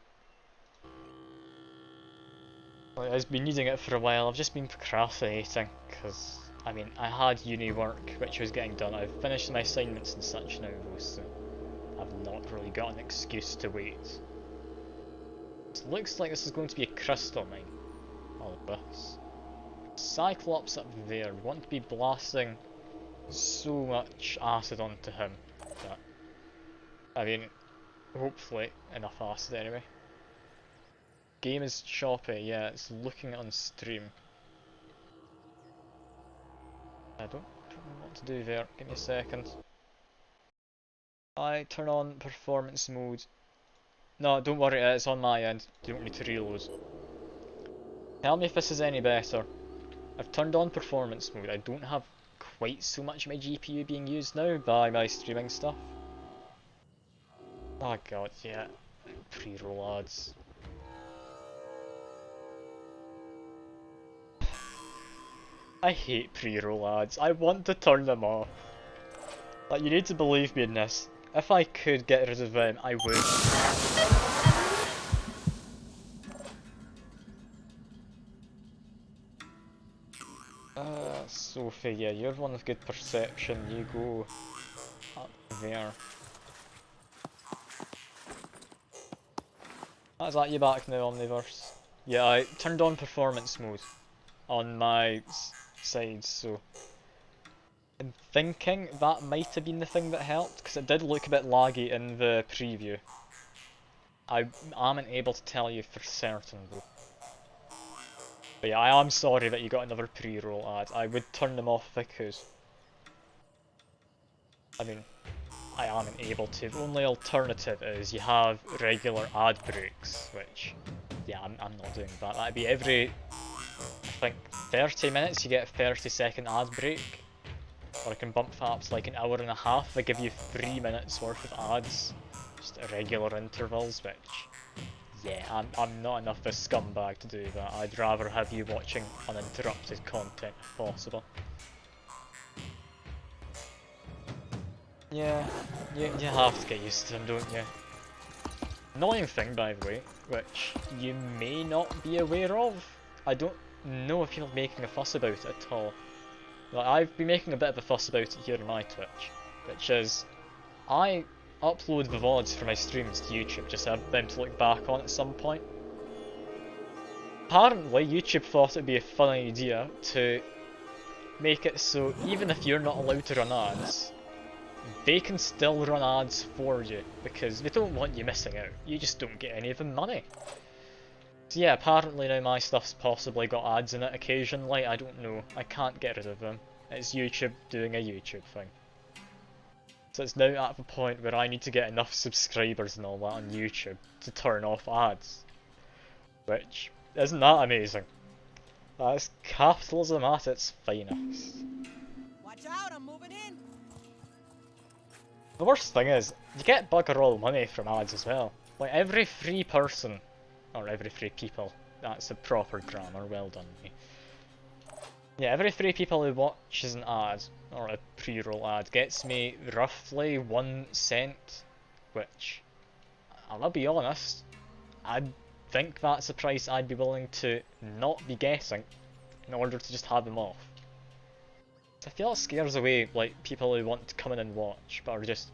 I've been needing it for a while. I've just been procrastinating because I mean I had uni work which was getting done. I've finished my assignments and such now though, so I've not really got an excuse to wait. It looks like this is going to be a crystal mine. All of this. Cyclops up there. We want to be blasting so much acid onto him. But, I mean, hopefully enough acid anyway. Game is choppy, yeah, it's looking on stream. I don't know what to do there. Give me a second. I turn on performance mode. No, don't worry, it's on my end. You don't need to reload. Tell me if this is any better. I've turned on performance mode. I don't have quite so much of my GPU being used now by my streaming stuff. Oh god, yeah. Pre-roll ads. I hate pre-roll ads. I want to turn them off. Like, you need to believe me in this. If I could get rid of them, I would. Sophie, yeah, you're one with good perception. You go up there. Is that you back now, Omniverse? Yeah, I turned on performance mode on my side, so I'm thinking that might have been the thing that helped, because it did look a bit laggy in the preview. I am able to tell you for certain though. But yeah, I am sorry that you got another pre-roll ad. I would turn them off if I could. I mean, I am able to. The only alternative is you have regular ad breaks, which, yeah, I'm not doing that. That'd be every, I think, 30 minutes you get a 30-second ad break. Or I can bump that up to like an hour and a half. They give you 3 minutes worth of ads, just at regular intervals, which, yeah, I'm not enough of a scumbag to do that. I'd rather have you watching uninterrupted content if possible. Yeah, you have to get used to them, don't you? Annoying thing, by the way, which you may not be aware of. I don't know if you're making a fuss about it at all. Like, I've been making a bit of a fuss about it here on my Twitch, which is, I upload the VODs for my streams to YouTube, just have them to look back on at some point. Apparently, YouTube thought it'd be a fun idea to make it so even if you're not allowed to run ads, they can still run ads for you, because they don't want you missing out. You just don't get any of the money. So yeah, apparently now my stuff's possibly got ads in it occasionally, I don't know. I can't get rid of them. It's YouTube doing a YouTube thing. So it's now at the point where I need to get enough subscribers and all that on YouTube to turn off ads. Which, isn't that amazing? That's capitalism at its finest. Watch out, I'm moving in. The worst thing is, you get bugger all money from ads as well. Like every free person, or every 3 people, that's a proper grammar, well done me. Yeah, every 3 people who watches an ad, or a pre-roll ad, gets me roughly 1 cent, which, I'll be honest, I think that's a price I'd be willing to not be guessing in order to just have them off. I feel it scares away like people who want to come in and watch, but are just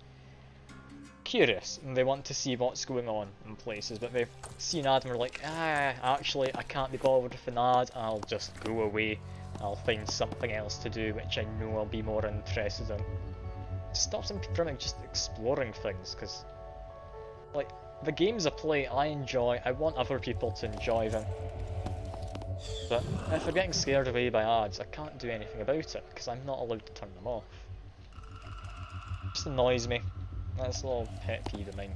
curious and they want to see what's going on in places, but they see an ad and are like, actually I can't be bothered with an ad, I'll just go away, I'll find something else to do which I know I'll be more interested in. It stops them from just exploring things, because like the games I play I enjoy, I want other people to enjoy them. But if they're getting scared away by ads, I can't do anything about it, because I'm not allowed to turn them off. It just annoys me. That's a little pet peeve of mine.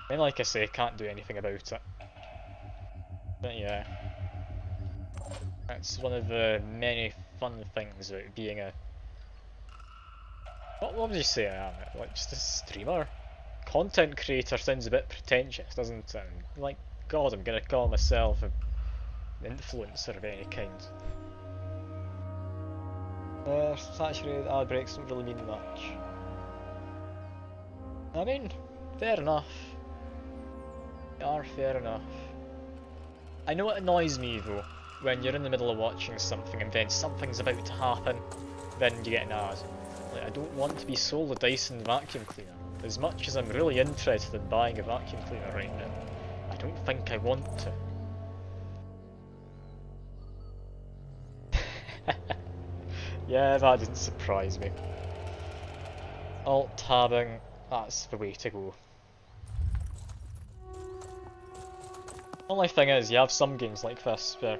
I mean, like I say, I can't do anything about it. But yeah. That's one of the many fun things about being a... What would you say I am? Like, just a streamer? Content creator sounds a bit pretentious, doesn't it? Like, God, I'm gonna call myself an influencer of any kind. Saturated ad breaks don't really mean much. I mean, fair enough. They are fair enough. I know it annoys me though, when you're in the middle of watching something and then something's about to happen, then you get an ad. Like, I don't want to be sold a Dyson vacuum cleaner. As much as I'm really interested in buying a vacuum cleaner right now, I don't think I want to. Yeah, that didn't surprise me. Alt-tabbing, that's the way to go. Only thing is, you have some games like this where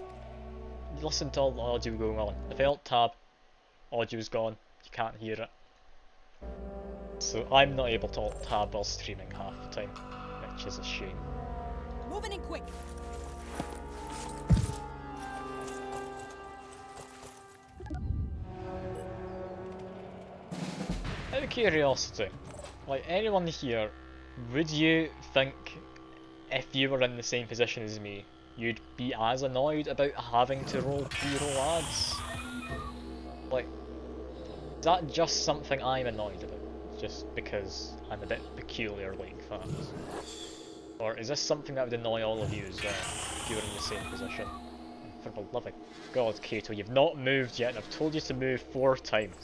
you listen to all the audio going on. If I alt-tab, audio's gone, you can't hear it. So I'm not able to alt-tab while streaming half the time, which is a shame. Moving in quick. Out of curiosity, like anyone here, would you think if you were in the same position as me, you'd be as annoyed about having to roll pre-roll ads? Like, is that just something I'm annoyed about? Just because I'm a bit peculiar like that? Or is this something that would annoy all of you as well, if you were in the same position? And for the love of God, Kato, you've not moved yet, and I've told you to move 4 times.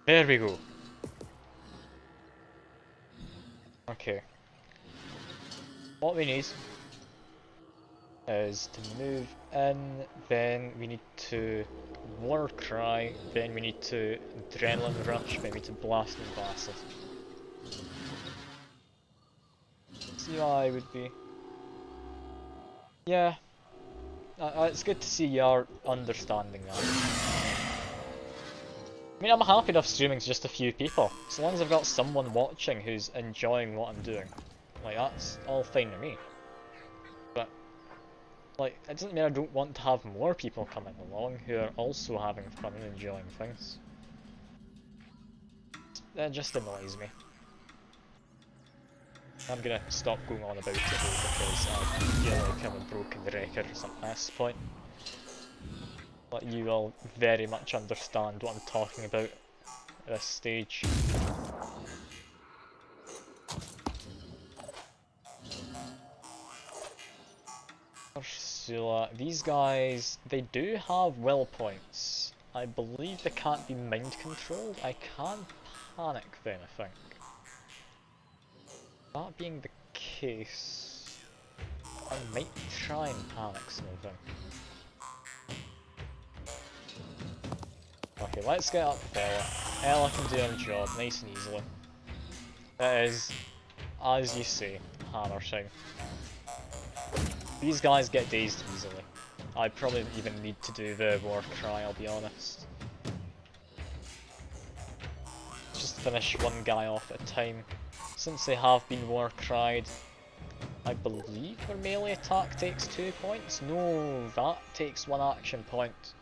There we go. Okay. What we need is to move in, then we need to War Cry, then we need to Adrenaline Rush, then we need to Blast and Bastard. See how I would be. Yeah. It's good to see you are understanding that. I mean, I'm happy enough streaming to just a few people, so long as I've got someone watching who's enjoying what I'm doing. Like, that's all fine with me. But, like, it doesn't mean I don't want to have more people coming along who are also having fun and enjoying things. It just annoys me. I'm gonna stop going on about it though, because I feel like I'm a broken record at this point. But you will very much understand what I'm talking about at this stage. Ursula, these guys, they do have will points. I believe they can't be mind controlled. I can panic them, I think. That being the case, I might try and panic some of them. Okay, let's get up Ella. Ella can do her job nice and easily. It is, as you say, hammer time. These guys get dazed easily. I probably don't even need to do the war cry, I'll be honest. Just finish one guy off at a time. Since they have been war cried, I believe their melee attack takes 2 points? No, that takes 1 action point.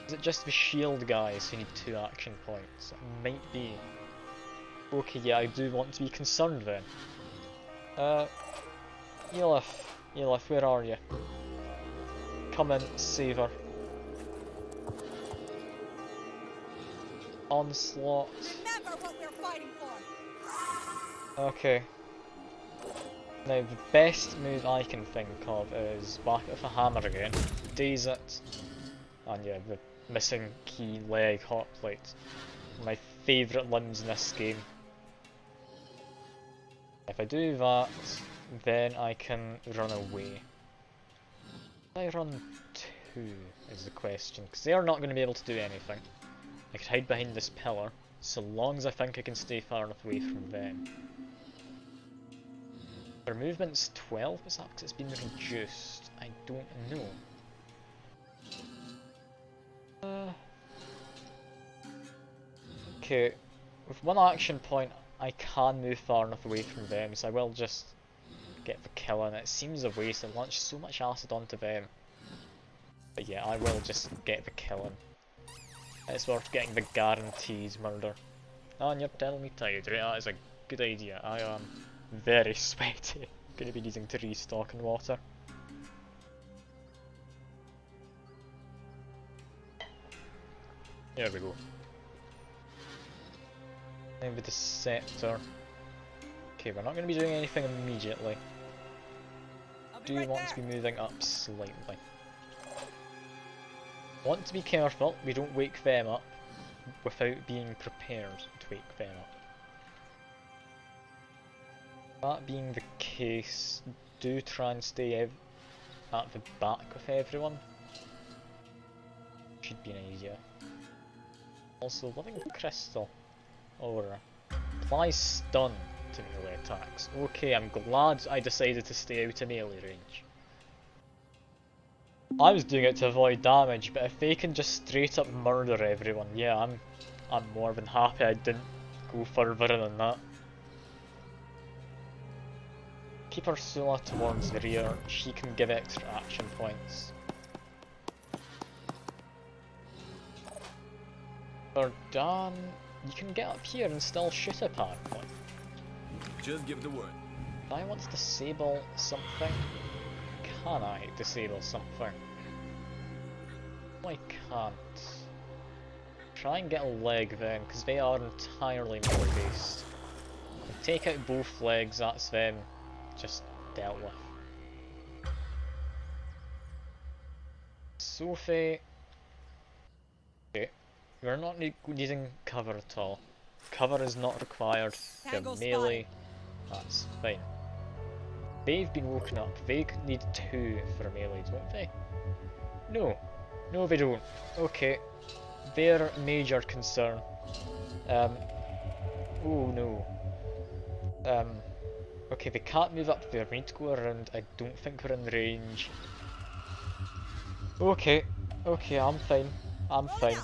Is it just the shield guys who need 2 action points? It might be. Okay, yeah, I do want to be concerned then. Elif, where are you? Come in, save her. Onslaught. Remember what we're fighting for. Okay. Now the best move I can think of is whack it with a hammer again, daze it, and yeah, the missing key leg hot plate. My favourite limbs in this game. If I do that, then I can run away. I run to is the question, because they are not going to be able to do anything. I could hide behind this pillar, so long as I think I can stay far enough away from them. Their movement's 12, is that because it's been reduced? I don't know. Okay, with 1 action point I can move far enough away from them, so I will just get the kill, and it seems a waste. I launched so much acid onto them. But yeah, I will just get the kill. It's worth getting the guaranteed murder. Oh, and you're telling me to hydrate, that is a good idea. I am very sweaty. Gonna be needing to restock in water. There we go. Now with the scepter. Okay, we're not going to be doing anything immediately. Do want to be moving up slightly. Want to be careful we don't wake them up without being prepared to wake them up. That being the case, do try and stay at the back with everyone. Should be an idea. Also, Living Crystal Aura applies stun to melee attacks. Okay, I'm glad I decided to stay out of melee range. I was doing it to avoid damage, but if they can just straight up murder everyone, yeah, I'm more than happy I didn't go further than that. Keep Ursula towards the rear, she can give extra action points. Verdan, you can get up here and still shoot apparently. Just give the word. Do I want to disable something? Can I disable something? No, I can't. Try and get a leg then, because they are entirely melee based. Take out both legs, that's them just dealt with. Sophie. Okay, we're not needing cover at all. Cover is not required. They're melee. That's fine. They've been woken up. They need 2 for a melee, don't they? No. No, they don't. Okay. Their major concern. Oh no. Okay, they can't move up there. We need to go around. I don't think we're in range. Okay. Okay, I'm fine. I'm fine.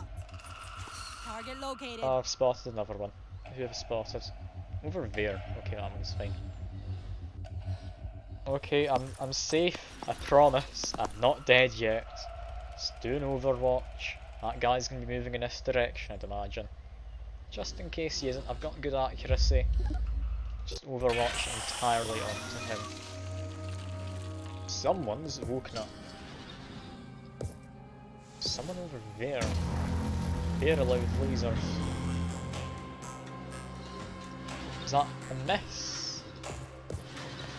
Target located. Oh, I've spotted another one. Who have I spotted? Over there. Okay, that one's fine. Okay, I'm safe. I promise. I'm not dead yet. Just doing Overwatch. That guy's gonna be moving in this direction, I'd imagine. Just in case he isn't, I've got good accuracy. Just Overwatch entirely onto him. Someone's woken up. Someone over there. They're allowed lasers. Is that a miss?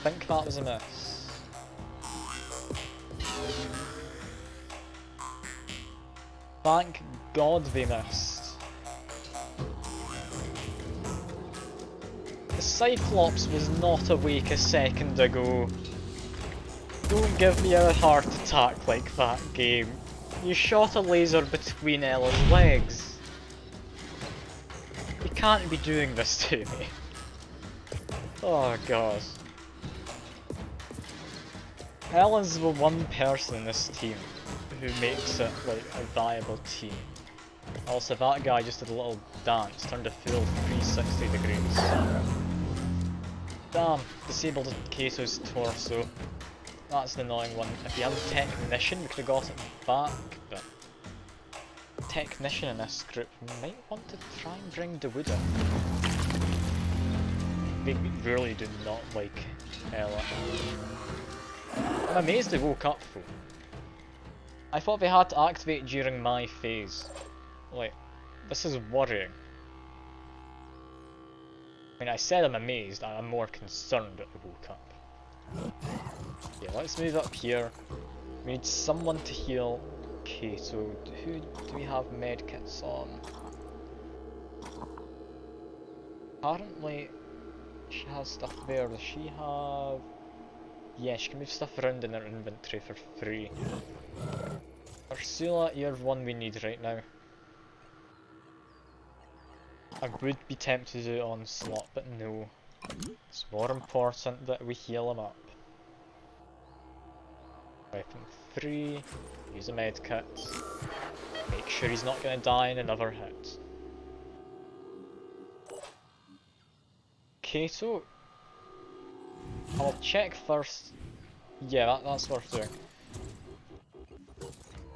I think that was a miss. Thank God they missed. The Cyclops was not awake a second ago. Don't give me a heart attack like that, game. You shot a laser between Ella's legs. You can't be doing this to me. Oh god. Ella's the one person in this team who makes it like a viable team. Also, that guy just did a little dance, turned a full 360 degrees. Damn, disabled Kato's torso. That's an annoying one. If you had a technician, we could have got it back, but technician in this group might want to try and bring Dawood in. They really do not like Ella. I'm amazed they woke up though. I thought they had to activate during my phase. Like, this is worrying. I mean, I said I'm amazed, I'm more concerned that they woke up. Yeah, let's move up here. We need someone to heal Kato. Who do we have medkits on? Apparently, she has stuff there. Does she have... Yeah, she can move stuff around in her inventory for free. Ursula, you're one we need right now. I would be tempted to do Onslaught, but no. It's more important that we heal him up. Weapon 3, use a medkit. Make sure he's not going to die in another hit. Kato, I'll check first. Yeah, that's worth doing.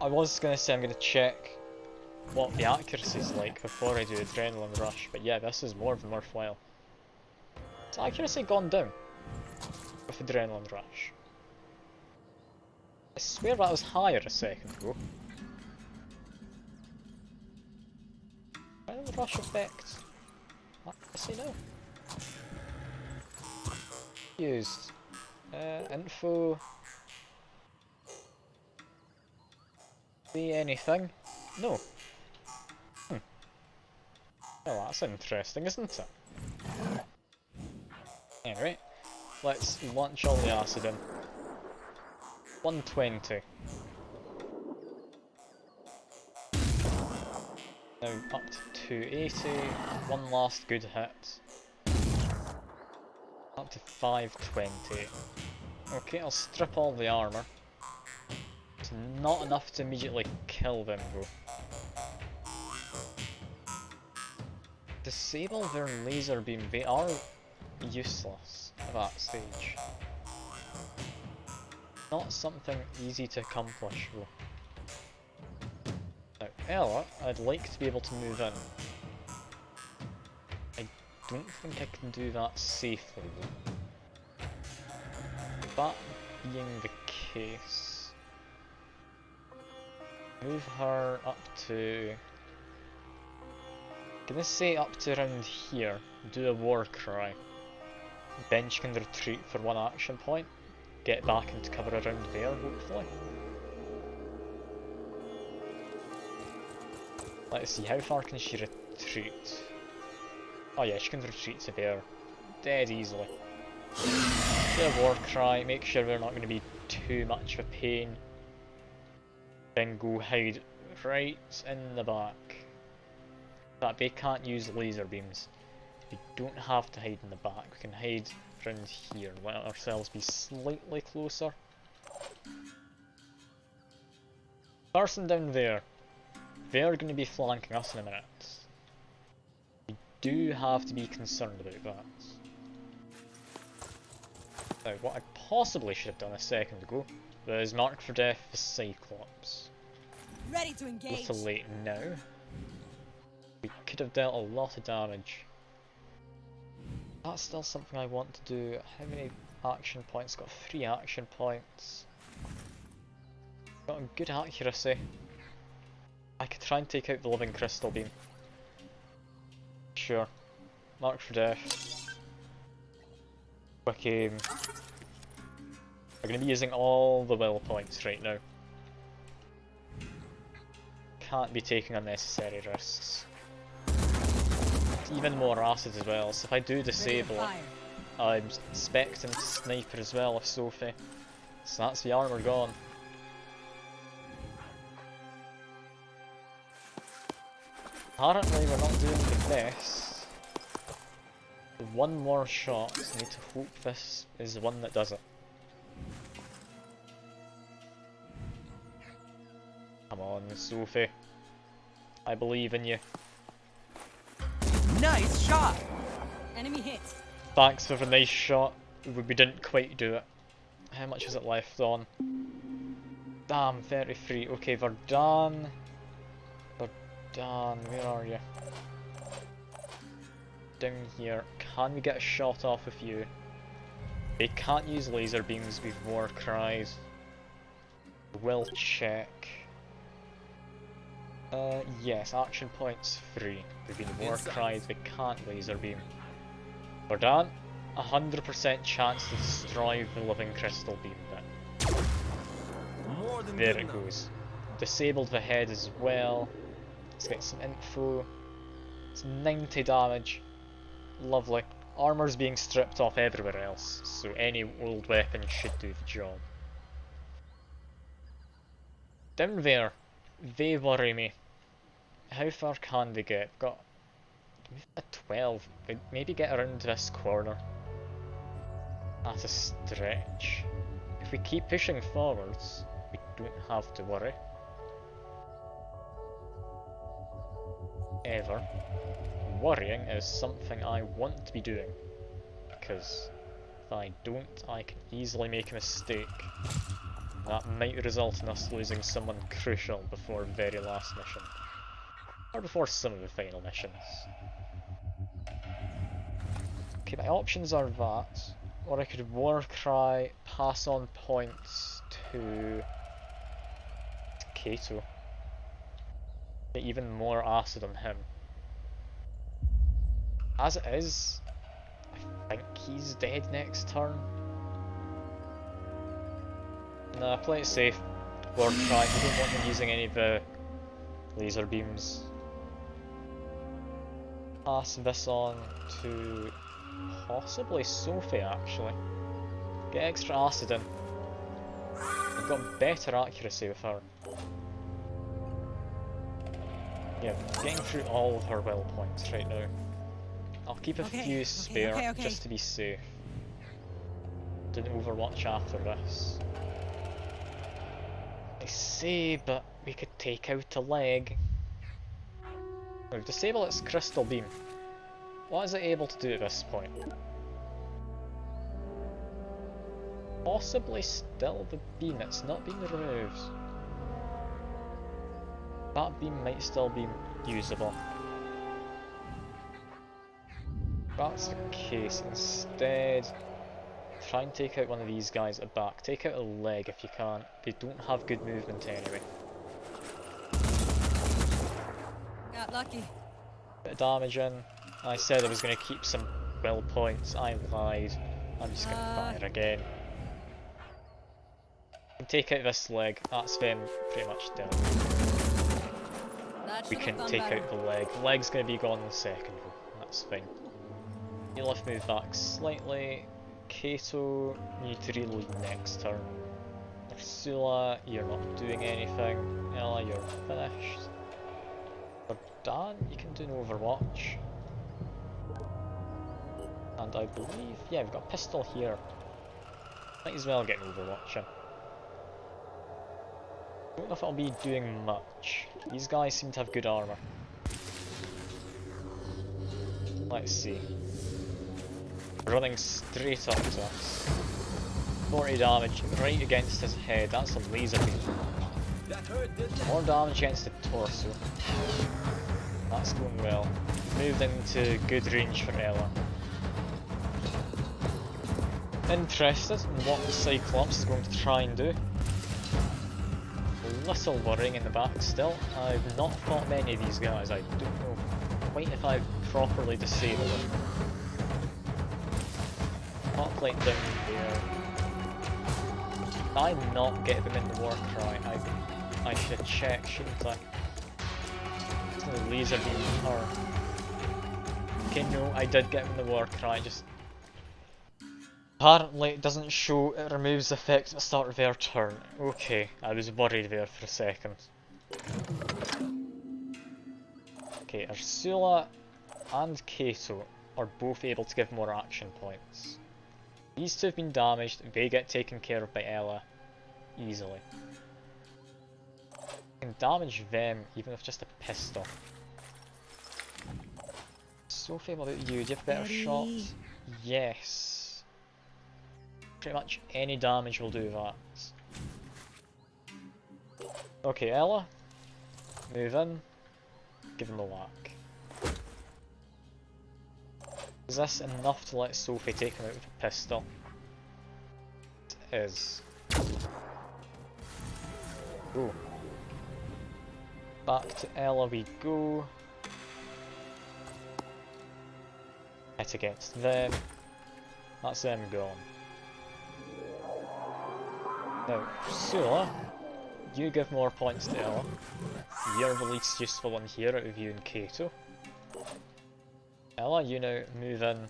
I was going to say I'm going to check what the accuracy is like before I do Adrenaline Rush, but yeah, this is more than worthwhile. Has accuracy gone down with Adrenaline Rush? I swear that was higher a second ago. Adrenaline Rush effect? Accuracy now? Used. Info. See anything? No. Well, that's interesting, isn't it? Anyway, let's launch all the acid in. 120. Now up to 280. One last good hit. Up to 520. Okay, I'll strip all the armor. It's not enough to immediately kill them though. Disable their laser beam, they are useless at that stage. Not something easy to accomplish though. Now Ella, I'd like to be able to move in. I don't think I can do that safely though. That being the case, move her up to... Gonna say up to around here, do a war cry. Then she can retreat for one action point, get back into cover around there hopefully. Let's see, how far can she retreat? Oh yeah, she can retreat to there, dead easily. Do a war cry, make sure we're not going to be too much of a pain. Then go hide right in the back. That they can't use laser beams. We don't have to hide in the back, we can hide around here, let ourselves be slightly closer. Person down there, they're going to be flanking us in a minute. do have to be concerned about that. Now, what I possibly should have done a second ago was mark for death the Cyclops. Ready to A engage. little late now. We could have dealt a lot of damage. That's still something I want to do. How many action points? Got 3 action points. Got a good accuracy. I could try and take out the living crystal beam. Sure. Mark for death. Quick aim. We're going to be using all the will points right now. Can't be taking unnecessary risks. Even more acid as well, so if I do disable it, I'm expecting sniper as well with Sophie. So that's the armor gone. Apparently we're not doing the best. One more shot, so I need to hope this is the one that does it. Come on, Sophie. I believe in you. Nice shot! Enemy hit. Thanks for the nice shot. We didn't quite do it. How much is it left on? Damn, 33. Okay, Verdun. Verdun, where are you? Down here. Can we get a shot off with you? They can't use laser beams with war cries. We'll check. Yes, action points 3. We've been war cries, we can't laser beam. Verdun, 100% chance to destroy the living crystal beam bit. More than There good it enough. goes. Disabled the head as well. Let's get some info. It's 90 damage. Lovely. Armor's being stripped off everywhere else, so any old weapon should do the job. Down there, they worry me. How far can they get? Got a 12. They'd maybe get around this corner. At a stretch. If we keep pushing forwards, we don't have to worry. Ever. Worrying is something I want to be doing. Because if I don't, I can easily make a mistake. That might result in us losing someone crucial before the very last mission. Or before some of the final missions. Okay, my options are that, or I could war cry, pass on points to Kato. Get even more acid on him. As it is, I think he's dead next turn. Nah, play it safe. War cry, we don't want them using any of the laser beams. Pass this on to possibly Sophie actually. Get extra acid in. We've got better accuracy with her. Yeah, getting through all of her will points right now. I'll keep a few spare just to be safe. Didn't Overwatch after this. I say, but we could take out a leg. We've disabled its crystal beam. What is it able to do at this point? Possibly still the beam, it's not been removed. That beam might still be usable. If that's the case, instead try and take out one of these guys at the back. Take out a leg if you can. They don't have good movement anyway. Got lucky. Bit of damage in. I said I was going to keep some will points. I lied. I'm just going to fire again. We can take out this leg. That's them pretty much dead. We can take out the leg. The leg's going to be gone in a second though. That's fine. Elif move back slightly. Kato, you need to reload next turn. Ursula, you're not doing anything. Ella, you're finished. For Dan, you can do an Overwatch. And I believe, yeah, we've got a pistol here. Might as well get an Overwatch in. Don't know if I'll be doing much. These guys seem to have good armor. Let's see. Running straight up to us. 40 damage right against his head. That's a laser beam. That hurt, didn't it? More damage against the torso. That's going well. Moved into good range for Ella. Interested in what the Cyclops is going to try and do. A little worrying in the back still. I've not fought many of these guys. I don't know quite if I've properly disabled them. Hot plate down there. Did I not get them in the war cry? I should check, shouldn't I? It's no laser beam or... Okay, no, I did get them in the war cry, just... Apparently it doesn't show it removes effects at the start of their turn. Okay, I was worried there for a second. Okay, Ursula and Kato are both able to give more action points. These two have been damaged, they get taken care of by Ella easily. I can damage them even with just a pistol. Sophie, what about you? Do you have better shots? Yes. Pretty much any damage will do that. Okay, Ella. Move in. Give him a whack. Is this enough to let Sophie take him out with a pistol? It is. Go. Back to Ella we go. Hit against them. That's them gone. Now, Ursula, you give more points to Ella. You're the least useful one here out of you and Kato. Ella, you now move in.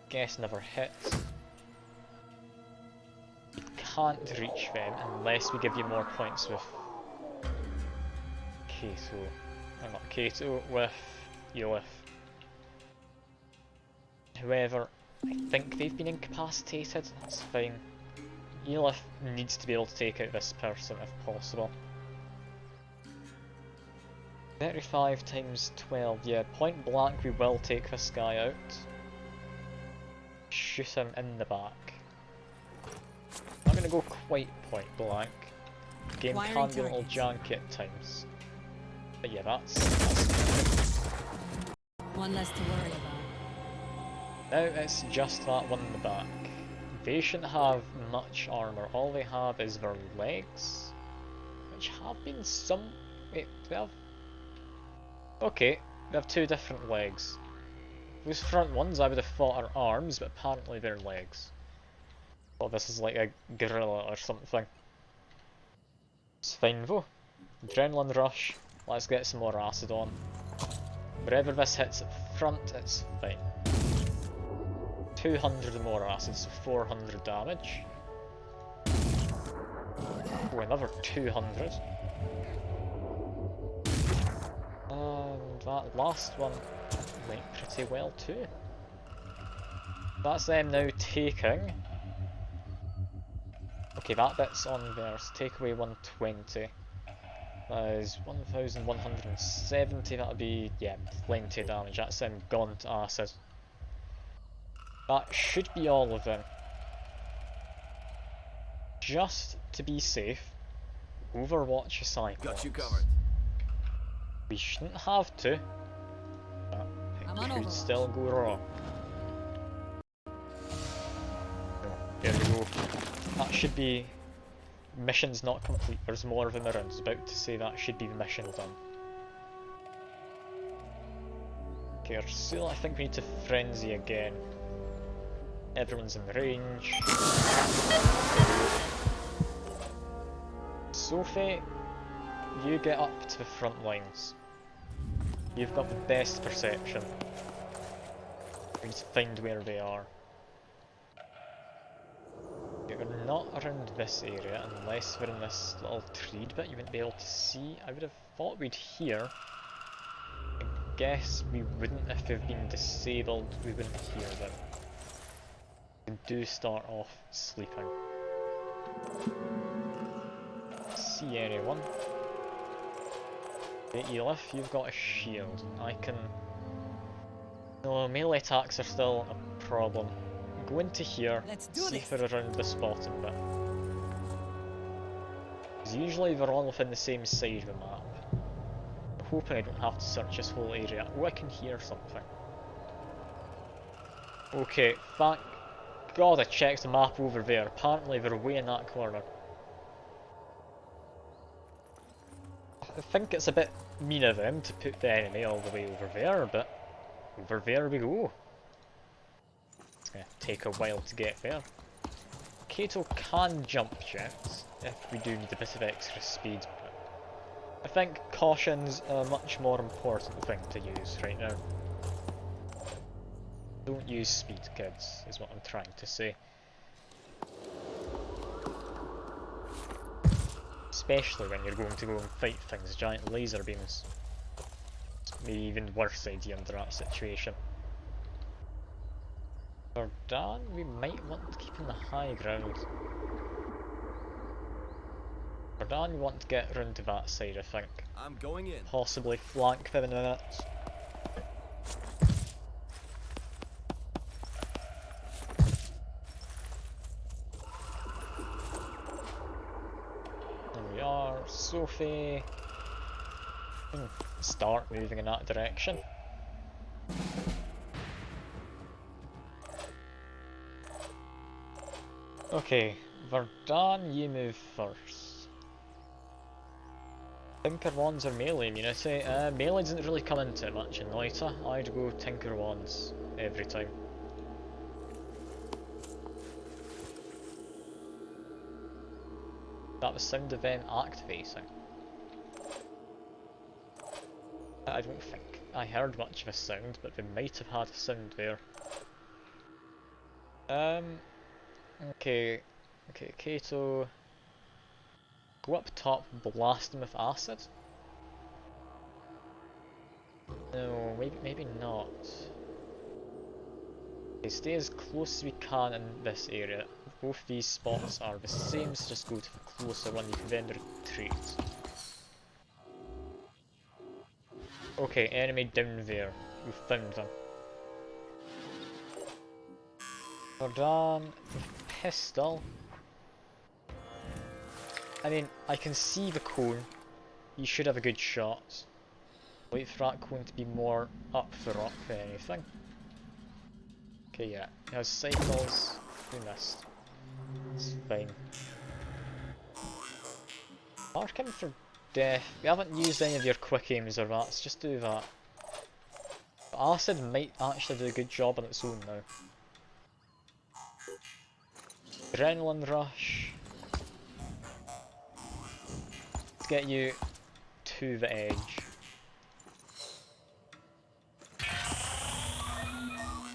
Guess never hits. You can't reach them unless we give you more points with Kato. No, not Kato, with Eolith. However, I think they've been incapacitated, that's fine. Eolith needs to be able to take out this person if possible. 35 times 12, yeah, point blank we will take this guy out. Shoot him in the back. I'm gonna go quite point blank. Game can be a little janky at times. But yeah, that's One less to worry about. now it's just that one in the back. They shouldn't have much armour, all they have is their legs, which have been some... wait, do they have... okay, they have two different legs. Those front ones I would have thought are arms, but apparently they're legs. Well, this is like a gorilla or something. It's fine though. Adrenaline rush, let's get some more acid on. Wherever this hits at front, it's fine. 200 more acid, so 400 damage. Oh, another 200. And that last one went pretty well too. That's them now taking... okay, that bit's on there, so take away 120. That is 1170, that'll be, yeah, plenty of damage. That's them gone to acid. That should be all of them. Just to be safe, Overwatch a Cyclops. Got you covered. We shouldn't have to, but it could still go wrong. There we go. That should be... mission's not complete, there's more of them around. I was about to say that should be the mission done. Okay, Ursula, I think we need to frenzy again. Everyone's in range. Sophie, you get up to the front lines. You've got the best perception. We need to find where they are. We're not around this area unless we're in this little treed bit you wouldn't be able to see. I would have thought we'd hear. I guess we wouldn't if they've been disabled, we wouldn't hear them. We do start off sleeping. See anyone? Okay, Eolith, you've got a shield. I can No, melee attacks are still a problem. Go into here, Let's do see this. if we're around this bottom bit. 'Cause usually they're all within the same side of the map. I'm hoping I don't have to search this whole area. Oh, I can hear something. Okay, thank God I checked the map over there. Apparently they're way in that corner. I think it's a bit mean of them to put the enemy all the way over there, but over there we go. It's gonna take a while to get there. Kato can jump jets if we do need a bit of extra speed, but I think caution's a much more important thing to use right now. Don't use speed, kids, is what I'm trying to say. Especially when you're going to go and fight things, giant laser beams. It's maybe even worse idea under that situation. For Dan, we might want to keep in the high ground. For Dan, we want to get round to that side, I think. I'm going in. Possibly flank them in minutes. There we are, Sophie. Start moving in that direction. Okay, Verdun, you move first. Tinker Wands or melee immunity? Melee doesn't really come into it much in Noita. I'd go Tinker Wands every time. That was sound event activating. I don't think I heard much of a sound, but they might have had a sound there. Okay, Kato. Go up top, blast him with acid? No, maybe not. Okay, stay as close as we can in this area. Both these spots are the same, so just go to the closer one, you can then retreat. Okay, enemy down there. We found them. Verdun, pistol. I mean, I can see the cone. You should have a good shot. Wait for that cone to be more up the rock than anything. Okay, yeah. He has cycles. We missed. It's fine. Mark him for death. We haven't used any of your quick aims or that, so just do that. But acid might actually do a good job on its own now. Adrenaline rush. Let's get you to the edge.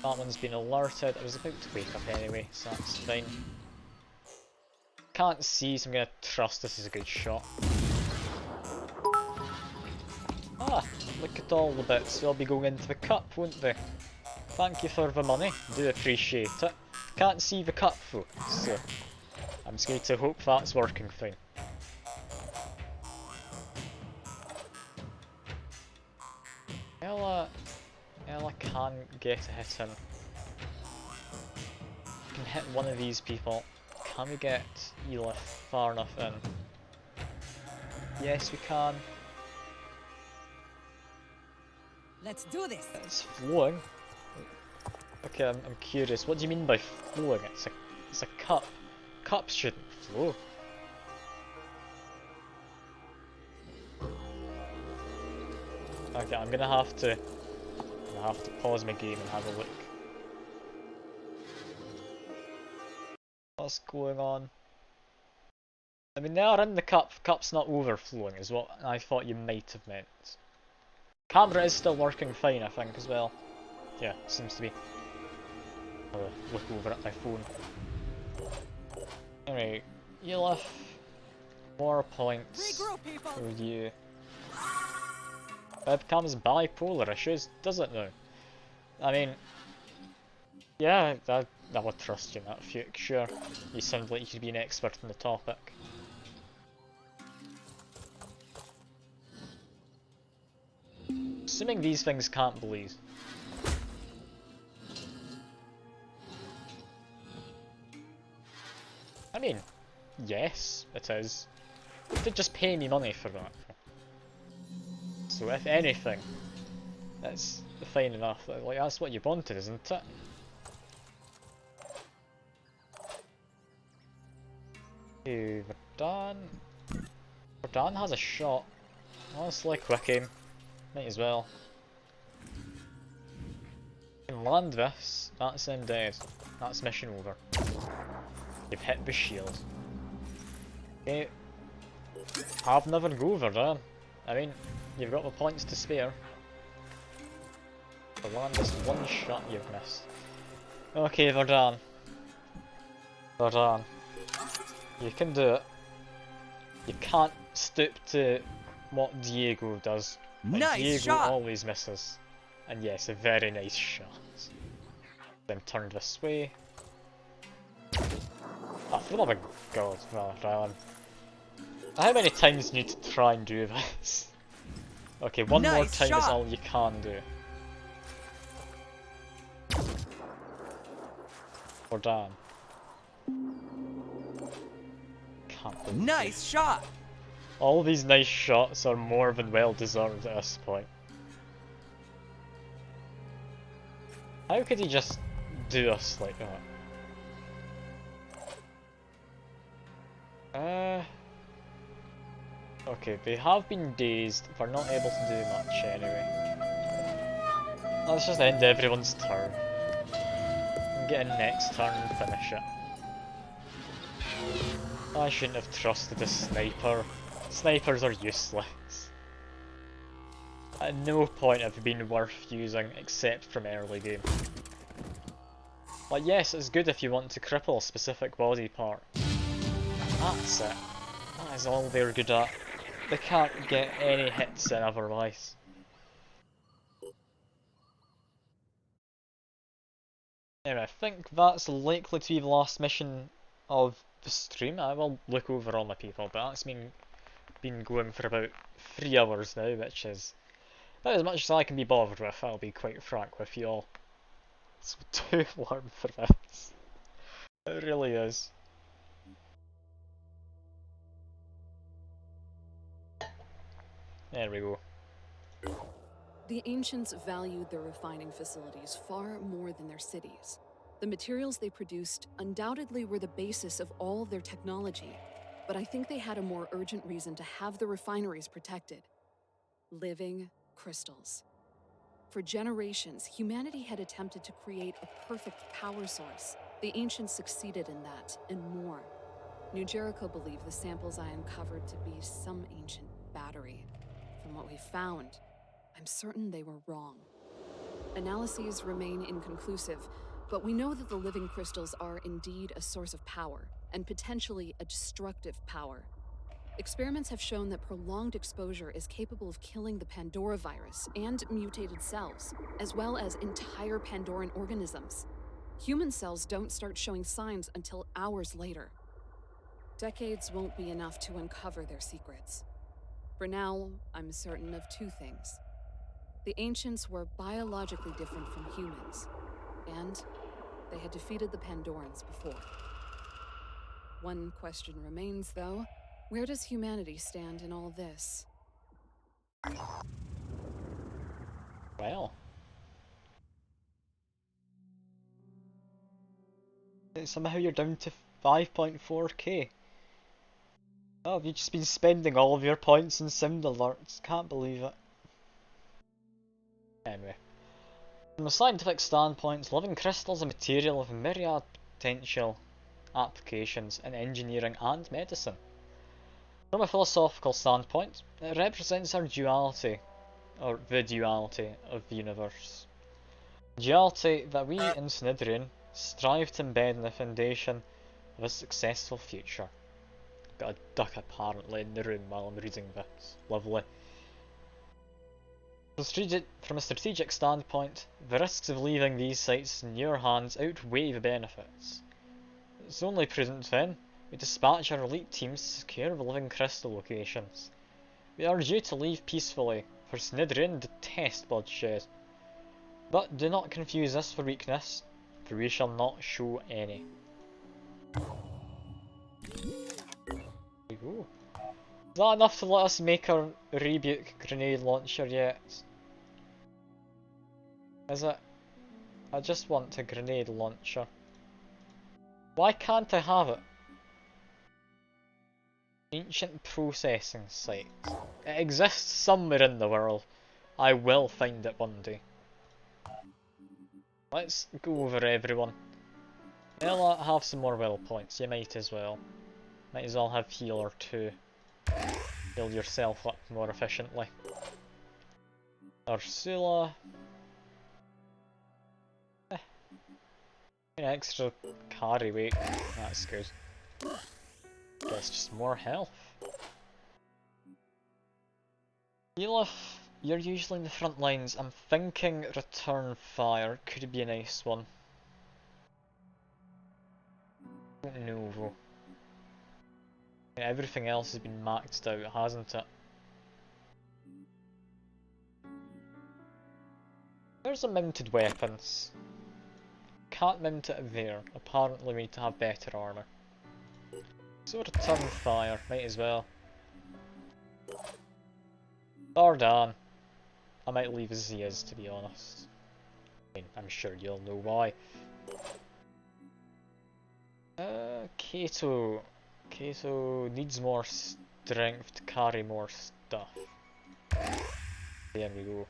That one's been alerted. I was about to wake up anyway, so that's fine. Can't see, so I'm gonna trust this is a good shot. Ah, look at all the bits. They'll be going into the cup, won't they? Thank you for the money. Do appreciate it. Can't see the cup though, so I'm just going to hope that's working fine. Ella can get a hit in. We can hit one of these people. Can we get Elif far enough in? Yes, we can. Let's do this. It's flowing. Okay, I'm curious. What do you mean by flowing? It's a cup. Cups shouldn't flow. Okay, I'm gonna have to pause my game and have a look. What's going on? I mean, they are in the cup. Cup's not overflowing, is what I thought you might have meant. Camera is still working fine, I think, as well. Yeah, seems to be. I'll look over at my phone. Anyway, Elif, more points for you. Webcam's bipolar-ish, does it now? I mean, yeah, I would trust you in that future. You sound like you could be an expert in the topic. Assuming these things can't blaze. mean, yes, it is. You did just pay me money for that. So if anything, that's fine enough. Like, that's what you wanted, isn't it? Okay, Verdun. Verdun has a shot. Honestly, quick aim. Might as well. Can land this, that's him dead. That's mission over. You've hit the shield. Okay. Have another go, Verdun. I mean, you've got the points to spare. To land this one shot you've missed. Okay, Verdun. Verdun. You can do it. You can't stoop to what Diego does. Like, Nice Diego shot! always misses. And yes, a very nice shot. Then turn this way. I feel like a god, Rylan. How many times do you need to try and do this? Okay, one more Nice time is shot! all you can do. Or down. Can't believe Nice shot! all these nice shots are more than well deserved at this point. How could he just do us like that? Okay, they have been dazed, they're not able to do much anyway. Let's just end everyone's turn. Get in next turn and finish it. I shouldn't have trusted a sniper. Snipers are useless. At no point have they been worth using except from early game. Like, yes, it's good if you want to cripple a specific body part. That's it. That is all they're good at. They can't get any hits in otherwise. Anyway, I think that's likely to be the last mission of the stream. I will look over all my people, but that's been going for about 3 hours now, which is about as much as I can be bothered with, I'll be quite frank with you all. It's too warm for this. It really is. There we go. The ancients valued their refining facilities far more than their cities. The materials they produced undoubtedly were the basis of all of their technology, but I think they had a more urgent reason to have the refineries protected. Living crystals. For generations, humanity had attempted to create a perfect power source. The ancients succeeded in that, and more. New Jericho believed the samples I uncovered to be some ancient battery. From what we found, I'm certain they were wrong. Analyses remain inconclusive, but we know that the living crystals are indeed a source of power, and potentially a destructive power. Experiments have shown that prolonged exposure is capable of killing the Pandora virus and mutated cells, as well as entire Pandoran organisms. Human cells don't start showing signs until hours later. Decades won't be enough to uncover their secrets. For now, I'm certain of 2 things. The ancients were biologically different from humans, and they had defeated the Pandorans before. One question remains, though. Where does humanity stand in all this? Well. Somehow you're down to 5.4k. Oh, have you just been spending all of your points in sound alerts? Can't believe it. Anyway. From a scientific standpoint, living crystals are material with myriad potential applications in engineering and medicine. From a philosophical standpoint, it represents our duality, or the duality of the universe. Duality that we in Snydrian strive to embed in the foundation of a successful future. Got a duck apparently in the room while I'm reading this. Lovely. From a strategic standpoint, the risks of leaving these sites in your hands outweigh the benefits. It's only prudent then we dispatch our elite teams to secure the living crystal locations. We urge you to leave peacefully, for Snydrian detest bloodshed. But do not confuse us for weakness, for we shall not show any. There we go. Is that enough to let us make our rebuke grenade launcher yet? Is it? I just want a grenade launcher. Why can't I have it? Ancient processing site. It exists somewhere in the world. I will find it one day. Let's go over everyone. Well, have some more will points. You might as well. Might as well have healer too. Heal yourself up more efficiently. Ursula. An extra carry weight. That's good. Guess just more health. Elif, you're usually in the front lines. I'm thinking return fire could be a nice one. Don't know though. Everything else has been maxed out, hasn't it? There's a mounted weapons. Can't mount it there. Apparently we need to have better armour. So return fire, might as well. Dardan. I might leave as he is, to be honest. I mean, I'm sure you'll know why. Kato. Kato needs more strength to carry more stuff. There we go.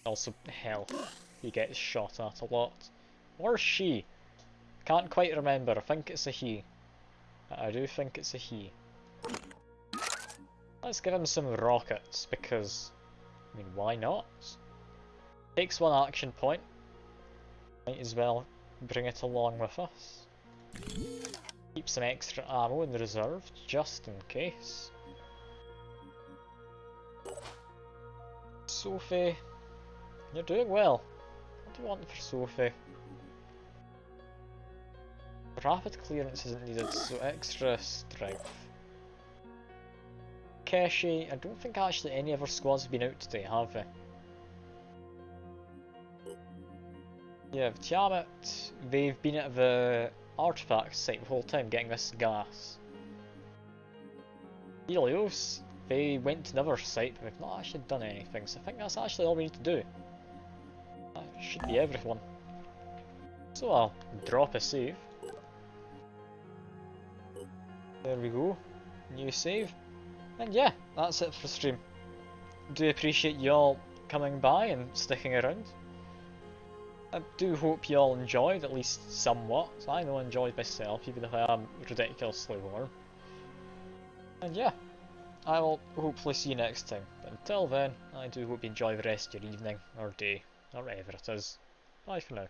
Also health. He gets shot at a lot. Or she. Can't quite remember. I think it's a he. I do think it's a he. Let's give him some rockets because, I mean, why not? Takes one action point. Might as well bring it along with us. Keep some extra ammo in the reserve, just in case. Sophie, you're doing well. What do you want for Sophie? Rapid clearance isn't needed, so extra strength. Keshi, I don't think actually any of our squads have been out today, have they? Yeah, Tiamat, they've been at the artifact site the whole time getting this gas. Helios, they went to another site but they've not actually done anything, so I think that's actually all we need to do. That should be everyone. So I'll drop a save. There we go, new save. And yeah, that's it for the stream. Do appreciate y'all coming by and sticking around. I do hope you all enjoyed, at least somewhat. I know I enjoyed myself, even if I am ridiculously warm. And yeah, I will hopefully see you next time. But until then, I do hope you enjoy the rest of your evening, or day, or whatever it is. Bye for now.